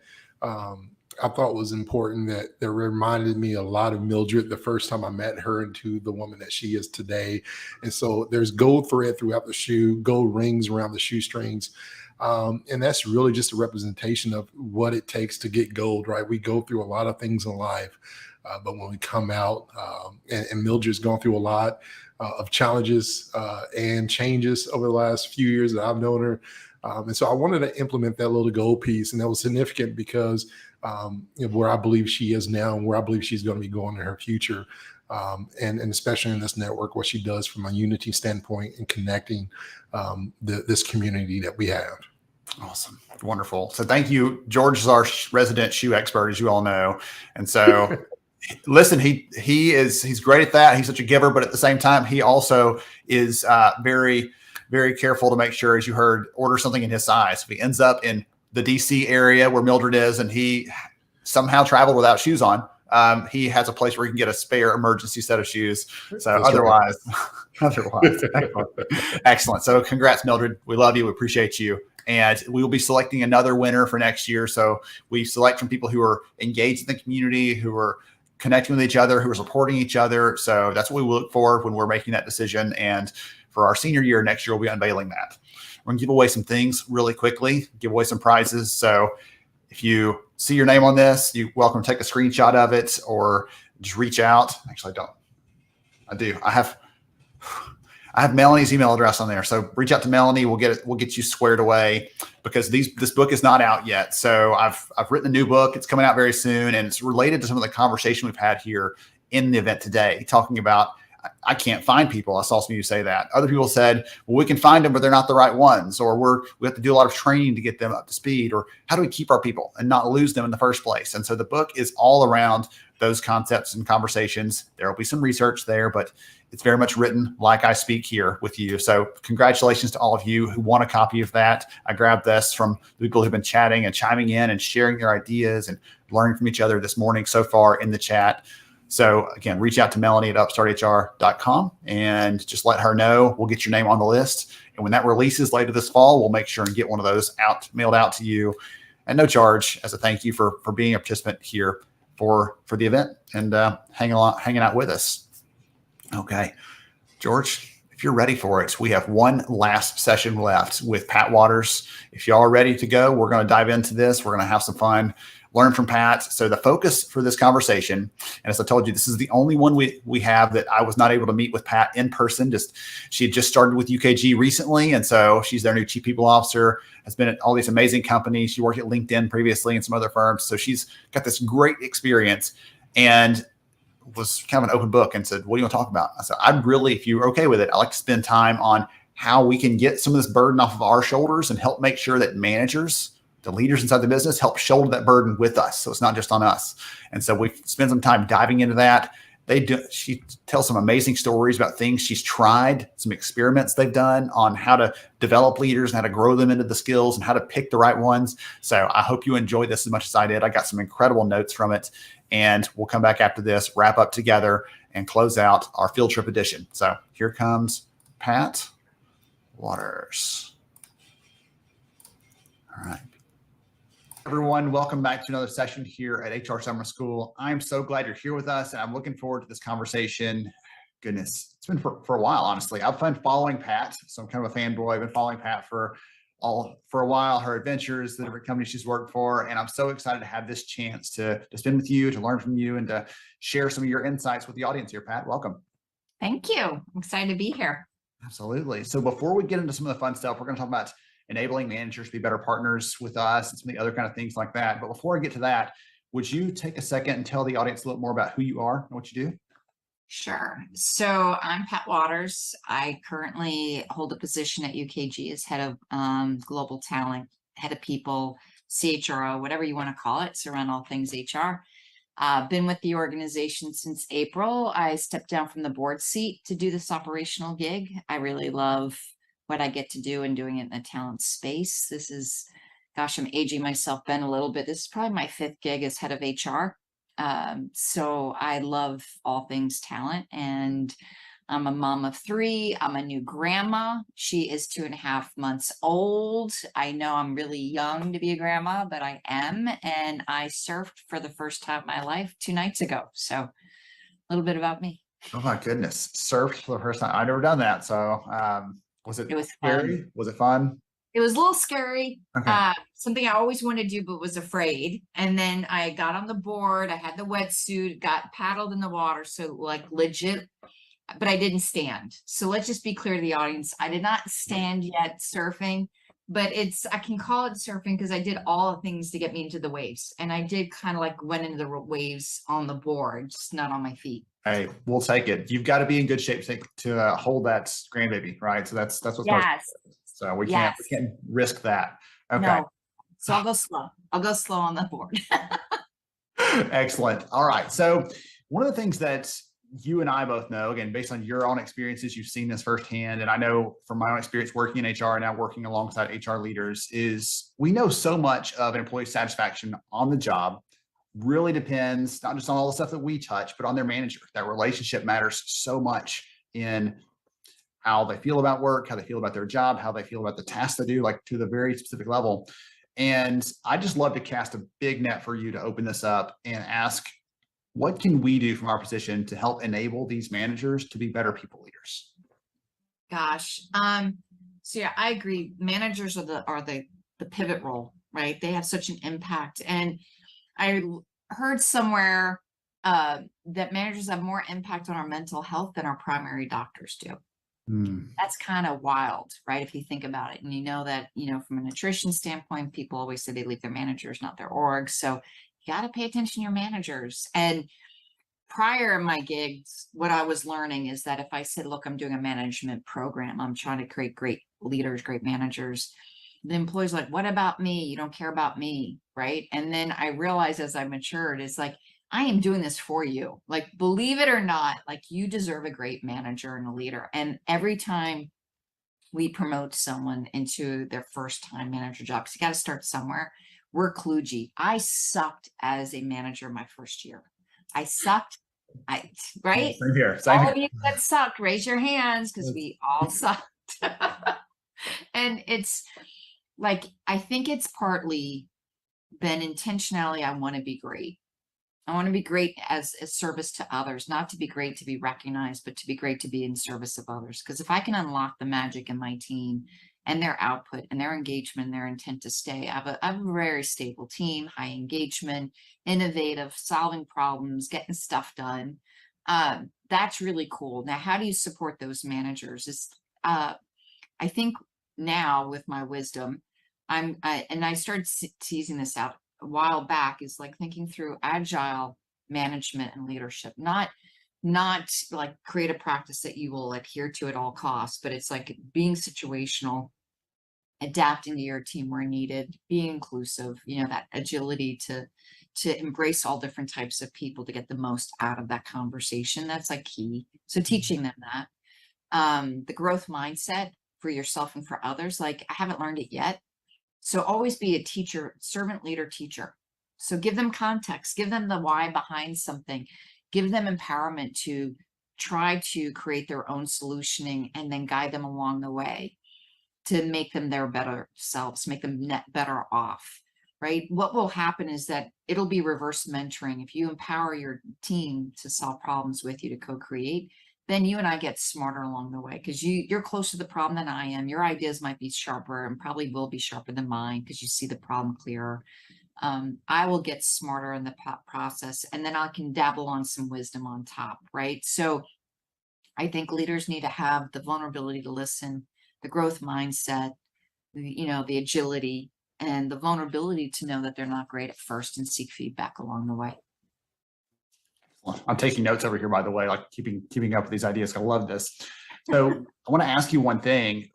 I thought was important that reminded me a lot of Mildred the first time I met her into the woman that she is today. And so there's gold thread throughout the shoe, gold rings around the shoestrings. And that's really just a representation of what it takes to get gold, right? We go through a lot of things in life, but when we come out, and Mildred's gone through a lot of challenges and changes over the last few years that I've known her. And so I wanted to implement that little gold piece. And that was significant because where I believe she is now and where I believe she's going to be going in her future. And especially in this network, what she does from a unity standpoint and connecting this community that we have. Awesome. Wonderful. So thank you. George is our resident shoe expert, as you all know. And so listen, he's great at that. He's such a giver, but at the same time, he also is very, very careful to make sure, as you heard, order something in his size. If he ends up in the DC area where Mildred is, and he somehow traveled without shoes on, he has a place where he can get a spare emergency set of shoes. So otherwise, excellent. So congrats, Mildred. We love you. We appreciate you. And we will be selecting another winner for next year. So we select from people who are engaged in the community, who are connecting with each other, who are supporting each other. So that's what we look for when we're making that decision. And for our senior year next year, we'll be unveiling that. We're going to give away some things really quickly, give away some prizes. So if you see your name on this, you're welcome to take a screenshot of it or just reach out. Actually, I do. I have Melanie's email address on there. So reach out to Melanie. We'll get you squared away because this book is not out yet. So I've written a new book. It's coming out very soon. And it's related to some of the conversation we've had here in the event today, talking about, I can't find people. I saw some of you say that. Other people said, well, we can find them, but they're not the right ones. Or we have to do a lot of training to get them up to speed. Or how do we keep our people and not lose them in the first place? And so the book is all around those concepts and conversations. There will be some research there, but it's very much written like I speak here with you. So congratulations to all of you who want a copy of that. I grabbed this from the people who've been chatting and chiming in and sharing their ideas and learning from each other this morning so far in the chat. So again, reach out to Melanie at upstarthr.com and just let her know. We'll get your name on the list. And when that releases later this fall, we'll make sure and get one of those mailed out to you at no charge as a thank you for being a participant here for the event and hanging out with us. Okay, George, if you're ready for it, we have one last session left with Pat Waters. If y'all are ready to go, we're going to dive into this. We're going to have some fun, learn from Pat. So the focus for this conversation, and as I told you, this is the only one we have that I was not able to meet with Pat in person. She had just started with UKG recently, and so she's their new chief people officer, has been at all these amazing companies. She worked at LinkedIn previously and some other firms. So she's got this great experience and was kind of an open book and said, what do you want to talk about? I said, if you're okay with it, I'd like to spend time on how we can get some of this burden off of our shoulders and help make sure that managers, the leaders inside the business, help shoulder that burden with us. So it's not just on us. And so we spent some time diving into that. She tells some amazing stories about things she's tried, some experiments they've done on how to develop leaders and how to grow them into the skills and how to pick the right ones. So I hope you enjoyed this as much as I did. I got some incredible notes from it, and we'll come back after this, wrap up together, and close out our field trip edition. So here comes Pat Waters. All right. Everyone, welcome back to another session here at HR Summer School. I'm so glad you're here with us, and I'm looking forward to this conversation. Goodness, it's been for a while, honestly. I've been following Pat, so I'm kind of a fanboy. I've been following Pat for a while, her adventures, the different companies she's worked for, and I'm so excited to have this chance to spend with you, to learn from you, and to share some of your insights with the audience here. Pat, welcome. Thank you. I'm excited to be here. Absolutely. So before we get into some of the fun stuff, we're going to talk about enabling managers to be better partners with us and some of the other kind of things like that. But before I get to that, would you take a second and tell the audience a little more about who you are and what you do? Sure. So I'm Pat Waters. I currently hold a position at UKG as head of global talent, head of people, CHRO, whatever you want to call it. So around all things HR. Been with the organization since April. I stepped down from the board seat to do this operational gig. I really love what I get to do and doing it in the talent space. This is, gosh, I'm aging myself, Ben, a little bit. This is probably my 5th gig as head of HR. So I love all things talent, and I'm a mom of 3. I'm a new grandma. She is 2.5 months old. I know I'm really young to be a grandma, but I am. And I surfed for the first time in my life 2 nights ago. So a little bit about me. Oh my goodness. Surfed for the first time. I've never done that. So it was scary? fun. Was it fun? It was a little scary. Okay. Something I always wanted to do, but was afraid. And then I got on the board. I had the wetsuit, got paddled in the water. So like legit, but I didn't stand. So let's just be clear to the audience. I did not stand yet surfing, but I can call it surfing because I did all the things to get me into the waves. And I did kind of like went into the waves on the board, just not on my feet. Hey, we'll take it. You've got to be in good shape to hold that grandbaby, right? So that's what's Yes. So we can't risk that. Okay. No. So I'll go slow. I'll go slow on the board. Excellent. All right. So one of the things that you and I both know, again, based on your own experiences, you've seen this firsthand, and I know from my own experience working in HR and now working alongside HR leaders, is we know so much of employee satisfaction on the job really depends not just on all the stuff that we touch, but on their manager. That relationship matters so much in how they feel about work, how they feel about their job, how they feel about the tasks they do, like to the very specific level. And I just love to cast a big net for you to open this up and ask, what can we do from our position to help enable these managers to be better people leaders? Gosh. So yeah, I agree. Managers are the pivot role, right? They have such an impact. And I heard somewhere that managers have more impact on our mental health than our primary doctors do. That's kind of wild, right? If you think about it, and you know that, from a nutrition standpoint, people always say they leave their managers, not their orgs. So you got to pay attention to your managers. And prior in my gigs, what I was learning is that if I said, look, I'm doing a management program, I'm trying to create great leaders, great managers, the employees are like, what about me? You don't care about me, right? And then I realized as I matured, it's like, I am doing this for you. Like, believe it or not, like you deserve a great manager and a leader. And every time we promote someone into their first time manager job, because you got to start somewhere. We're kludgy. I sucked as a manager my first year. I sucked. Right? Same here. All of you that sucked, raise your hands, because we all sucked. And it's like, I think it's partly been intentionally, I want to be great. I want to be great as a service to others, not to be great to be recognized, but to be great to be in service of others. Because if I can unlock the magic in my team and their output and their engagement, and their intent to stay, I have a very stable team, high engagement, innovative, solving problems, getting stuff done. That's really cool. Now, how do you support those managers? I think now with my wisdom, and I started teasing this out a while back, is like thinking through agile management and leadership, not like create a practice that you will adhere to at all costs, but it's like being situational, adapting to your team where needed, being inclusive, that agility to to embrace all different types of people to get the most out of that conversation. That's like key. So teaching them that. The growth mindset for yourself and for others, like I haven't learned it yet. So always be a teacher, servant leader teacher. So give them context, give them the why behind something, give them empowerment to try to create their own solutioning and then guide them along the way to make them their better selves, make them net better off, right? What will happen is that it'll be reverse mentoring. If you empower your team to solve problems with you, to co-create, then you and I get smarter along the way because you're closer to the problem than I am. Your ideas might be sharper and probably will be sharper than mine because you see the problem clearer. I will get smarter in the process, and then I can dabble on some wisdom on top, right? So I think leaders need to have the vulnerability to listen, the growth mindset, the agility, and the vulnerability to know that they're not great at first and seek feedback along the way. I'm taking notes over here, by the way, like keeping up with these ideas. I love this. So I want to ask you one thing.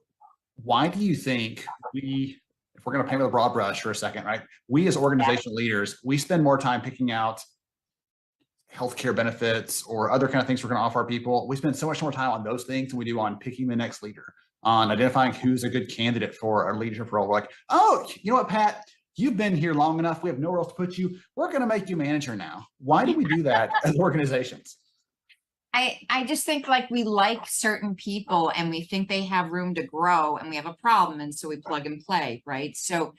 Why do you think if we're going to paint with a broad brush for a second, right? We as organizational leaders, we spend more time picking out healthcare benefits or other kind of things we're going to offer our people. We spend so much more time on those things than we do on picking the next leader, on identifying who's a good candidate for our leadership role. We're like, oh, you know what, Pat? You've been here long enough. We have nowhere else to put you. We're going to make you manager now. Why do we do that as organizations? I just think like we like certain people and we think they have room to grow and we have a problem. And so we plug and play, right? So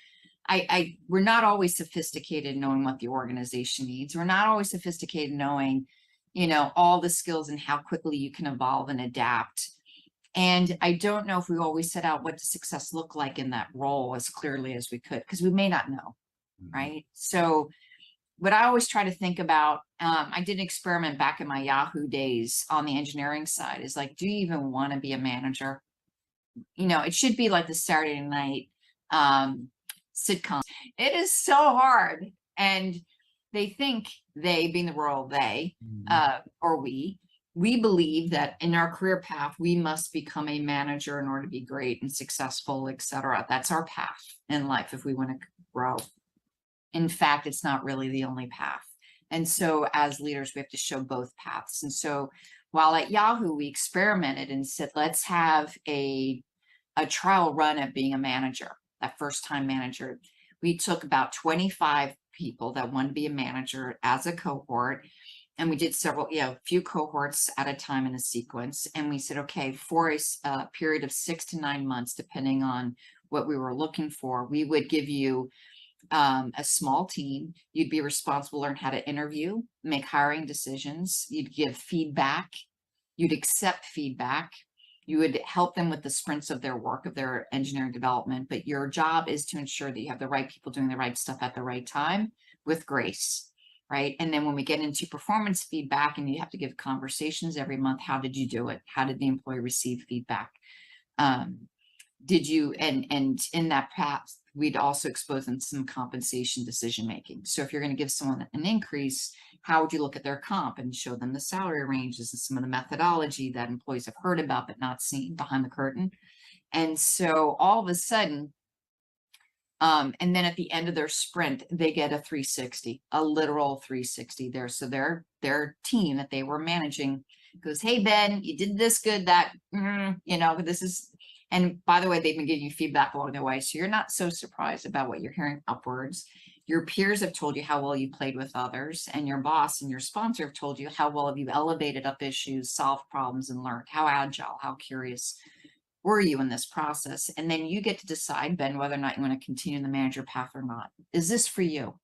we're not always sophisticated knowing what the organization needs. We're not always sophisticated knowing, all the skills and how quickly you can evolve and adapt. And I don't know if we always set out what does success look like in that role as clearly as we could, because we may not know, right? So what I always try to think about, I did an experiment back in my Yahoo days on the engineering side, is like, do you even want to be a manager? It should be like the Saturday night sitcom. It is so hard. And they think, they being the royal they, or we believe that in our career path, we must become a manager in order to be great and successful, etc. That's our path in life if we want to grow. In fact, it's not really the only path. And so as leaders, we have to show both paths. And so while at Yahoo, we experimented and said, let's have a trial run at being a manager, that first time manager. We took about 25 people that wanted to be a manager as a cohort. And we did a few cohorts at a time in a sequence. And we said, okay, for a period of 6 to 9 months, depending on what we were looking for, we would give you a small team. You'd be responsible to learn how to interview, make hiring decisions. You'd give feedback. You'd accept feedback. You would help them with the sprints of their work, of their engineering development. But your job is to ensure that you have the right people doing the right stuff at the right time with grace, right? And then when we get into performance feedback and you have to give conversations every month, how did you do it? How did the employee receive feedback? Did you, and in that path, we'd also expose them to some compensation decision-making. So if you're going to give someone an increase, how would you look at their comp and show them the salary ranges and some of the methodology that employees have heard about but not seen behind the curtain? And so all of a sudden, and then at the end of their sprint, they get a 360, a literal 360 there. So their team that they were managing goes, hey, Ben, you did this good, that, this is, and by the way, they've been giving you feedback along the way. So you're not so surprised about what you're hearing upwards. Your peers have told you how well you played with others, and your boss and your sponsor have told you how well have you elevated up issues, solved problems, and learned. How agile, how curious were you in this process? And then you get to decide, Ben, whether or not you want to continue the manager path or not. Is this for you?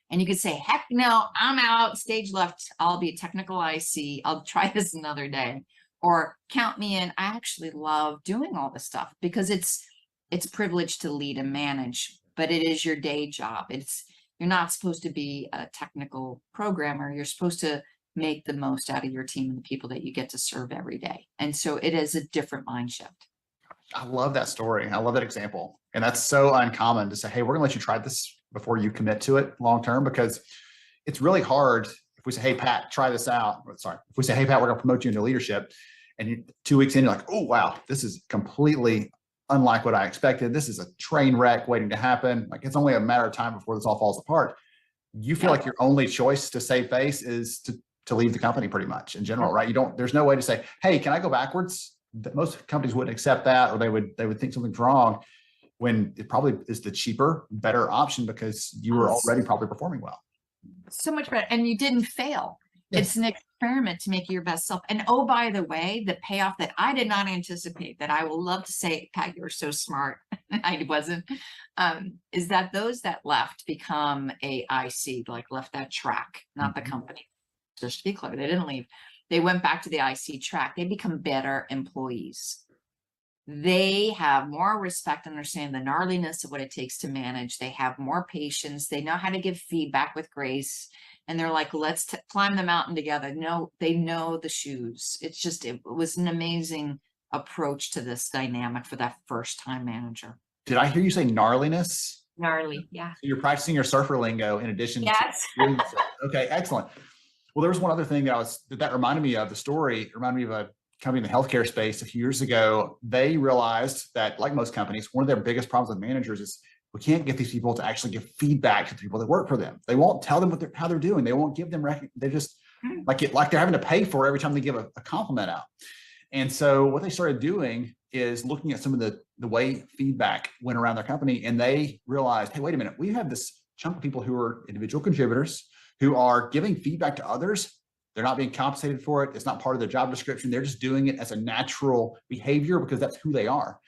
And you could say, heck no, I'm out, stage left. I'll be a technical IC. I'll try this another day. Or count me in. I actually love doing all this stuff because it's privilege to lead and manage, but it is your day job. You're not supposed to be a technical programmer. You're supposed to make the most out of your team and the people that you get to serve every day. And so it is a different mind shift. I love that story. I love that example. And that's so uncommon to say, hey, we're going to let you try this before you commit to it long term, because it's really hard if we say, hey, Pat, try this out. Sorry. If we say, hey, Pat, we're going to promote you into leadership. And 2 weeks in, you're like, oh, wow, this is completely unlike what I expected. This is a train wreck waiting to happen. Like, it's only a matter of time before this all falls apart. you feel like your only choice to save face is to leave the company pretty much in general, right? There's no way to say, hey, can I go backwards? Most companies wouldn't accept that, or they would think something's wrong, when it probably is the cheaper, better option because you were already probably performing well. So much better. And you didn't fail. Yes. It's an experiment to make your best self. And oh, by the way, the payoff that I did not anticipate, that I will love to say, Pat, you're so smart. I wasn't, is that those that left become a IC, like left that track, not the company. Just to be clear, they didn't leave. They went back to the IC track. They become better employees. They have more respect, understand the gnarliness of what it takes to manage. They have more patience. They know how to give feedback with grace. And they're like, let's climb the mountain together. No, they know the shoes. It was an amazing approach to this dynamic for that first time manager. Did I hear you say gnarliness? Gnarly, yeah. So you're practicing your surfer lingo in addition Yes. to okay, excellent. Well, there was one other thing that reminded me of the story. It reminded me of a company in the healthcare space a few years ago. They realized that, like most companies, one of their biggest problems with managers is we can't get these people to actually give feedback to the people that work for them. They won't tell them how they're doing. They won't give them they just like they're having to pay for every time they give a compliment out. And so what they started doing is looking at some of the way feedback went around their company, and they realized, hey, wait a minute, we have this chunk of people who are individual contributors who are giving feedback to others. They're not being compensated for it. It's not part of their job description. They're just doing it as a natural behavior because that's who they are.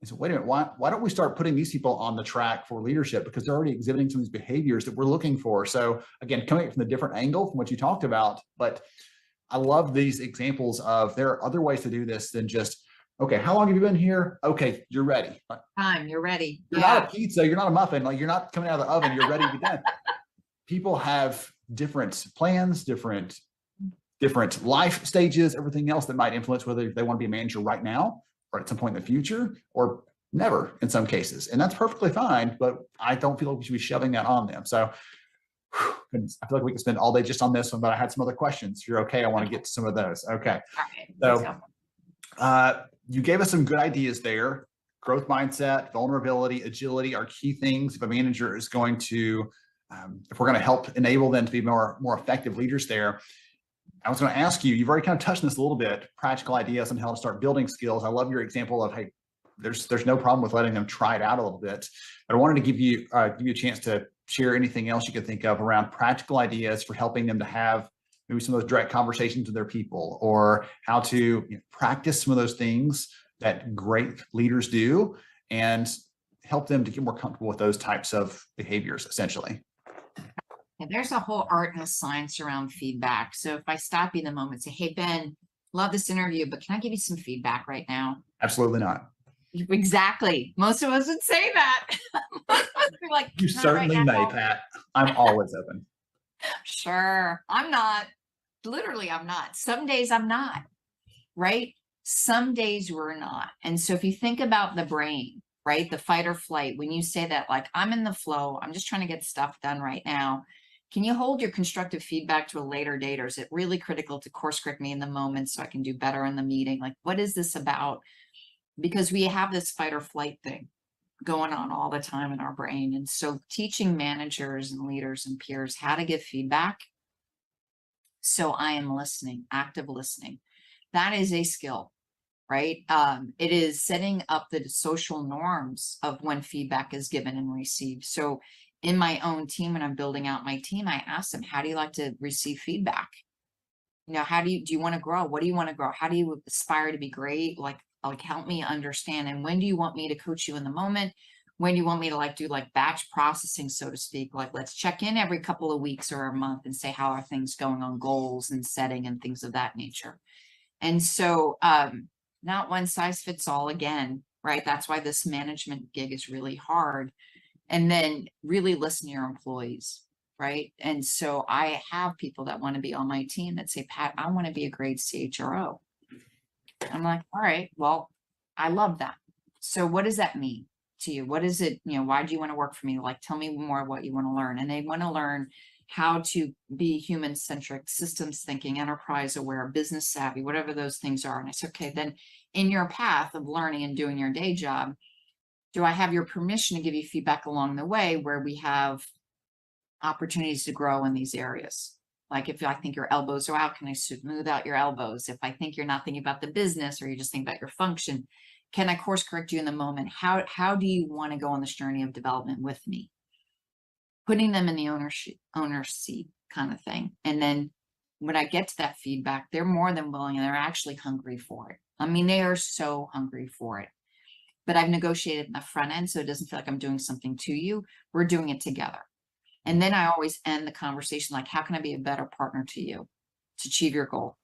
And so, wait a minute, why don't we start putting these people on the track for leadership? Because they're already exhibiting some of these behaviors that we're looking for. So again, coming from a different angle from what you talked about, but I love these examples of there are other ways to do this than just, okay, how long have you been here? Okay, you're ready. You're ready. You're not a pizza. You're not a muffin. Like, you're not coming out of the oven. You're ready to be done. People have different plans, different life stages, everything else that might influence whether they want to be a manager right now or at some point in the future or never in some cases. And that's perfectly fine, but I don't feel like we should be shoving that on them. So I feel like we could spend all day just on this one, but I had some other questions. If you're okay, I want to get to some of those. Okay. All right, So you gave us some good ideas there. Growth mindset, vulnerability, agility are key things if a manager is going to, if we're going to help enable them to be more effective leaders there. I was going to ask you, you've already kind of touched on this a little bit, practical ideas on how to start building skills. I love your example of, hey, there's no problem with letting them try it out a little bit. But I wanted to give you a chance to share anything else you could think of around practical ideas for helping them to have maybe some of those direct conversations with their people, or how to practice some of those things that great leaders do and help them to get more comfortable with those types of behaviors, essentially. And there's a whole art and a science around feedback. So if I stop you in a moment and say, hey, Ben, love this interview, but can I give you some feedback right now? Absolutely not. Exactly. Most of us would say that. Like, you certainly right may, Pat. I'm always open. Sure. I'm not. Literally, I'm not. Some days I'm not. Right? Some days we're not. And so if you think about the brain, right, the fight or flight, when you say that, like, I'm in the flow, I'm just trying to get stuff done right now. Can you hold your constructive feedback to a later date, or is it really critical to course correct me in the moment so I can do better in the meeting? Like, what is this about? Because we have this fight or flight thing going on all the time in our brain. And so teaching managers and leaders and peers how to give feedback. So I am listening, active listening. That is a skill, right? It is setting up the social norms of when feedback is given and received. So in my own team, when I'm building out my team, I ask them, how do you like to receive feedback? You know, how do you want to grow? What do you want to grow? How do you aspire to be great? Like help me understand. And when do you want me to coach you in the moment? When do you want me to do batch processing, so to speak? Like, let's check in every couple of weeks or a month and say, how are things going on goals and setting and things of that nature? And so not one size fits all again, right? That's why this management gig is really hard. And then really listen to your employees, right? And so I have people that want to be on my team that say, Pat, I want to be a great CHRO. I'm like, all right, well, I love that. So what does that mean to you? What is it, why do you want to work for me? Like, tell me more what you want to learn. And they want to learn how to be human-centric, systems thinking, enterprise aware, business savvy, whatever those things are. And I said, okay, then in your path of learning and doing your day job, do I have your permission to give you feedback along the way where we have opportunities to grow in these areas. Like if I think your elbows are out, can I smooth out your elbows? If I think you're not thinking about the business or you just think about your function, can I course correct you in the moment? How do you want to go on this journey of development with me? Putting them in the owner's seat kind of thing. And then when I get to that feedback, they're more than willing and they're actually hungry for it. I mean, they are so hungry for it. But I've negotiated in the front end so it doesn't feel like I'm doing something to you. We're doing it together. And then I always end the conversation like, how can I be a better partner to you to achieve your goal?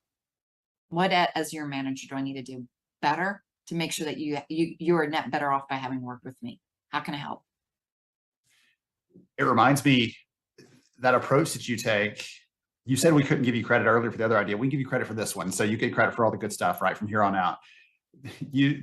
What as your manager do I need to do better to make sure that you are net better off by having worked with me? How can I help? It reminds me that approach that you take. You said we couldn't give you credit earlier for the other idea. We can give you credit for this one. So you get credit for all the good stuff, right? From here on out.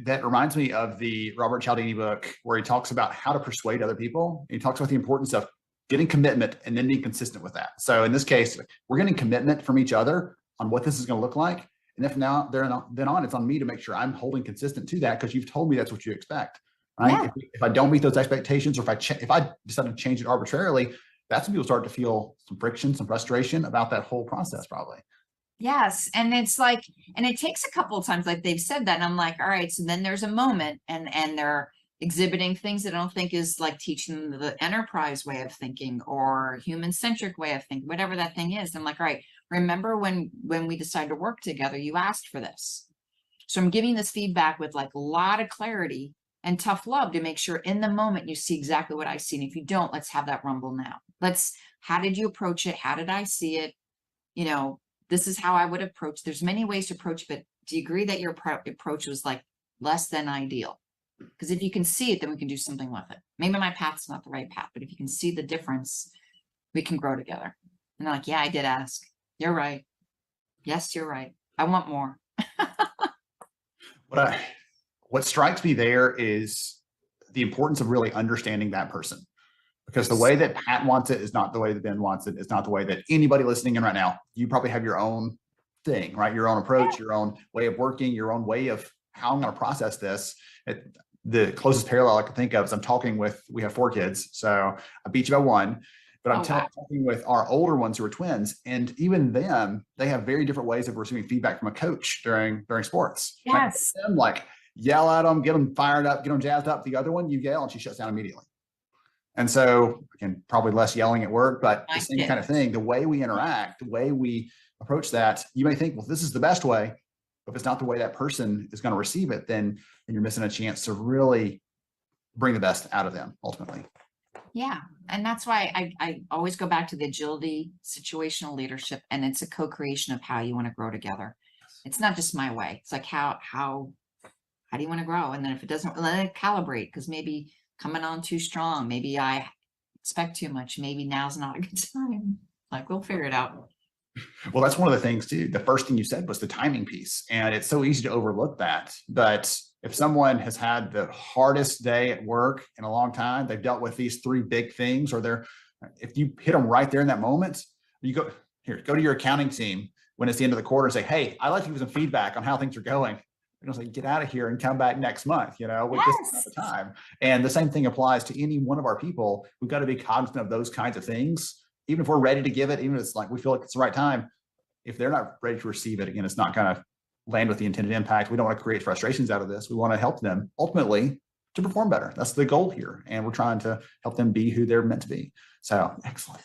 That reminds me of the Robert Cialdini book where he talks about how to persuade other people. He talks about the importance of getting commitment and then being consistent with that. So in this case, we're getting commitment from each other on what this is going to look like. And if now then on, it's on me to make sure I'm holding consistent to that because you've told me that's what you expect, right? Yeah. If I don't meet those expectations, or if I decide to change it arbitrarily, that's when people start to feel some friction, some frustration about that whole process, probably. Yes. And it's like, and it takes a couple of times, like they've said that. And I'm like, all right, so then there's a moment and they're exhibiting things that I don't think is like teaching the enterprise way of thinking or human-centric way of thinking, whatever that thing is. I'm like, all right, remember when we decided to work together, you asked for this. So I'm giving this feedback with like a lot of clarity and tough love to make sure in the moment you see exactly what I see. And if you don't, let's have that rumble now. How did you approach it? How did I see it? You know, this is how I would approach. There's many ways to approach, but do you agree that your approach was like less than ideal? Because if you can see it, then we can do something with it. Maybe my path's not the right path, but if you can see the difference, we can grow together. And they're like, yeah, I did ask. You're right. Yes, you're right. I want more. What strikes me there is the importance of really understanding that person. Because the way that Pat wants it is not the way that Ben wants it. It's not the way that anybody listening in right now. You probably have your own thing, right? Your own approach, your own way of working, your own way of how I'm going to process this. The closest parallel I can think of is we have 4 kids. So I beat you by 1, but I'm talking with our older ones who are twins. And even them, they have very different ways of receiving feedback from a coach during sports. Yes. Them, like yell at them, get them fired up, get them jazzed up. The other one, you yell and she shuts down immediately. And so, again, probably less yelling at work, but the same kind of thing. The way we interact, the way we approach that, you may think, well, this is the best way. But if it's not the way that person is going to receive it, then you're missing a chance to really bring the best out of them ultimately. Yeah. And that's why I always go back to the agility, situational leadership, and it's a co-creation of how you want to grow together. It's not just my way. It's like, how do you want to grow? And then if it doesn't, let it calibrate, because maybe coming on too strong. Maybe I expect too much. Maybe now's not a good time. Like, we'll figure it out. Well, that's one of the things too. The first thing you said was the timing piece. And it's so easy to overlook that. But if someone has had the hardest day at work in a long time, they've dealt with these 3 big things, or if you hit them right there in that moment, you go to your accounting team when it's the end of the quarter and say, hey, I'd like to give some feedback on how things are going. And I was like, get out of here and come back next month, this is not the time. And the same thing applies to any one of our people. We've got to be cognizant of those kinds of things. Even if we're ready to give it, even if it's like we feel like it's the right time, if they're not ready to receive it, again, it's not going to land with the intended impact. We don't want to create frustrations out of this. We want to help them ultimately to perform better. That's the goal here. And we're trying to help them be who they're meant to be. So excellent.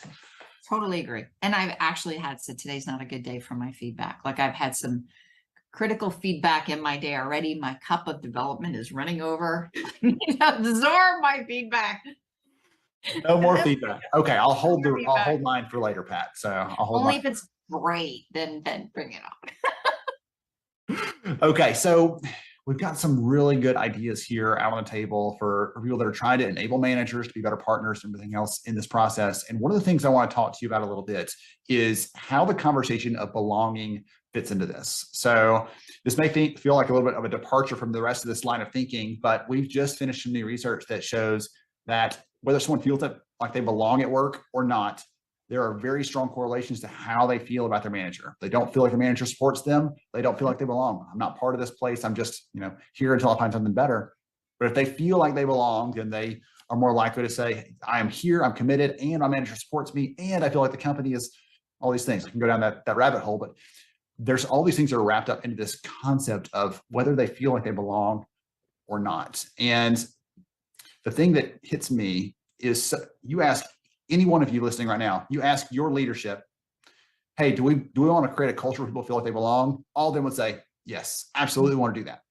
Totally agree. And I've actually said today's not a good day for my feedback. Like I've had some critical feedback in my day already. My cup of development is running over. Absorb my feedback. No more feedback. Okay, I'll hold mine for later, Pat. So I'll hold only mine. if it's great, then bring it on. Okay, so we've got some really good ideas here out on the table for people that are trying to enable managers to be better partners and everything else in this process. And one of the things I want to talk to you about a little bit is how the conversation of belonging fits into this. So this may feel like a little bit of a departure from the rest of this line of thinking, but we've just finished some new research that shows that whether someone feels like they belong at work or not, there are very strong correlations to how they feel about their manager. They don't feel like the manager supports them. They don't feel like they belong. I'm not part of this place. I'm just, here until I find something better. But if they feel like they belong, then they are more likely to say, I am here, I'm committed, and my manager supports me, and I feel like the company is all these things. I can go down that rabbit hole, but there's all these things that are wrapped up into this concept of whether they feel like they belong or not. And the thing that hits me is, you ask any one of you listening right now, you ask your leadership, hey, do we want to create a culture where people feel like they belong? All of them would say, yes, absolutely want to do that.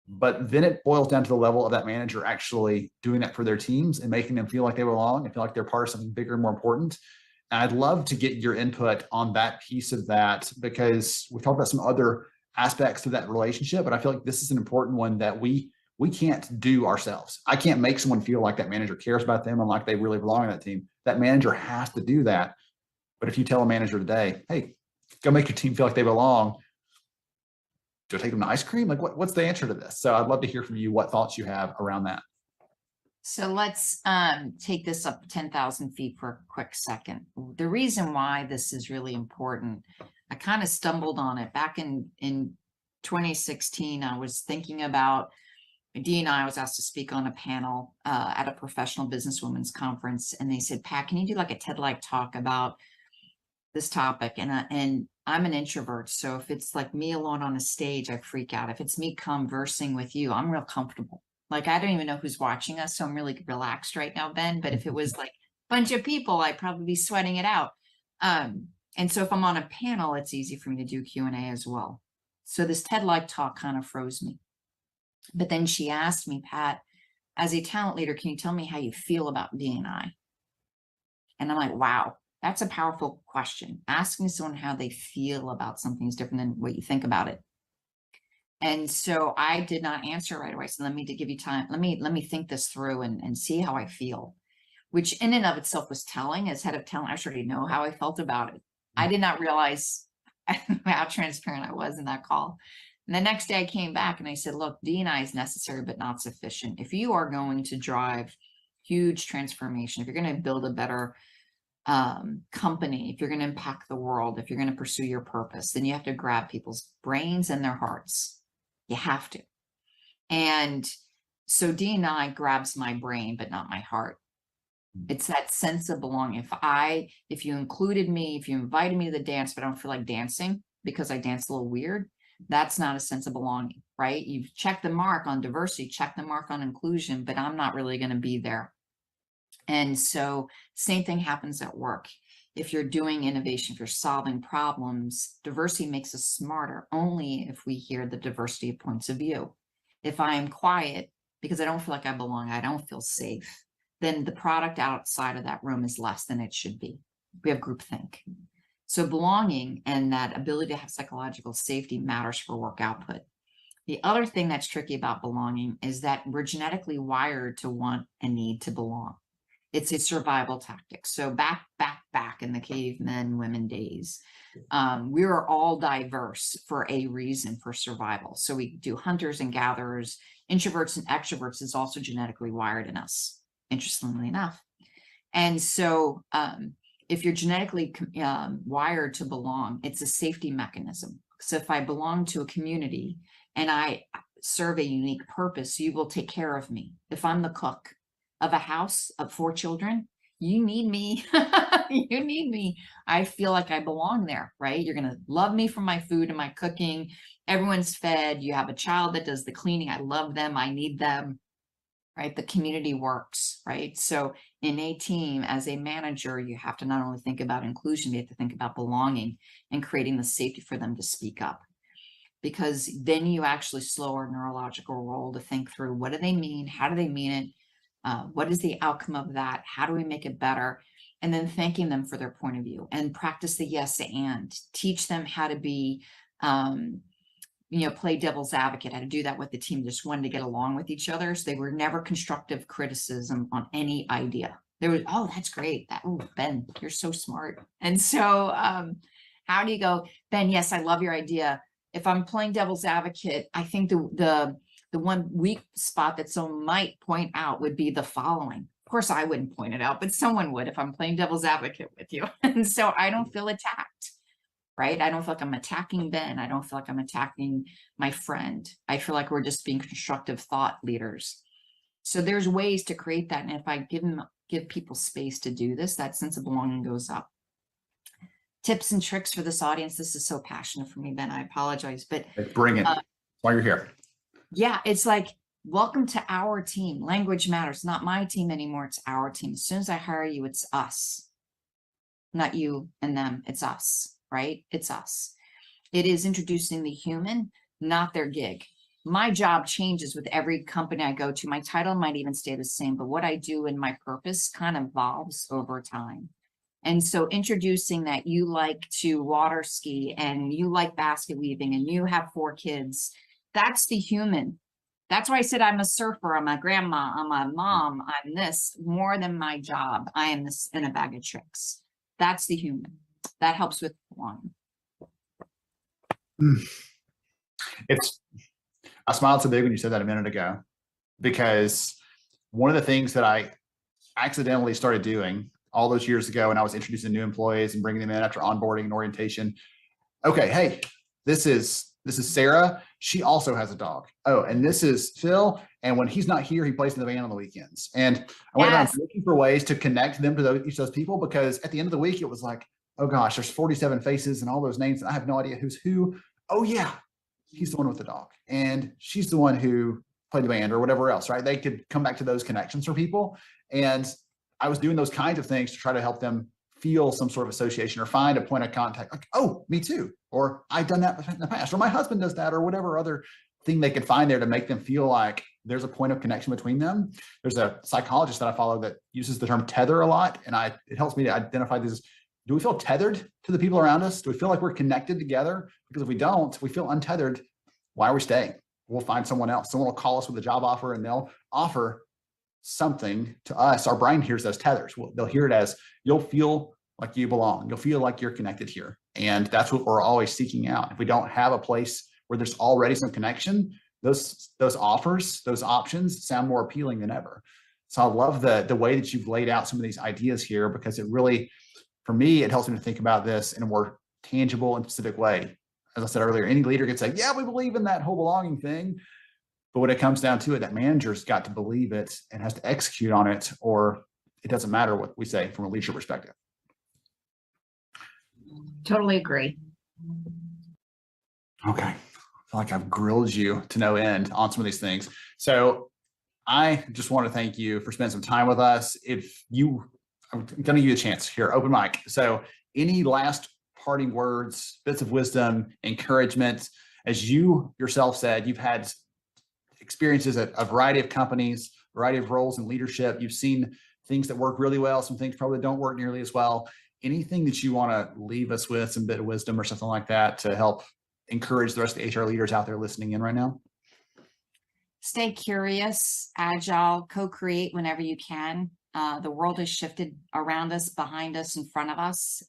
But then it boils down to the level of that manager actually doing that for their teams and making them feel like they belong and feel like they're part of something bigger and more important. And I'd love to get your input on that piece of that, because we talked about some other aspects of that relationship, but I feel like this is an important one that we can't do ourselves. I can't make someone feel like that manager cares about them and like they really belong on that team. That manager has to do that. But if you tell a manager today, hey, go make your team feel like they belong, do I take them to ice cream? Like, what's the answer to this? So I'd love to hear from you what thoughts you have around that. So let's take this up 10,000 feet for a quick second. The reason why this is really important, I kind of stumbled on it back in 2016. I was thinking about, Dee and I was asked to speak on a panel at a professional businesswomen's conference, and they said, Pat, can you do like a TED-like talk about this topic? And I'm an introvert, so if it's like me alone on a stage, I freak out. If it's me conversing with you, I'm real comfortable. Like, I don't even know who's watching us, so I'm really relaxed right now, Ben. But if it was like a bunch of people, I'd probably be sweating it out. And so if I'm on a panel, it's easy for me to do Q&A as well. So this TED-like talk kind of froze me. But then she asked me, Pat, as a talent leader, can you tell me how you feel about D&I? And I'm like, wow, that's a powerful question. Asking someone how they feel about something is different than what you think about it. And so I did not answer right away. So let me give you time. Let me think this through and see how I feel, which in and of itself was telling. As head of talent, I already know how I felt about it. I did not realize how transparent I was in that call. And the next day I came back and I said, look, D&I is necessary, but not sufficient. If you are going to drive huge transformation, if you're going to build a better company, if you're going to impact the world, if you're going to pursue your purpose, then you have to grab people's brains and their hearts. You have to. And so D&I grabs my brain, but not my heart. It's that sense of belonging. If you included me, if you invited me to the dance, but I don't feel like dancing because I dance a little weird, that's not a sense of belonging, right? You've checked the mark on diversity, checked the mark on inclusion, but I'm not really going to be there. And so same thing happens at work. If you're doing innovation, if you're solving problems, diversity makes us smarter only if we hear the diversity of points of view. If I am quiet because I don't feel like I belong, I don't feel safe, then the product outside of that room is less than it should be. We have groupthink. So belonging and that ability to have psychological safety matters for work output. The other thing that's tricky about belonging is that we're genetically wired to want and need to belong. It's a survival tactic. So back in the cavemen women days, we were all diverse for a reason, for survival. So we do hunters and gatherers. Introverts and extroverts is also genetically wired in us, interestingly enough. And so if you're genetically wired to belong, it's a safety mechanism. So if I belong to a community and I serve a unique purpose, you will take care of me. If I'm the cook of a house of 4 children, you need me. You need me. I feel like I belong there, right? You're going to love me for my food and my cooking. Everyone's fed. You have a child that does the cleaning. I love them. I need them, right? The community works, right? So in a team, as a manager, you have to not only think about inclusion, you have to think about belonging and creating the safety for them to speak up. Because then you actually slow our neurological roll to think through, what do they mean? How do they mean it? What is the outcome of that? How do we make it better? And then thanking them for their point of view, and practice the yes and. Teach them how to be, play devil's advocate, how to do that with the team. Just wanted to get along with each other. So they were never constructive criticism on any idea. There was, oh, that's great. Ben, you're so smart. And so how do you go, Ben, yes, I love your idea. If I'm playing devil's advocate, I think the one weak spot that someone might point out would be the following. Of course, I wouldn't point it out, but someone would if I'm playing devil's advocate with you. And so I don't feel attacked, right? I don't feel like I'm attacking Ben. I don't feel like I'm attacking my friend. I feel like we're just being constructive thought leaders. So there's ways to create that. And if I give people space to do this, that sense of belonging goes up. Tips and tricks for this audience. This is so passionate for me, Ben. I apologize, but bring it. That's why you're here. Yeah, it's like, welcome to our team. Language matters. Not my team anymore. It's our team. As soon as I hire you, it's us, not you and them. It's us, right? It's us. It is introducing the human, not their gig. My job changes with every company I go to. My title might even stay the same, but what I do and my purpose kind of evolves over time. And so introducing that you like to water ski and you like basket weaving and you have 4 kids, that's the human. That's why I said I'm a surfer, I'm a grandma, I'm a mom, I'm this, more than my job. I am this in a bag of tricks. That's the human. That helps with one. I smiled so big when you said that a minute ago, because one of the things that I accidentally started doing all those years ago when I was introducing new employees and bringing them in after onboarding and orientation. Okay, hey, this is Sarah. She also has a dog. Oh, and this is Phil. And when he's not here, he plays in the band on the weekends. And I went around looking for ways to connect them to each of those people, because at the end of the week, it was like, oh gosh, there's 47 faces and all those names, and I have no idea who's who. Oh yeah, he's the one with the dog, and she's the one who played the band or whatever else, right? They could come back to those connections for people. And I was doing those kinds of things to try to help them feel some sort of association or find a point of contact, like, oh, me too, or I've done that in the past, or my husband does that, or whatever other thing they could find there to make them feel like there's a point of connection between them. There's a psychologist that I follow that uses the term tether a lot, and it helps me to identify these. Do we feel tethered to the people around us? Do we feel like we're connected together? Because if we don't, we feel untethered. Why are we staying? We'll find someone else. Someone will call us with a job offer, and they'll offer something to us. Our brain hears those tethers. They'll hear it as, you'll feel like you belong. You'll feel like you're connected here. And that's what we're always seeking out. If we don't have a place where there's already some connection, those offers, those options sound more appealing than ever. So I love the way that you've laid out some of these ideas here, because it really, for me, it helps me to think about this in a more tangible and specific way. As I said earlier, any leader could say, yeah, we believe in that whole belonging thing. But when it comes down to it, that manager's got to believe it and has to execute on it, or it doesn't matter what we say from a leadership perspective. Totally agree. Okay. I feel like I've grilled you to no end on some of these things. So I just want to thank you for spending some time with us. I'm going to give you a chance here, open mic. So any last parting words, bits of wisdom, encouragement? As you yourself said, you've had experiences at a variety of companies, variety of roles in leadership. You've seen things that work really well, some things probably don't work nearly as well. Anything that you want to leave us with, some bit of wisdom or something like that, to help encourage the rest of the HR leaders out there listening in right now? Stay curious, agile, co-create whenever you can. The world has shifted around us, behind us, in front of us.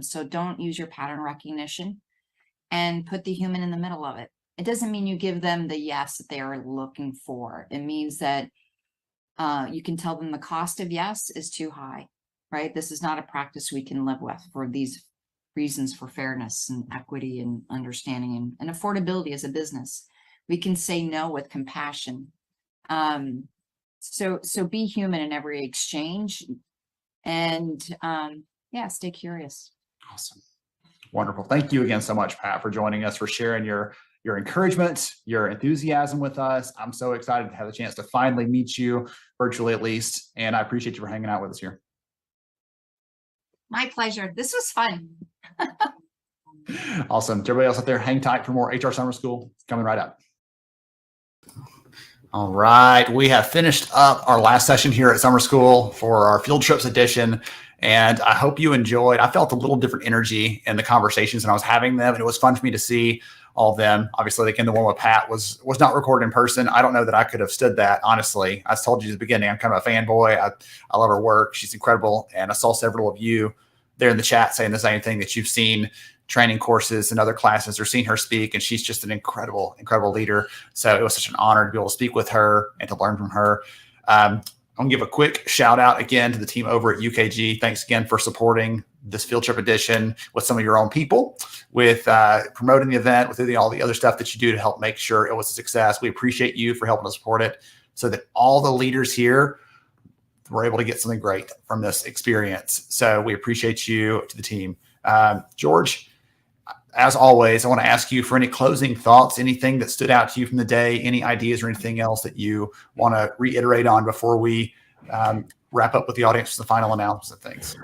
So don't use your pattern recognition, and put the human in the middle of it. It doesn't mean you give them the yes that they are looking for. It means that you can tell them the cost of yes is too high, right? This is not a practice we can live with for these reasons, for fairness and equity and understanding and affordability as a business. We can say no with compassion. So be human in every exchange, and stay curious. Awesome. Wonderful. Thank you again so much, Pat, for joining us, for sharing your encouragement, your enthusiasm with us. I'm so excited to have the chance to finally meet you, virtually at least, and I appreciate you for hanging out with us here. My pleasure. This was fun. Awesome. To everybody else out there, hang tight for more HR Summer School coming right up. All right. We have finished up our last session here at Summer School for our Field Trips edition. And I hope you enjoyed. I felt a little different energy in the conversations when I was having them. And it was fun for me to see all of them. Obviously, again, the one with Pat was not recorded in person. I don't know that I could have stood that, honestly. I told you at the beginning, I'm kind of a fanboy. I love her work. She's incredible. And I saw several of you there in the chat saying the same thing, that you've seen training courses and other classes or seen her speak. And she's just an incredible, incredible leader. So it was such an honor to be able to speak with her and to learn from her. I'm going to give a quick shout out again to the team over at UKG. Thanks again for supporting this field trip edition with some of your own people, with promoting the event, with all the other stuff that you do to help make sure it was a success. We appreciate you for helping us support it. so that all the leaders here were able to get something great from this experience. So we appreciate you to the team. George, as always, I want to ask you for any closing thoughts, anything that stood out to you from the day, any ideas or anything else that you want to reiterate on before we wrap up with the audience with the final announcement of things.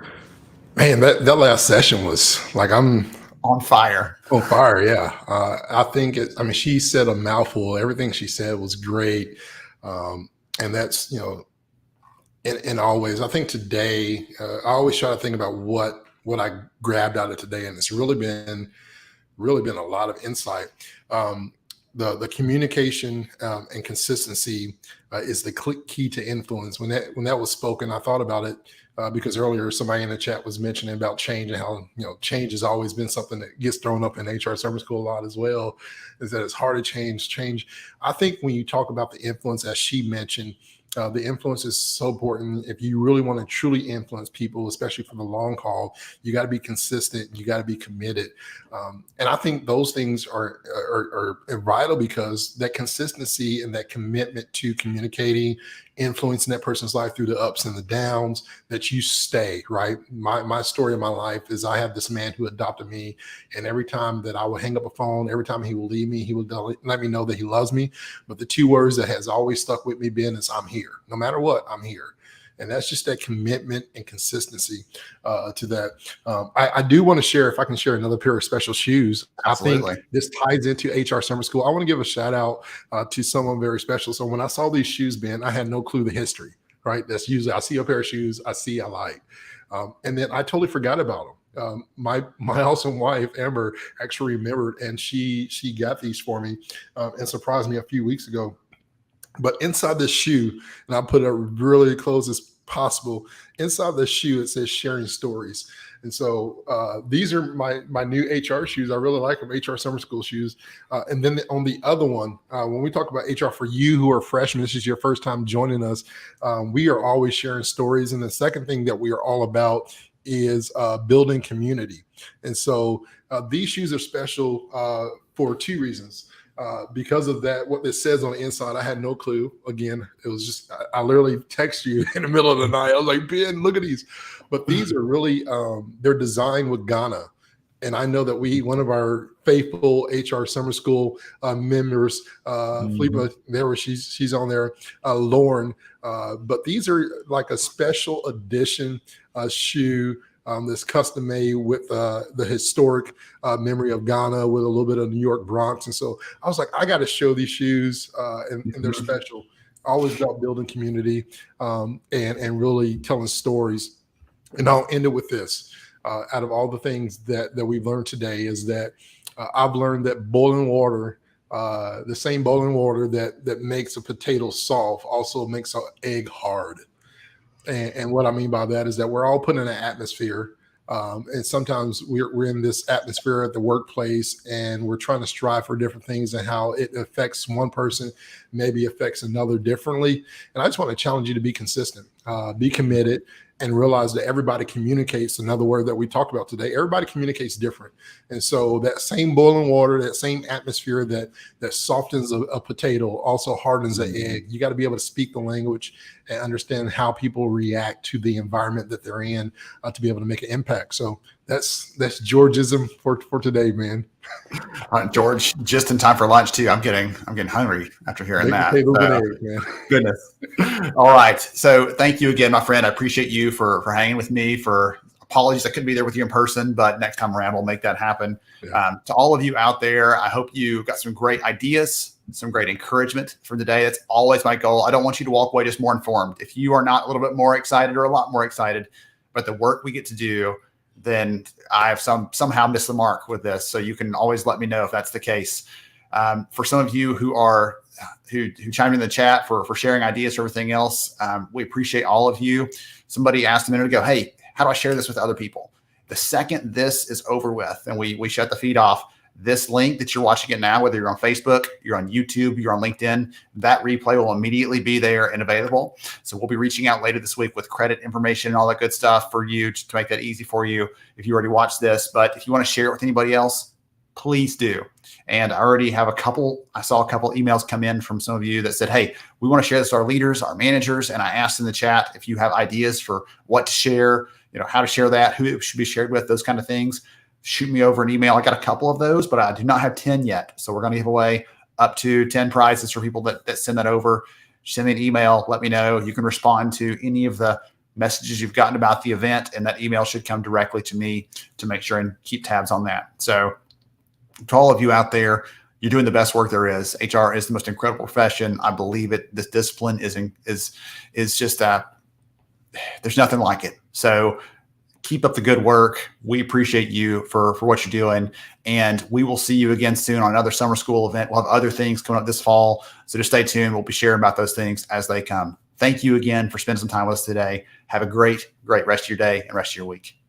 Man, that last session was like, I'm on fire. On fire, yeah. I think she said a mouthful. Everything she said was great. And that's, and always, I think today, I always try to think about what I grabbed out of today. And it's really been a lot of insight. The communication and consistency is the key to influence. When that was spoken, I thought about it because earlier somebody in the chat was mentioning about change and how change has always been something that gets thrown up in HR summer school a lot as well. Is that it's hard to change. I think when you talk about the influence, as she mentioned, the influence is so important. If you really want to truly influence people, especially for the long haul, you got to be consistent. You got to be committed. And I think those things are vital because that consistency and that commitment to communicating, influencing that person's life through the ups and the downs, that you stay, right? My story of my life is I have this man who adopted me, and every time that I would hang up a phone, every time he would leave me, he would let me know that he loves me. But the two words that has always stuck with me, Ben, is I'm here. No matter what, I'm here. And that's just that commitment and consistency to that. I do want to share, if I can share another pair of special shoes. Absolutely. I think this ties into HR Summer School. I want to give a shout out to someone very special. So when I saw these shoes, Ben, I had no clue the history, right? That's usually, I see a pair of shoes, I like. And then I totally forgot about them. My awesome wife, Amber, actually remembered, and she got these for me and surprised me a few weeks ago. But inside this shoe, and I'll put it really close as possible, inside the shoe, it says sharing stories. And so these are my new HR shoes. I really like them, HR Summer School shoes. And then on the other one, when we talk about HR for you who are freshmen, this is your first time joining us, we are always sharing stories. And the second thing that we are all about is building community. And so these shoes are special for two reasons. Because of that, what this says on the inside, I had no clue. Again, it was just, I literally text you in the middle of the night. I was like, Ben, look at these. But these are really, they're designed with Ghana. And I know that one of our faithful HR Summer School members, Felipa, she's on there, Lauren. But these are like a special edition shoe that's custom made with the historic memory of Ghana with a little bit of New York Bronx. And so I was like, I got to show these shoes and they're special. Always about building community and really telling stories. And I'll end it with this. Out of all the things that we've learned today is that I've learned that boiling water, the same boiling water that makes a potato soft also makes an egg hard. And what I mean by that is that we're all put in an atmosphere. And sometimes we're in this atmosphere at the workplace and we're trying to strive for different things, and how it affects one person maybe affects another differently. And I just want to challenge you to be consistent, be committed, and realize that everybody communicates. Another word that we talked about today, everybody communicates different. And so that same boiling water, that same atmosphere that softens a potato also hardens an egg. You got to be able to speak the language and understand how people react to the environment that they're in to be able to make an impact. So that's Georgism for today, man. All right, George, just in time for lunch too. I'm getting hungry after hearing that. Goodness. All right. So thank you again, my friend. I appreciate you for hanging with me. For apologies, I couldn't be there with you in person, but next time around we'll make that happen. Yeah. To all of you out there, I hope you got some great ideas, some great encouragement for the day. That's always my goal. I don't want you to walk away just more informed. If you are not a little bit more excited or a lot more excited about the work we get to do, then I have somehow missed the mark with this. So you can always let me know if that's the case. For some of you who chimed in the chat for sharing ideas or everything else, we appreciate all of you. Somebody asked a minute ago, hey, how do I share this with other people? The second this is over with and we shut the feed off, this link that you're watching it now, whether you're on Facebook, you're on YouTube, you're on LinkedIn, that replay will immediately be there and available. So we'll be reaching out later this week with credit information and all that good stuff for you to make that easy for you if you already watched this. But if you want to share it with anybody else, please do. And I already have I saw a couple emails come in from some of you that said, hey, we want to share this to our leaders, our managers. And I asked in the chat if you have ideas for what to share, how to share that, who it should be shared with, those kind of things. Shoot me over an email. I got a couple of those, but I do not have 10 yet. So we're going to give away up to 10 prizes for people that send that over. Send me an email. Let me know. You can respond to any of the messages you've gotten about the event, and that email should come directly to me to make sure and keep tabs on that. So to all of you out there, you're doing the best work there is. HR is the most incredible profession. I believe it. This discipline is just there's nothing like it. So keep up the good work. We appreciate you for what you're doing, and we will see you again soon on another summer school event. We'll have other things coming up this fall, so just stay tuned. We'll be sharing about those things as they come. Thank you again for spending some time with us today. Have a great rest of your day and rest of your week.